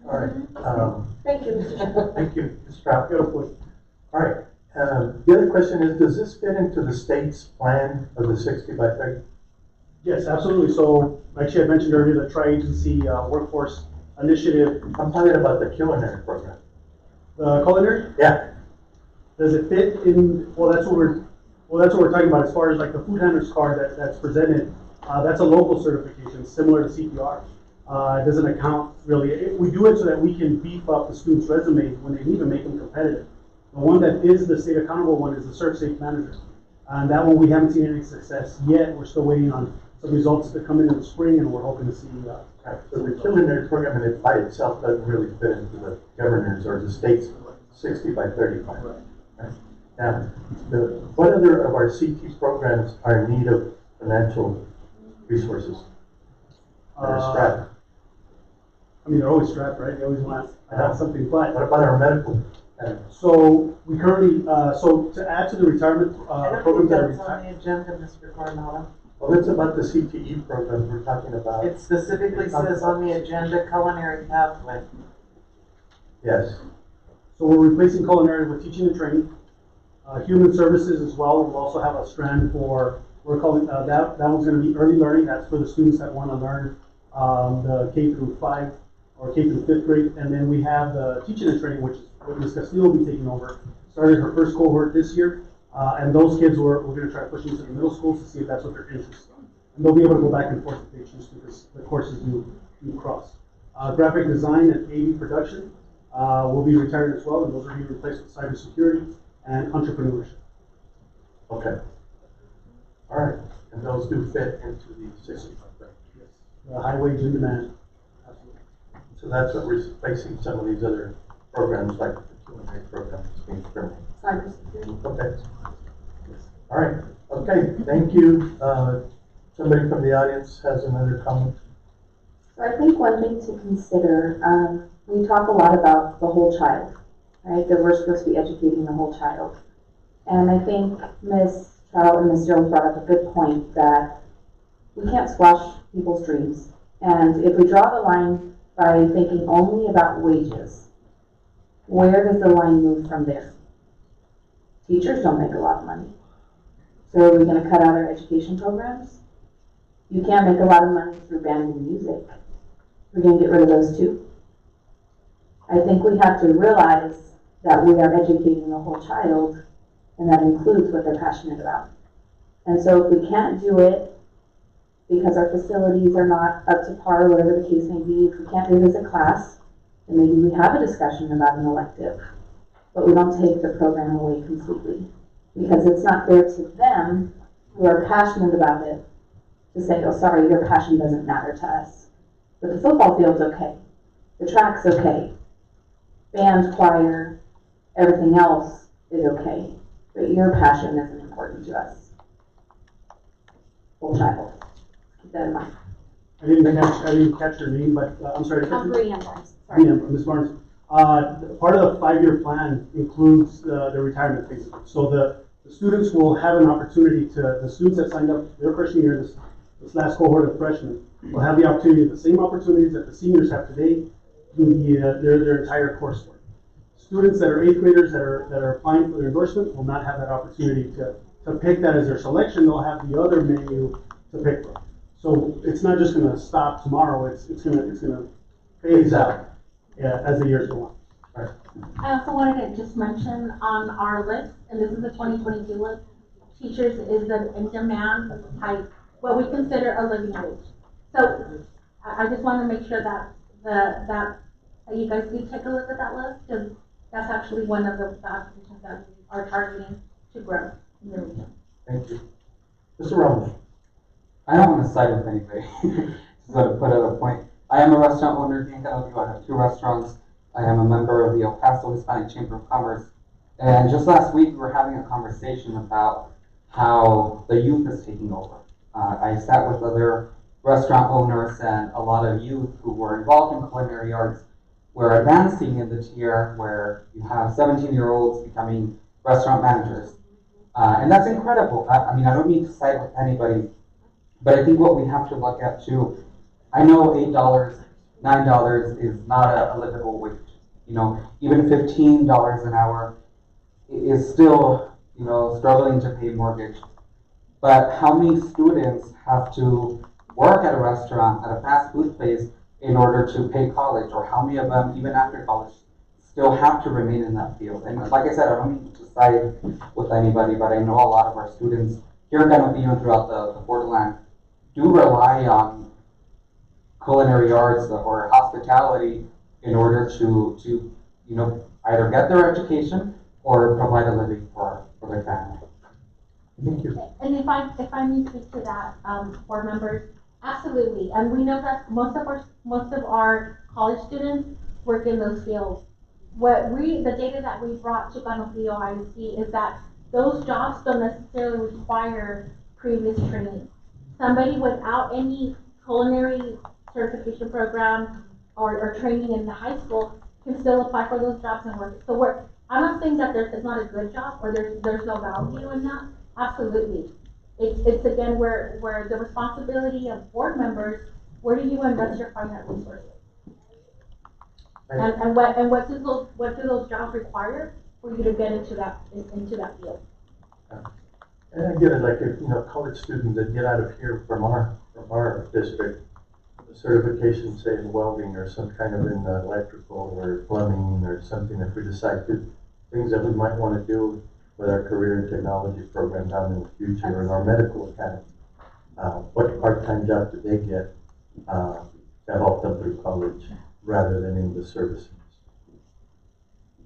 All right. Thank you, Mr. Chairman. Thank you, Ms. Stroud. Beautiful. All right. The other question is, does this fit into the state's plan of the 60 by 30? Yes, absolutely. So, actually, I mentioned earlier the tri-agency workforce initiative. I'm talking about the culinary program. The culinary? Yeah. Does it fit in? Well, that's what we're talking about as far as like the food handler's card that's presented. That's a local certification, similar to CPR. It doesn't account really. We do it so that we can beef up the students' resumes when they leave and make them competitive. The one that is the state accountable one is the Serve Safe Manager. And that one we haven't seen any success yet. We're still waiting on some results to come in the spring, and we're hoping to see. Right. So the culinary program in it by itself doesn't really fit into the governor's or the state's 60 by 30 plan. Right. Now, what other of our CT programs are in need of financial resources? That are strapped? I mean, they're always strapped, right? They always want something flat. What about our medical? So we currently, so to add to the retirement program that That's on the agenda, Mr. Coronado. Well, it's about the CTE program we're talking about. It specifically says on the agenda, culinary pathway. Yes. So we're replacing culinary with teaching and training. Human services as well. We'll also have a strand for, we're calling, that one's going to be early learning. That's for the students that want to learn the K through 5 or K through 5th grade. And then we have the teaching and training, which is what Ms. Castillo will be taking over. Started her first cohort this year. And those kids we're going to try to push into the middle schools to see if that's what they're interested in. And they'll be able to go back and forth if they choose to, because the courses do cross. Graphic design and AV production will be retired as well, and those are being replaced with cybersecurity and entrepreneurship. Okay. All right. And those do fit into the 60. Yes. High wage in demand. Absolutely. So that's what we're replacing some of these other programs like the culinary program that's being terminated. Cybersecurity. Okay. All right. Okay. Thank you. Somebody from the audience has another comment. So I think one thing to consider, we talk a lot about the whole child, right? That we're supposed to be educating the whole child. And I think Ms. Trout and Ms. Jones brought up a good point that we can't squash people's dreams. And if we draw the line by thinking only about wages, where does the line move from there? Teachers don't make a lot of money. So are we going to cut out our education programs? You can't make a lot of money through band and music. We're going to get rid of those too. I think we have to realize that we are educating the whole child, and that includes what they're passionate about. And so if we can't do it because our facilities are not up to par, whatever the case may be, if we can't do it as a class, then maybe we have a discussion about an elective, but we don't take the program away completely, because it's not fair to them who are passionate about it to say, oh, sorry, your passion doesn't matter to us. But the football field's okay. The track's okay. Band, choir, everything else is okay. But your passion isn't important to us. Whole child. Keep that in mind. I didn't catch your name, but I'm sorry. Brianna Barnes. Sorry. Ms. Barnes. Part of the 5-year plan includes the retirement phase. So the students will have an opportunity to, the students that signed up their freshman year, this last cohort of freshmen, will have the opportunity, the same opportunities that the seniors have today, through their entire coursework. Students that are 8th graders that are applying for their endorsement will not have that opportunity to pick that as their selection. They'll have the other menu to pick from. So it's not just going to stop tomorrow. It's going to phase out as the years go on. All right. I also wanted to just mention on our list, and this is the 2022 list, teachers is an in-demand type, what we consider a living wage. So I just want to make sure that that you guys do take a look at that list, because that's actually one of the occupations that we are targeting to grow. Thank you. Mr. Ramos. I don't want to side with anybody. Just want to put out a point. I am a restaurant owner here in Canadá. I have 2 restaurants. I am a member of the El Paso Hispanic Chamber of Commerce. And just last week, we were having a conversation about how the youth is taking over. I sat with other restaurant owners, and a lot of youth who were involved in culinary arts were advancing in the tier where you have 17-year-olds becoming restaurant managers. And that's incredible. I mean, I don't mean to side with anybody, but I think what we have to look at too, I know $8, $9 is not a livable wage. You know, even $15 an hour is still, you know, struggling to pay mortgage. But how many students have to work at a restaurant, at a fast food place, in order to pay college? Or how many of them, even after college, still have to remain in that field? And like I said, I don't mean to side with anybody, but I know a lot of our students here in Canopillo and throughout the borderland do rely on culinary arts or hospitality in order to you know, either get their education or provide a living for their family. Thank you. And if I may speak to that, board members, absolutely. And we know that most of our college students work in those fields. The data that we brought to Canopillo ISD is that those jobs don't necessarily require previous training. Somebody without any culinary certification program or training in the high school can still apply for those jobs and work. So I'm not saying that it's not a good job or there's no value in that. Absolutely. It's again where the responsibility of board members, where do you invest your finite resources? And what do those jobs require for you to get into that field? And I get it, like if, you know, college students that get out of here from our district, the certification, say in welding or some kind of in electrical or plumbing or something, if we decide to, things that we might want to do with our career and technology program down in the future, in our medical academy. What part-time job do they get to help them through college rather than in the service industry?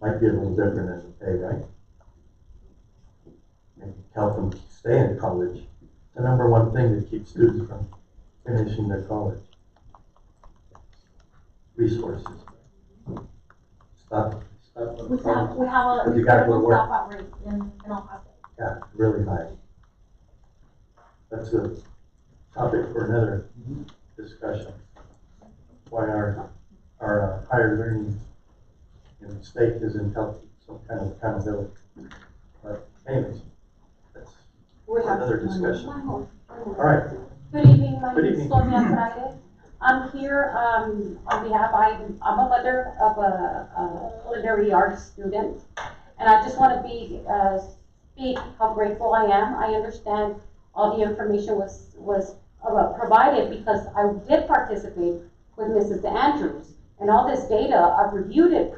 Might be a little different in the pay, right? Maybe help them stay in college. The number one thing that keeps students from finishing their college. Resources. Stop. We have a You gotta go to work. dropout rate in El Paso. Yeah, really high. That's a topic for another discussion. Why our higher learning in the state isn't helping some kind of accountability. But anyways, that's another discussion. All right. Good evening, my Good name is evening. Sonia Friday. I'm here on behalf, I'm a mother of a culinary arts student, and I just want to speak how grateful I am. I understand all the information was provided because I did participate with Mrs. Andrews, and all this data, I've reviewed it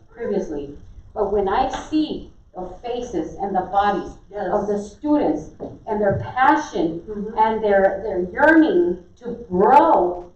previously, but when I see the faces and the bodies of the students and their passion and their yearning to grow,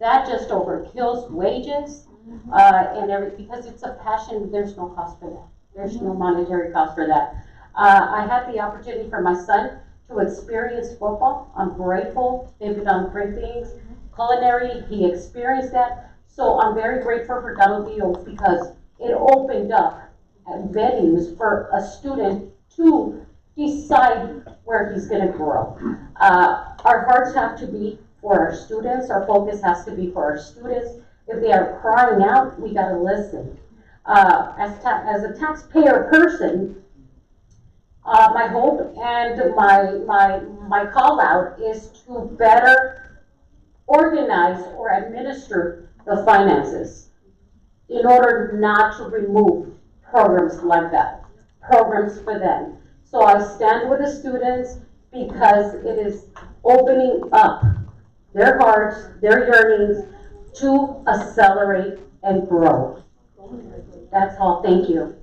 that just overkills wages and because it's a passion. There's no cost for that. There's no monetary cost for that. I had the opportunity for my son to experience football. I'm grateful. They've done great things. Culinary, he experienced that. So I'm very grateful for Canopillo because it opened up venues for a student to decide where he's going to grow. Our hearts have to be for our students. Our focus has to be for our students. If they are crying out, we got to listen. As a taxpayer person, my hope and my call out is to better organize or administer the finances in order not to remove programs like that, programs for them. So I stand with the students because it is opening up their hearts, their yearnings to accelerate and grow. That's all. Thank you.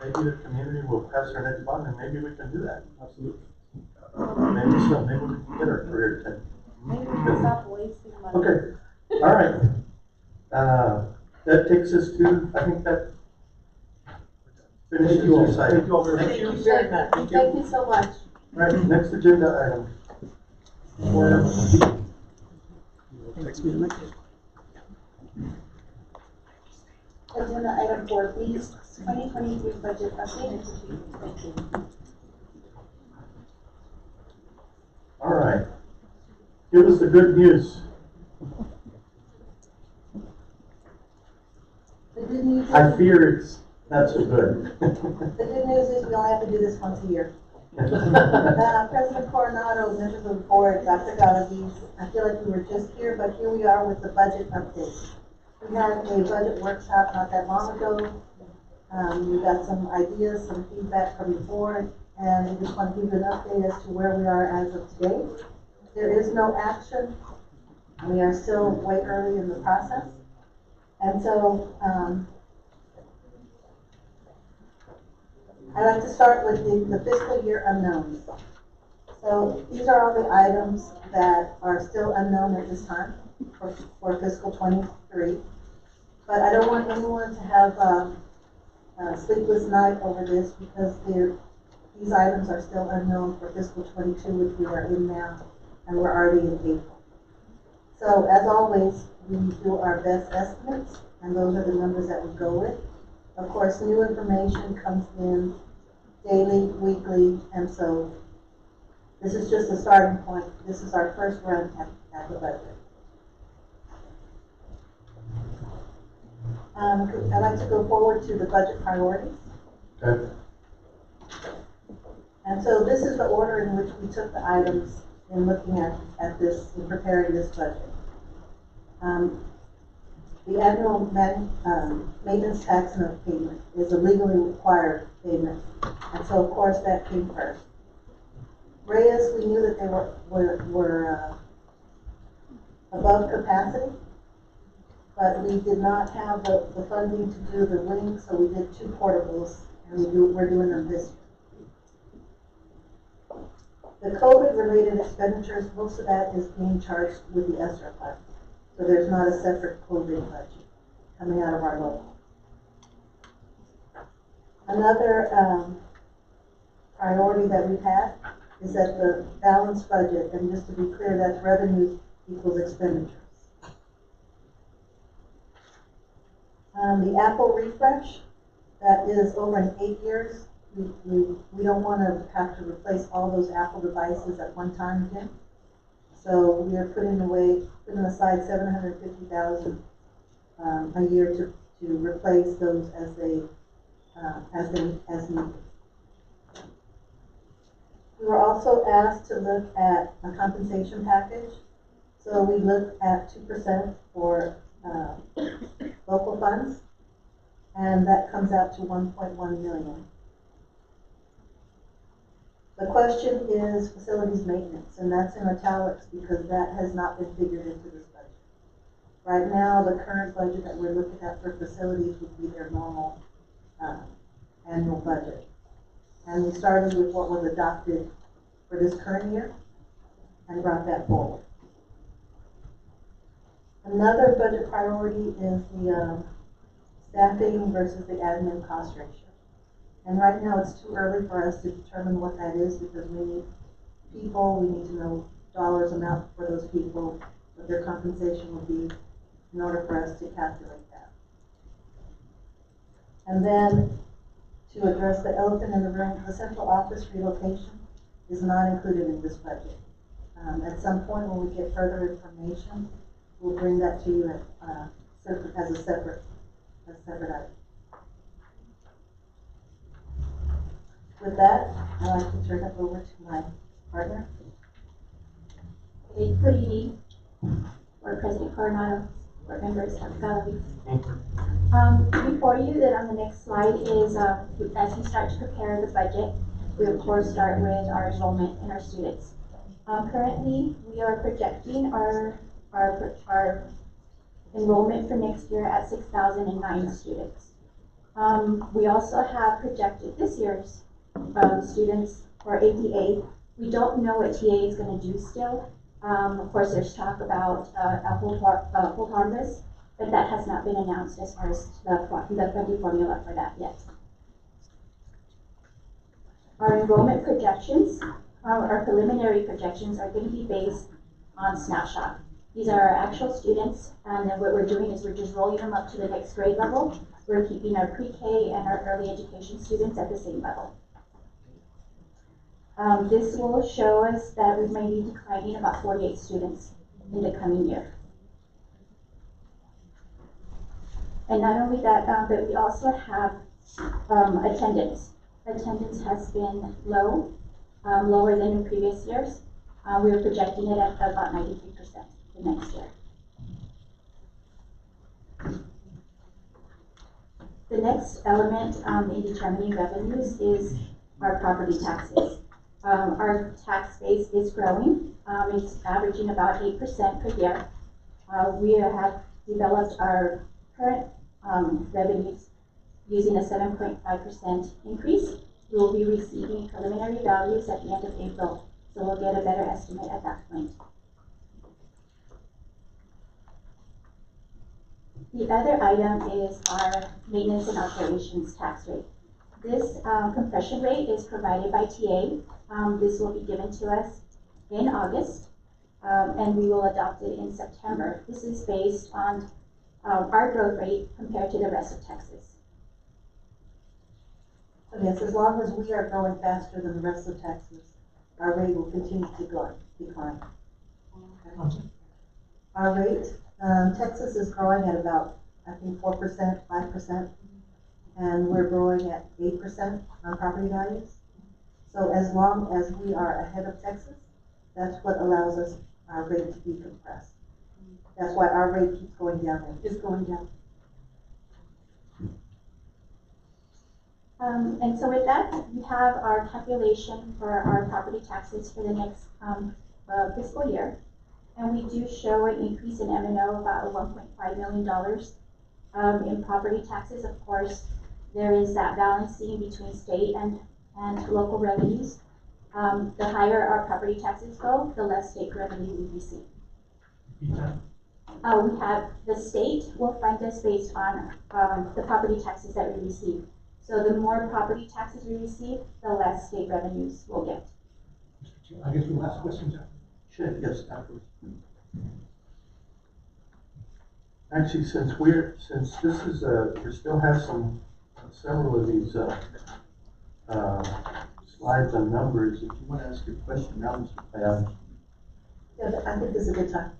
Maybe the community will pass our next bond, and maybe we can do that. Absolutely. Maybe so. Maybe we can get our career tech. Stop wasting money. Okay. All right. That takes us to, I think that finishes you all. this item. Thank you all very much. Thank you very much. Thank you so much. Right, next agenda item. Text me tonight. Agenda item 4B, 2023 budget update. All right. Give us the good news. The good news is, I fear it's not so good. the good news is we only have to do this once a year. President Coronado, members of the board, Dr. Galaviz, I feel like we were just here, but here we are with the budget update. We had a budget workshop not that long ago. We got some ideas, some feedback from the board, and we just want to give you an update as to where we are as of today. There is no action. We are still way early in the process. And so, I'd like to start with the fiscal year unknowns. So these are all the items that are still unknown at this time for fiscal 23. But I don't want anyone to have a sleepless night over this because these items are still unknown for fiscal 22, which we are in now, and we're already in April. So as always, we do our best estimates, and those are the numbers that we go with. Of course, new information comes in daily, weekly, and so this is just a starting point. This is our first run at the budget. I'd like to go forward to the budget priorities. Okay. And so this is the order in which we took the items in looking at this, in preparing this budget. The annual maintenance tax note payment is a legally required payment. And so of course that came first. Reyes, we knew that they were above capacity, but we did not have the funding to do the wing, so we did 2 portables, and we're doing them this year. The COVID-related expenditures, most of that is being charged with the ESSER fund. So there's not a separate COVID budget coming out of our local. Another priority that we've had is that the balanced budget, and just to be clear, that's revenue equals expenditures. The Apple refresh, that is over in 8 years. We don't want to have to replace all those Apple devices at one time again. So we are putting aside $750,000 a year to replace those as needed. We were also asked to look at a compensation package. So we looked at 2% for local funds, and that comes out to 1.1 million. The question is facilities maintenance, and that's in italics because that has not been figured into this budget. Right now, the current budget that we're looking at for facilities would be their normal annual budget. And we started with what was adopted for this current year and brought that forward. Another budget priority is the staffing versus the admin cost ratio. And right now it's too early for us to determine what that is because we need people, we need to know dollars amount for those people, what their compensation will be in order for us to calculate that. And then to address the elephant in the room, the central office relocation is not included in this budget. At some point when we get further information, we'll bring that to you as a separate item. With that, I'd like to turn it over to my partner. Okay, good evening, Board President Coronado, Board members, Dr. Galaviz. Before you, then on the next slide is, as we start to prepare the budget, we of course start with our enrollment and our students. Currently, we are projecting our enrollment for next year at 6,009 students. We also have projected this year's students for ATA. We don't know what TA is going to do still. Of course, there's talk about a full harvest, but that has not been announced as far as the funding formula for that yet. Our enrollment projections, our preliminary projections are going to be based on snapshot. These are our actual students, and then what we're doing is we're just rolling them up to the next grade level. We're keeping our pre-K and our early education students at the same level. This will show us that we may be declining about 48 students in the coming year. And not only that, but we also have attendance. Attendance has been low, lower than in previous years. We are projecting it at about 93% the next year. The next element in determining revenues is our property taxes. Our tax base is growing. It's averaging about 8% per year. We have developed our current revenues using a 7.5% increase. We will be receiving preliminary values at the end of April, so we'll get a better estimate at that point. The other item is our maintenance and operations tax rate. This compression rate is provided by TA. This will be given to us in August, and we will adopt it in September. This is based on our growth rate compared to the rest of Texas. So yes, as long as we are growing faster than the rest of Texas, our rate will continue to decline. Okay. Our rate, Texas is growing at about, I think, 4%, 5%, and we're growing at 8% on property values. So as long as we are ahead of Texas, that's what allows us our rate to be compressed. That's why our rate keeps going down and is going down. And so with that, we have our calculation for our property taxes for the next fiscal year. And we do show an increase in M&O about $1.5 million. In property taxes, of course, there is that balancing between state and local revenues. The higher our property taxes go, the less state revenue we receive. We have the state will fund us based on the property taxes that we receive. So the more property taxes we receive, the less state revenues we'll get. I guess we'll ask questions. Sure, yes, afterwards. Actually, since this is we still have several of these slides on numbers. If you want to ask your question now, Mr. Payano. Yeah, I think this is a good time.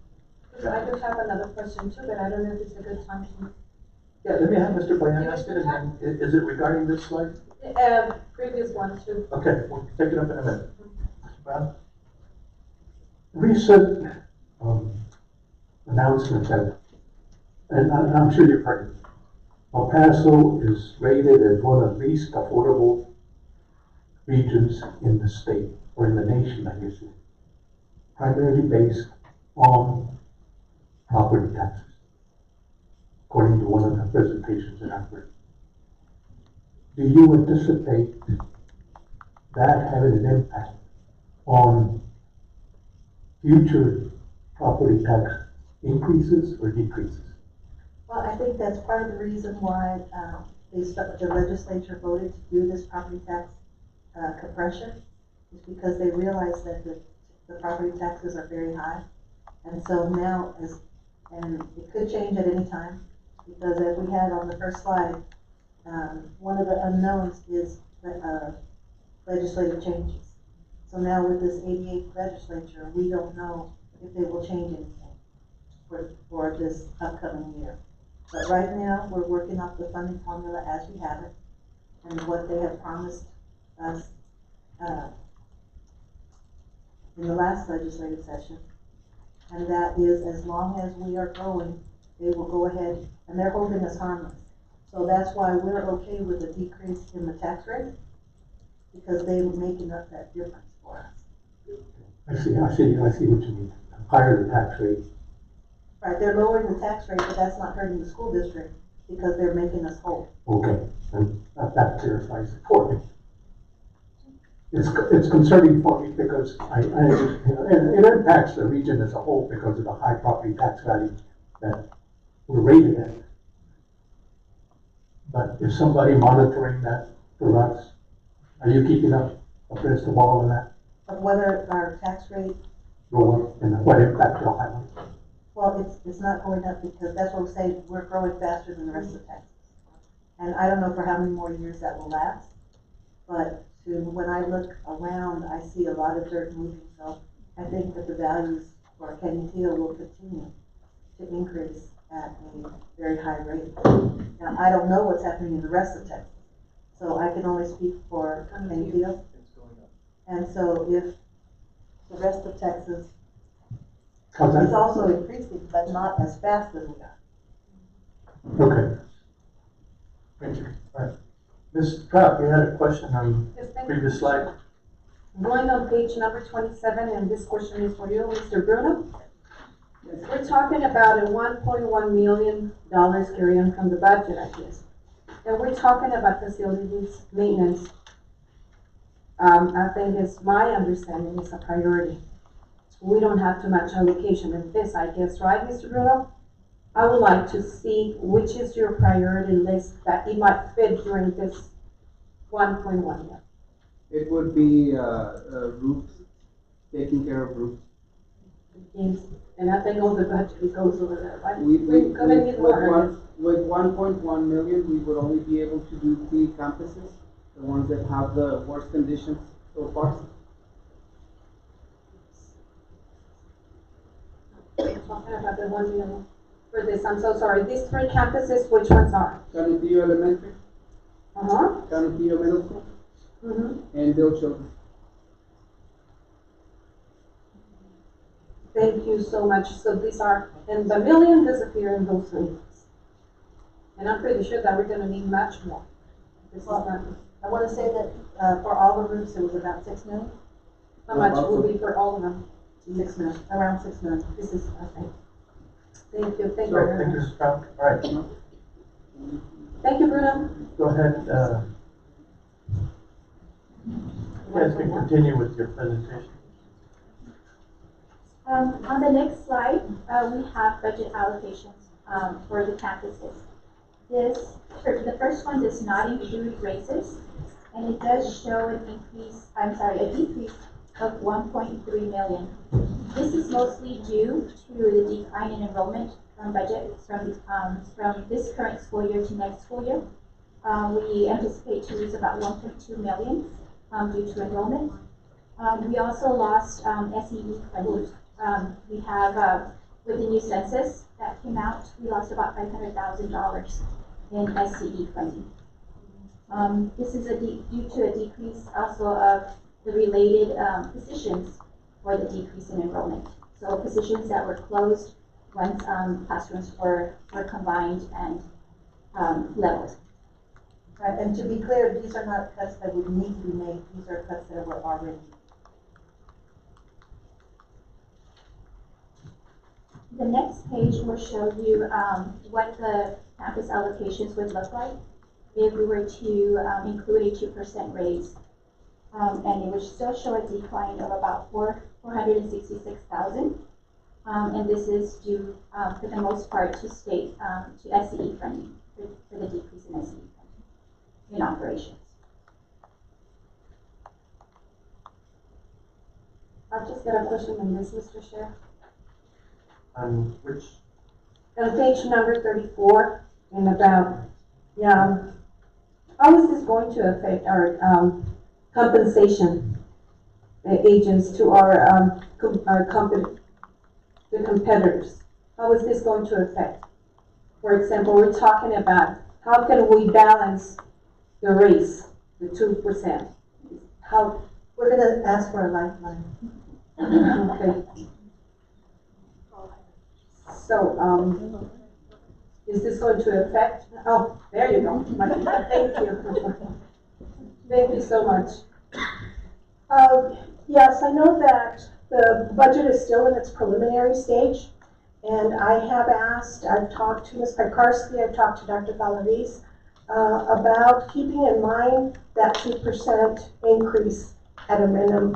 I do have another question too, but I don't know if it's a good time to. Yeah, let me have Mr. Payano ask it, and then is it regarding this slide? Previous one too. Okay, we'll take it up in a minute. Mr. Brown? Recent announcements have, and I'm sure you've heard it, El Paso is rated as one of the least affordable regions in the state, or in the nation, I guess, primarily based on property taxes, according to one of the presentations that I've heard. Do you anticipate that having an impact on future property tax increases or decreases? Well, I think that's part of the reason why the legislature voted to do this property tax compression, is because they realize that the property taxes are very high. And so now, and it could change at any time, because as we had on the first slide, one of the unknowns is legislative changes. So now with this 88th legislature, we don't know if they will change anything for this upcoming year. But right now, we're working off the funding formula as we have it, and what they have promised us in the last legislative session. And that is, as long as we are growing, they will go ahead, and they're holding us harmless. So that's why we're okay with a decrease in the tax rate, because they were making up that difference for us. I see what you mean. Higher the tax rate. Right, they're lowering the tax rate, but that's not hurting the school district, because they're making us whole. Okay, and that clarifies it for me. It's concerning for me because it impacts the region as a whole because of the high property tax value that we're rated at. But is somebody monitoring that for us? Are you keeping up? a crystal ball on that, Of whether our tax rate, go up and what impact it'll have on it. well, it's not going up because that's what we're saying, we're growing faster than the rest of Texas. And I don't know for how many more years that will last, but when I look around, I see a lot of dirt moving, so I think that the values for Canutillo will continue to increase at a very high rate. Now, I don't know what's happening in the rest of Texas, so I can only speak for Canutillo. And so if the rest of Texas is also increasing, but not as fast as we are. Okay. Thank you. All right. Ms. Trapp, you had a question on Yes, thank previous you. slide. Going on page number 27, and this question is for you, Mr. Bruno. We're talking about a $1.1 million carry on from the budget, I guess. And we're talking about facilities maintenance. I think it's my understanding is a priority. We don't have too much allocation in this, I guess, right, Mr. Bruno? I would like to see which is your priority list that it might fit during this 1.1 million. It would be, roofs, taking care of roofs. Yes, and I think all the budget goes over there, right? We're gonna need more. With 1.1 million, we would only be able to do 3 campuses, the ones that have the worst conditions so far. Talking about the 1 million for this, I'm so sorry. These 3 campuses, which ones are? Canutillo Elementary, Uh-huh. Canutillo Middle School, Mm-hmm. and Bill Children. Thank you so much. So these are, and the million disappear in those 3. And I'm pretty sure that we're gonna need much more. This is not, I want to say that for all the roofs, it was about 6 million. how much will be for all of them? 6 million, around 6 million. This is, okay. Thank you, thank you So, very thank you, much. Ms. Trapp. All right, Thank you, Bruno. go ahead, you guys can continue with your presentation. On the next slide, we have budget allocations for the campuses. The first one does not include raises, and it does show a decrease of 1.3 million. This is mostly due to the decline in enrollment budget from this current school year to next school year. We anticipate to lose about 1.2 million due to enrollment. We also lost SED funding. We have, with the new census that came out, we lost about $500,000 in SCE funding. This is due to a decrease also of the related positions for the decrease in enrollment. So positions that were closed once classrooms were combined and leveled. Right, and to be clear, these are not cuts that would need to be made, these are cuts that were already. The next page will show you what the campus allocations would look like if we were to include a 2% raise. And it would still show a decline of about 466,000. And this is due, for the most part, to state, to SCE funding, for the decrease in SCE funding in operations. I've just got a question on this, Mr. Chair. On which? On page number 34, and about, how is this going to affect our compensation agents to our the competitors? How is this going to affect? For example, we're talking about how can we balance the race, the 2%? How? We're gonna ask for a lifeline. Okay. So, is this going to affect, oh, there you go. Thank you. Thank you so much. Yes, I know that the budget is still in its preliminary stage, and I have asked, I've talked to Ms. Pekarsky, I've talked to Dr. Valdez about keeping in mind that 2% increase at a minimum.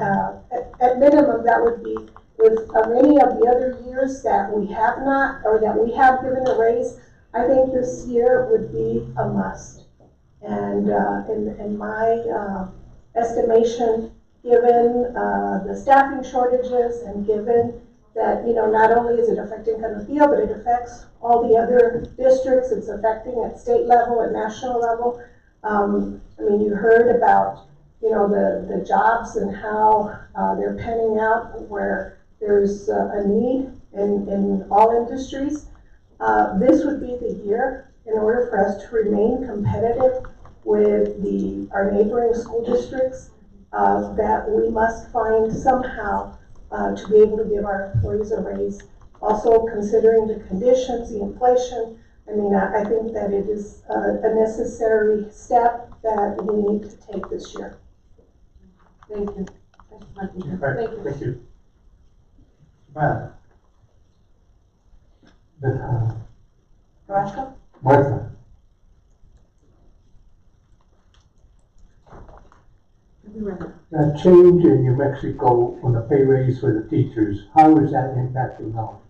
At minimum, that would be if of any of the other years that we have not, or that we have given a raise, I think this year would be a must. And in my estimation, given the staffing shortages and given that, not only is it affecting Canapio, but it affects all the other districts. It's affecting at state level, at national level. You heard about, the jobs and how they're panning out where there's a need in all industries. This would be the year in order for us to remain competitive with our neighboring school districts, that we must find somehow to be able to give our employees a raise. Also considering the conditions, the inflation, I think that it is a necessary step that we need to take this year. Thank you. Thank you. Thank you. Well, Carrasco? Martha, that change in New Mexico on the pay raise for the teachers, how is that impacting now?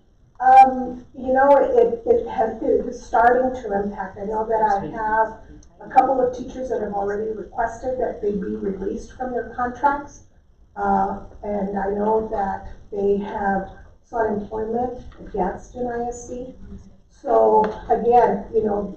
It is starting to impact. I know that I have a couple of teachers that have already requested that they be released from their contracts. And I know that they have sought employment against an ISD. So again,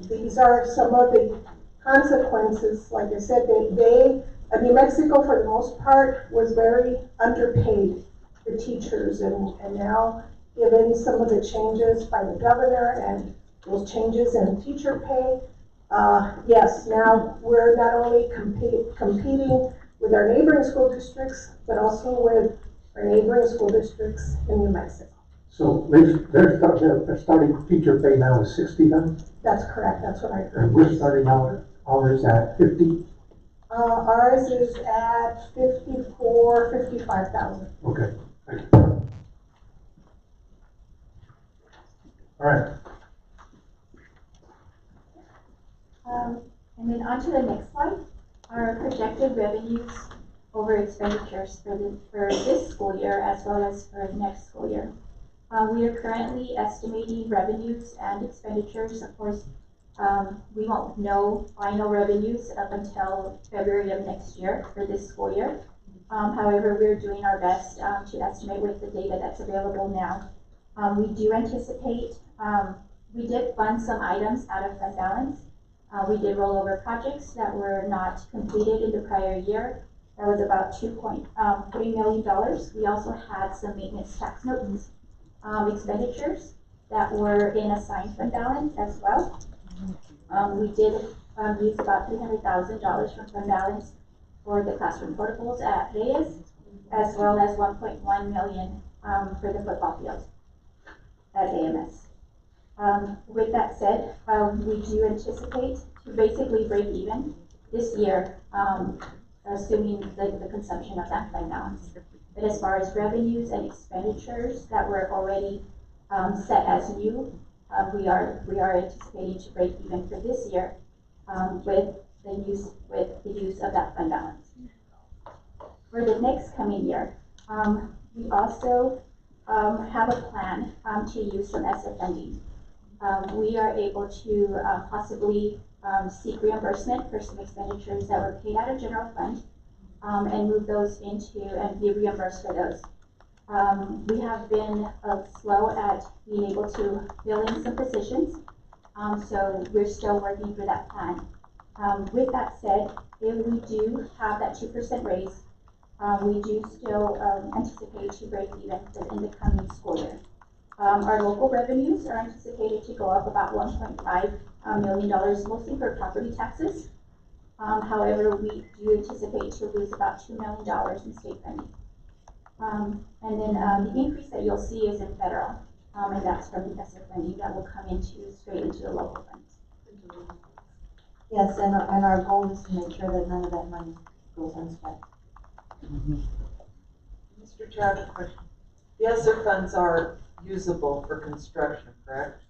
these are some of the consequences. Like I said, New Mexico for the most part was very underpaid, the teachers, and now given some of the changes by the governor and those changes in teacher pay, yes, now we're not only competing with our neighboring school districts, but also with our neighboring school districts in New Mexico. So their starting teacher pay now is 60 now? That's correct, that's what I heard. And we're starting ours at 50? Ours is at 55,000. Okay, thank you. All right. And then on to the next slide, our projected revenues over expenditures for this school year as well as for next school year. We are currently estimating revenues and expenditures. Of course, we won't know final revenues up until February of next year for this school year. However, we're doing our best to estimate with the data that's available now. We do anticipate, we did fund some items out of fund balance. We did roll over projects that were not completed in the prior year. That was about $2.3 million. We also had some maintenance tax notes expenditures that were in assigned fund balance as well. We did use about $300,000 from fund balance for the classroom portables at Reyes, as well as $1.1 million for the football field at AMS. With that said, we do anticipate to basically break even this year, assuming the consumption of that fund balance. But as far as revenues and expenditures that were already set as new, we are anticipating to break even for this year with the use of that fund balance. For the next coming year, we also have a plan to use some ESSA funding. We are able to possibly seek reimbursement for some expenditures that were paid out of general fund and move those into and be reimbursed for those. We have been slow at being able to fill in some positions, so we're still working through that plan. With that said, if we do have that 2% raise, we do still anticipate to break even in the coming school year. Our local revenues are anticipated to go up about $1.5 million, mostly for property taxes. However, we do anticipate to lose about $2 million in state funding. And then the increase that you'll see is in federal, and that's from the ESSA funding that will come straight into the local funds. Yes, and our goal is to make sure that none of that money goes unspent. Mr. Chair, I have a question. The ESSER funds are usable for construction, correct?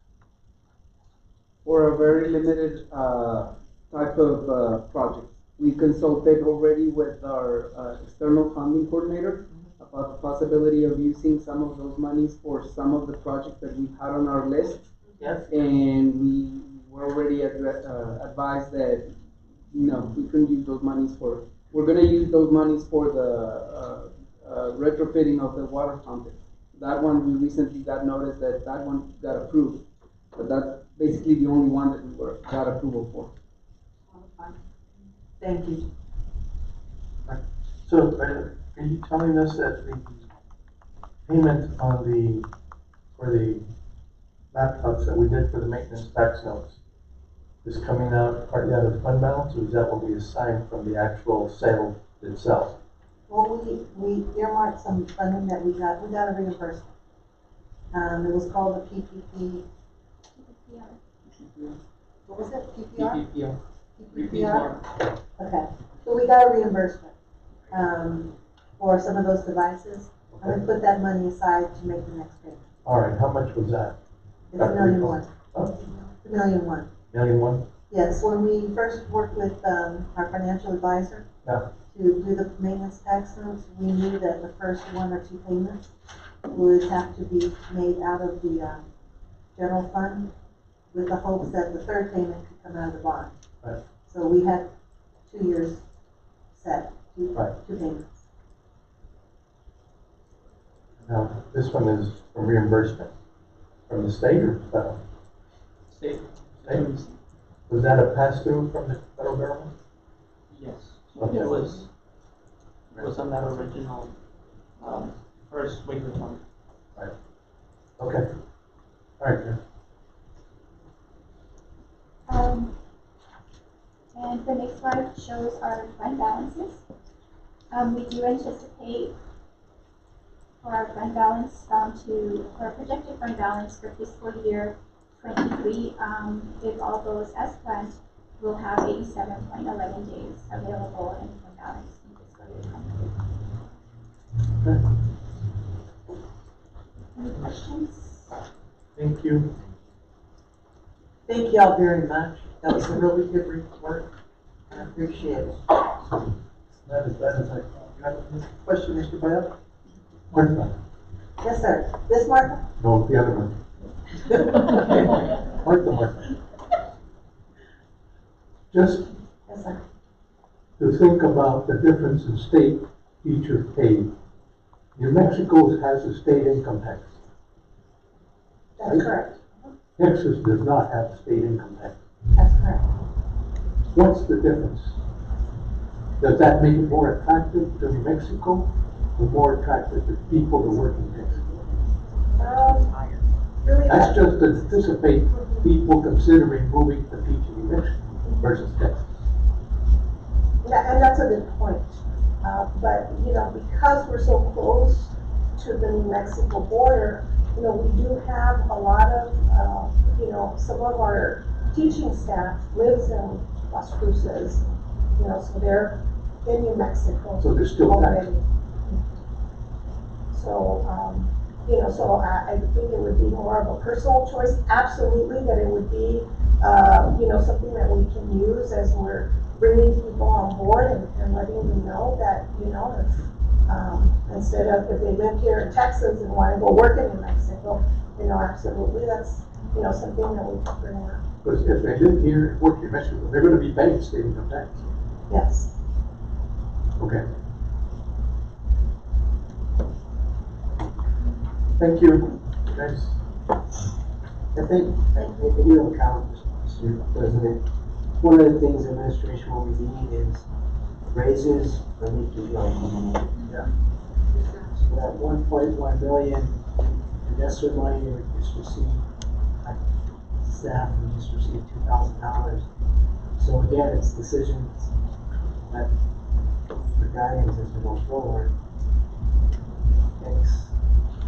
For a very limited type of project. We consulted already with our external funding coordinator about the possibility of using some of those monies for some of the projects that we've had on our list. Yes. And we were already advised that, no, we couldn't use those monies for we're gonna use those monies for the, retrofitting of the water fountain. That one, we recently got notice that that one got approved, but that's basically the only one that got approval for. Thank you. So, are you telling us that the payment for the laptops that we did for the maintenance tax notes is coming out partly out of fund balance, or is that what we assigned from the actual sale itself? Well, we earmarked some funding that we got a reimbursement. It was called the PPP. What was it? PPR? PPR. Okay, so we got a reimbursement, for some of those devices, and we put that money aside to make the next payment. All right, how much was that? It's $1,000,001. Huh? $1,000,001. $1,000,001? Yes, when we first worked with, our financial advisor Yeah. to do the maintenance tax notes, we knew that the first one or two payments would have to be made out of the, general fund, with the hopes that the third payment could come out of the bond. Right. So we had 2 years set, two Right. payments. Now, this one is from reimbursement from the state or federal? State. State? Was that a pass-through from the federal government? Yes. Okay. It was on that original, first waiver fund. Right. Okay. All right, Karen. And the next slide shows our fund balances. We do anticipate for our fund balance our projected fund balance for fiscal year 23, if all goes as planned, we'll have 87.11 days available in fund balance in fiscal year 23. Okay. Any questions? Thank you. Thank y'all very much. That was a really good report. I appreciate it. That is, you have a question, Mr. Bayo? Martha? Yes, sir. This Martha? No, the other one. Martha. Just Yes, sir. to think about the difference in state teacher pay. New Mexico has a state income tax. That's Right? correct. Texas does not have a state income tax. That's correct. What's the difference? Does that make it more attractive to New Mexico or more attractive to people who work in Texas? Really, That's just to anticipate people considering moving to teach in New Mexico versus Texas. Yeah, and that's a good point. But, because we're so close to the New Mexico border, we do have a lot of, some of our teaching staff lives in Las Cruces, so they're in New Mexico. So they're still already. So, so I think it would be more of a personal choice. Absolutely, that it would be, something that we can use as we're bringing people on board and letting them know that, if, instead of if they live here in Texas and want to go work in New Mexico, absolutely, that's, something that we can bring up. Because if they live here and work in New Mexico, they're going to be paying state income tax. Yes. Okay. Thank you. Thanks. I think you have a comment, Mr. President. One of the things the administration will be needing is raises for me to go. Yeah. So that 1.1 million in ESSER money we just received, staff, we just received $2,000. So again, it's decisions that the guidance as to go forward. Takes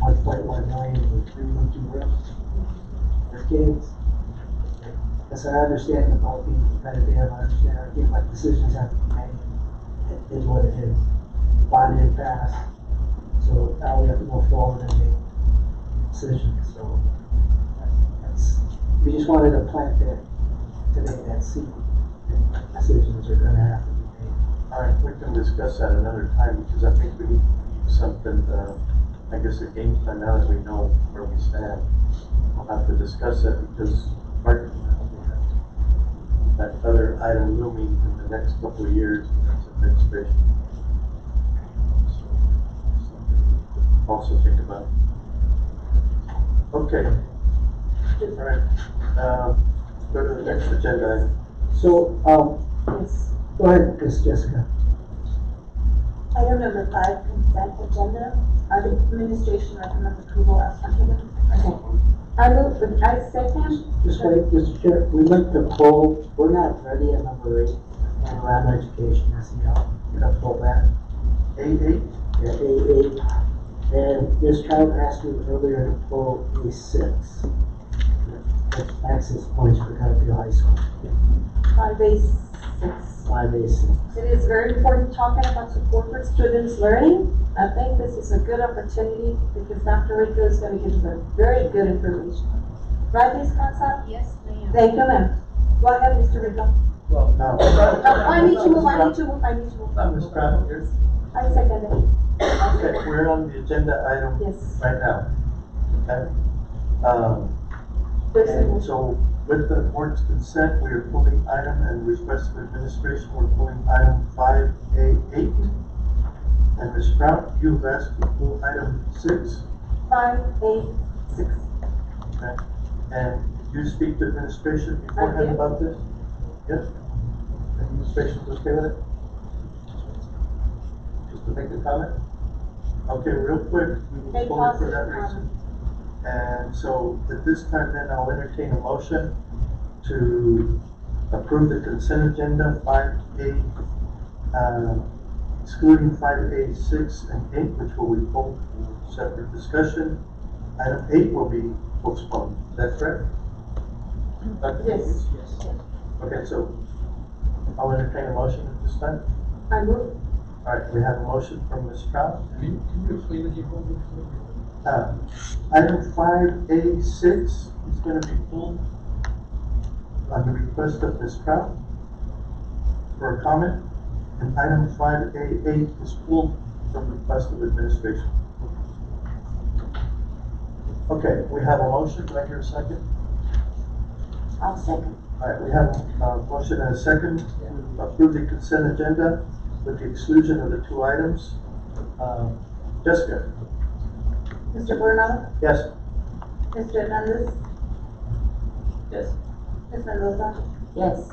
1.1 million with 3 rooms for kids. Yes, I understand about being competitive, I understand everything, but decisions have to be made. It is what it is. Bond didn't pass, so now we have to go forward and make decisions, so we just wanted to plant that today, that seed, that decisions are gonna have to be made. All right, we can discuss that another time because I think we need something, I guess a game plan now that we know where we stand. We'll have to discuss it because that other item looming in the next couple of years, that's a administration. Also think about. Okay. All right. Go to the next agenda item. So, Yes. go ahead, Ms. Jessica. Item number 5, consent agenda. The administration recommends approval as presented. I second. Just wait, Mr. Chair, we'd like to pull, we're not ready at number 8, and around education, SEL. We're gonna pull that. A8? Yeah, A8. And Ms. Trout asked me earlier to pull A6. That's access points for Cottonville High School. 5A6. 5A6. It is very important talking about support for students learning. I think this is a good opportunity because Dr. Rico is going to give us very good information. Right, Ms. Gonzalez? Yes, ma'am. Thank you, ma'am. Go ahead, Mr. Rico. Well, no. I need to move. Ms. Pratt, yours? I second it. Okay, we're on the agenda item Yes. right now. Okay? And so with the board's consent, we are pulling item and request of administration, we're pulling item 5A8. And Ms. Sprout, you've asked to pull item 6. 5A6. Okay? And did you speak to administration beforehand did. about this? Yes? Administration's okay with it? Just to make a comment? Okay, real quick, we will pull it for that reason. And so at this time then, I'll entertain a motion to approve the consent agenda 5A, excluding 5A6 and 8, which will be pulled for separate discussion. Item 8 will be postponed. Is that correct? Yes. Okay, so I'll entertain a motion at this time. I move. All right, we have a motion from Ms. Sprout. Can you explain again what we're doing? Item 5A6 is going to be pulled on the request of Ms. Sprout for a comment, and item 5A8 is pulled from the request of administration. Okay, we have a motion. Do I hear a second? I'll second. All right, we have a motion and a second to approve the consent agenda with the exclusion of the 2 items. Jessica? Mr. Coronado? Yes. Mr. Hernandez? Yes. Ms. Mendoza? Yes.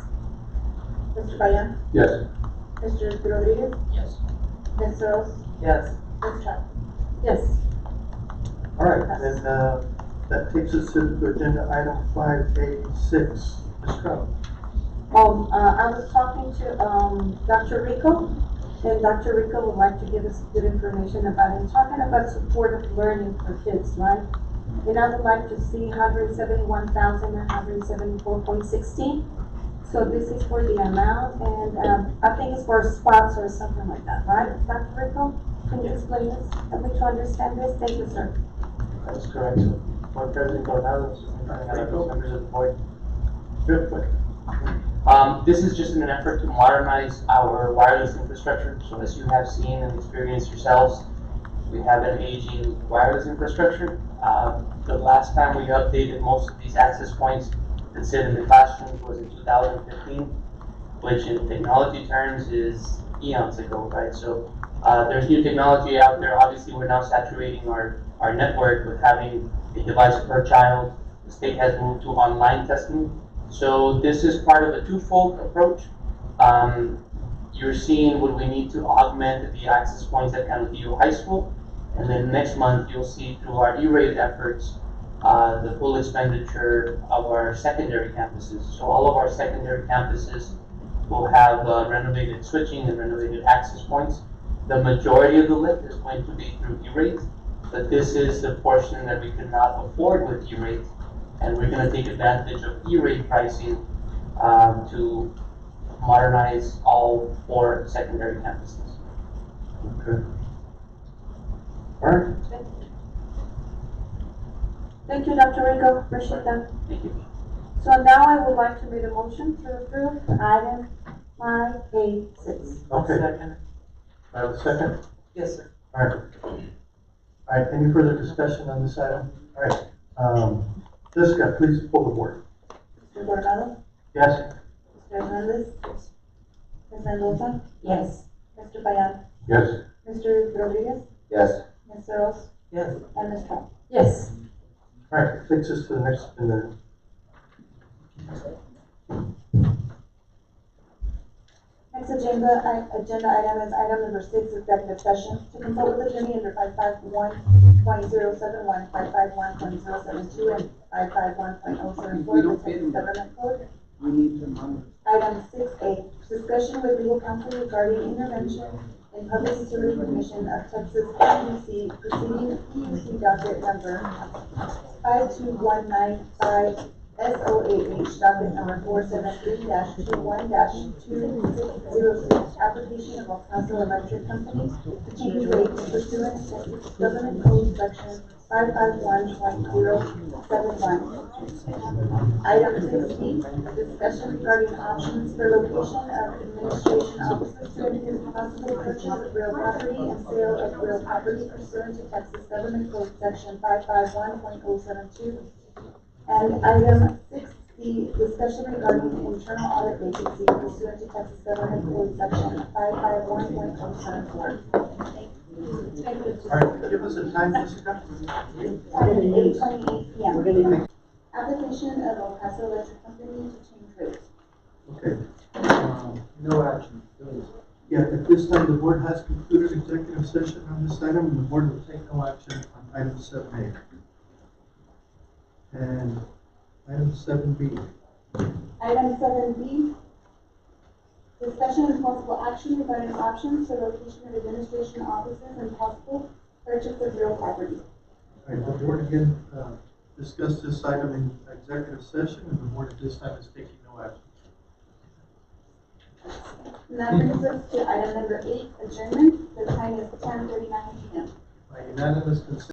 Mr. Payan? Yes. Mr. Rodriguez? Yes. Ms. Rose? Yes. Ms. Trout? Yes. All right, then that takes us to agenda item 5A6. Ms. Trout? I was talking to, Dr. Rico, and Dr. Rico would like to give us good information about it, talking about supportive learning for kids, right? And I would like to see 171,000 and 174.16. So this is for the amount, and, I think it's for spots or something like that, right? Dr. Rico, can you explain this? Help me to understand this? Thank you, sir. That's correct. So, Board President Coronado, members of the board, real quick. This is just in an effort to modernize our wireless infrastructure. So as you have seen and experienced yourselves, we have an aging wireless infrastructure. The last time we updated most of these access points that sit in the classrooms was in 2015, which in technology terms is eons ago, right? So there's new technology out there. Obviously, we're now saturating our network with having a device per child. The state has moved to online testing. So this is part of a twofold approach. You're seeing what we need to augment the access points at Cantillo High School. And then next month, you'll see through our E-rate efforts, the full expenditure of our secondary campuses. So all of our secondary campuses will have renovated switching and renovated access points. The majority of the lift is going to be through E-rate, but this is the portion that we could not afford with E-rate. And we're going to take advantage of E-rate pricing to modernize all 4 secondary campuses. Okay. All right. Thank you, Dr. Rico. Appreciate that. Thank you. So now I would like to make a motion to approve item 5A6. Okay. I have a second? Yes, sir. All right. All right, any further discussion on this item? All right. Jessica, please pull the board. Mr. Coronado? Yes. Mr. Hernandez? Ms. Mendoza? Yes. Mr. Payan, Yes. Mr. Rodriguez, Yes. Ms. Earls, Yes. and Ms. Trump. Yes. All right, takes us to the next, Next agenda item is item number 6, executive session. To consult with attorney under 551.071, 551.072, and 551.074 of the Texas Government Code. We need to monitor. Item 6A, discussion with legal counsel regarding intervention in Public Utility Commission of Texas PUC proceeding PUC docket number 52195 SOAH docket number 473-21-2606, application of El Paso Electric Company to change rates pursuant to Texas Government Code section 551.071. Item 6B, discussion regarding options for location of administration offices to indicate possible purchase of real property and sale of real property pursuant to Texas Government Code section 551.072. And item 6C, discussion regarding internal audit vacancy pursuant to Texas Government Code section 551.074. All right, give us a time, Jessica. Item 8:28 p.m. Application of El Paso Electric Company to change rates. Okay. No action. Yeah, at this time, the board has concluded executive session on this item, and the board will take no action on item 7A. And item 7B. Item 7B, discussion and possible action regarding options for location of administration offices and possible purchase of real property. All right, the board again discussed this item in executive session, and the board at this time is taking no action. And that brings us to item number 8, adjournment. The time is 10:39 p.m. By unanimous consent.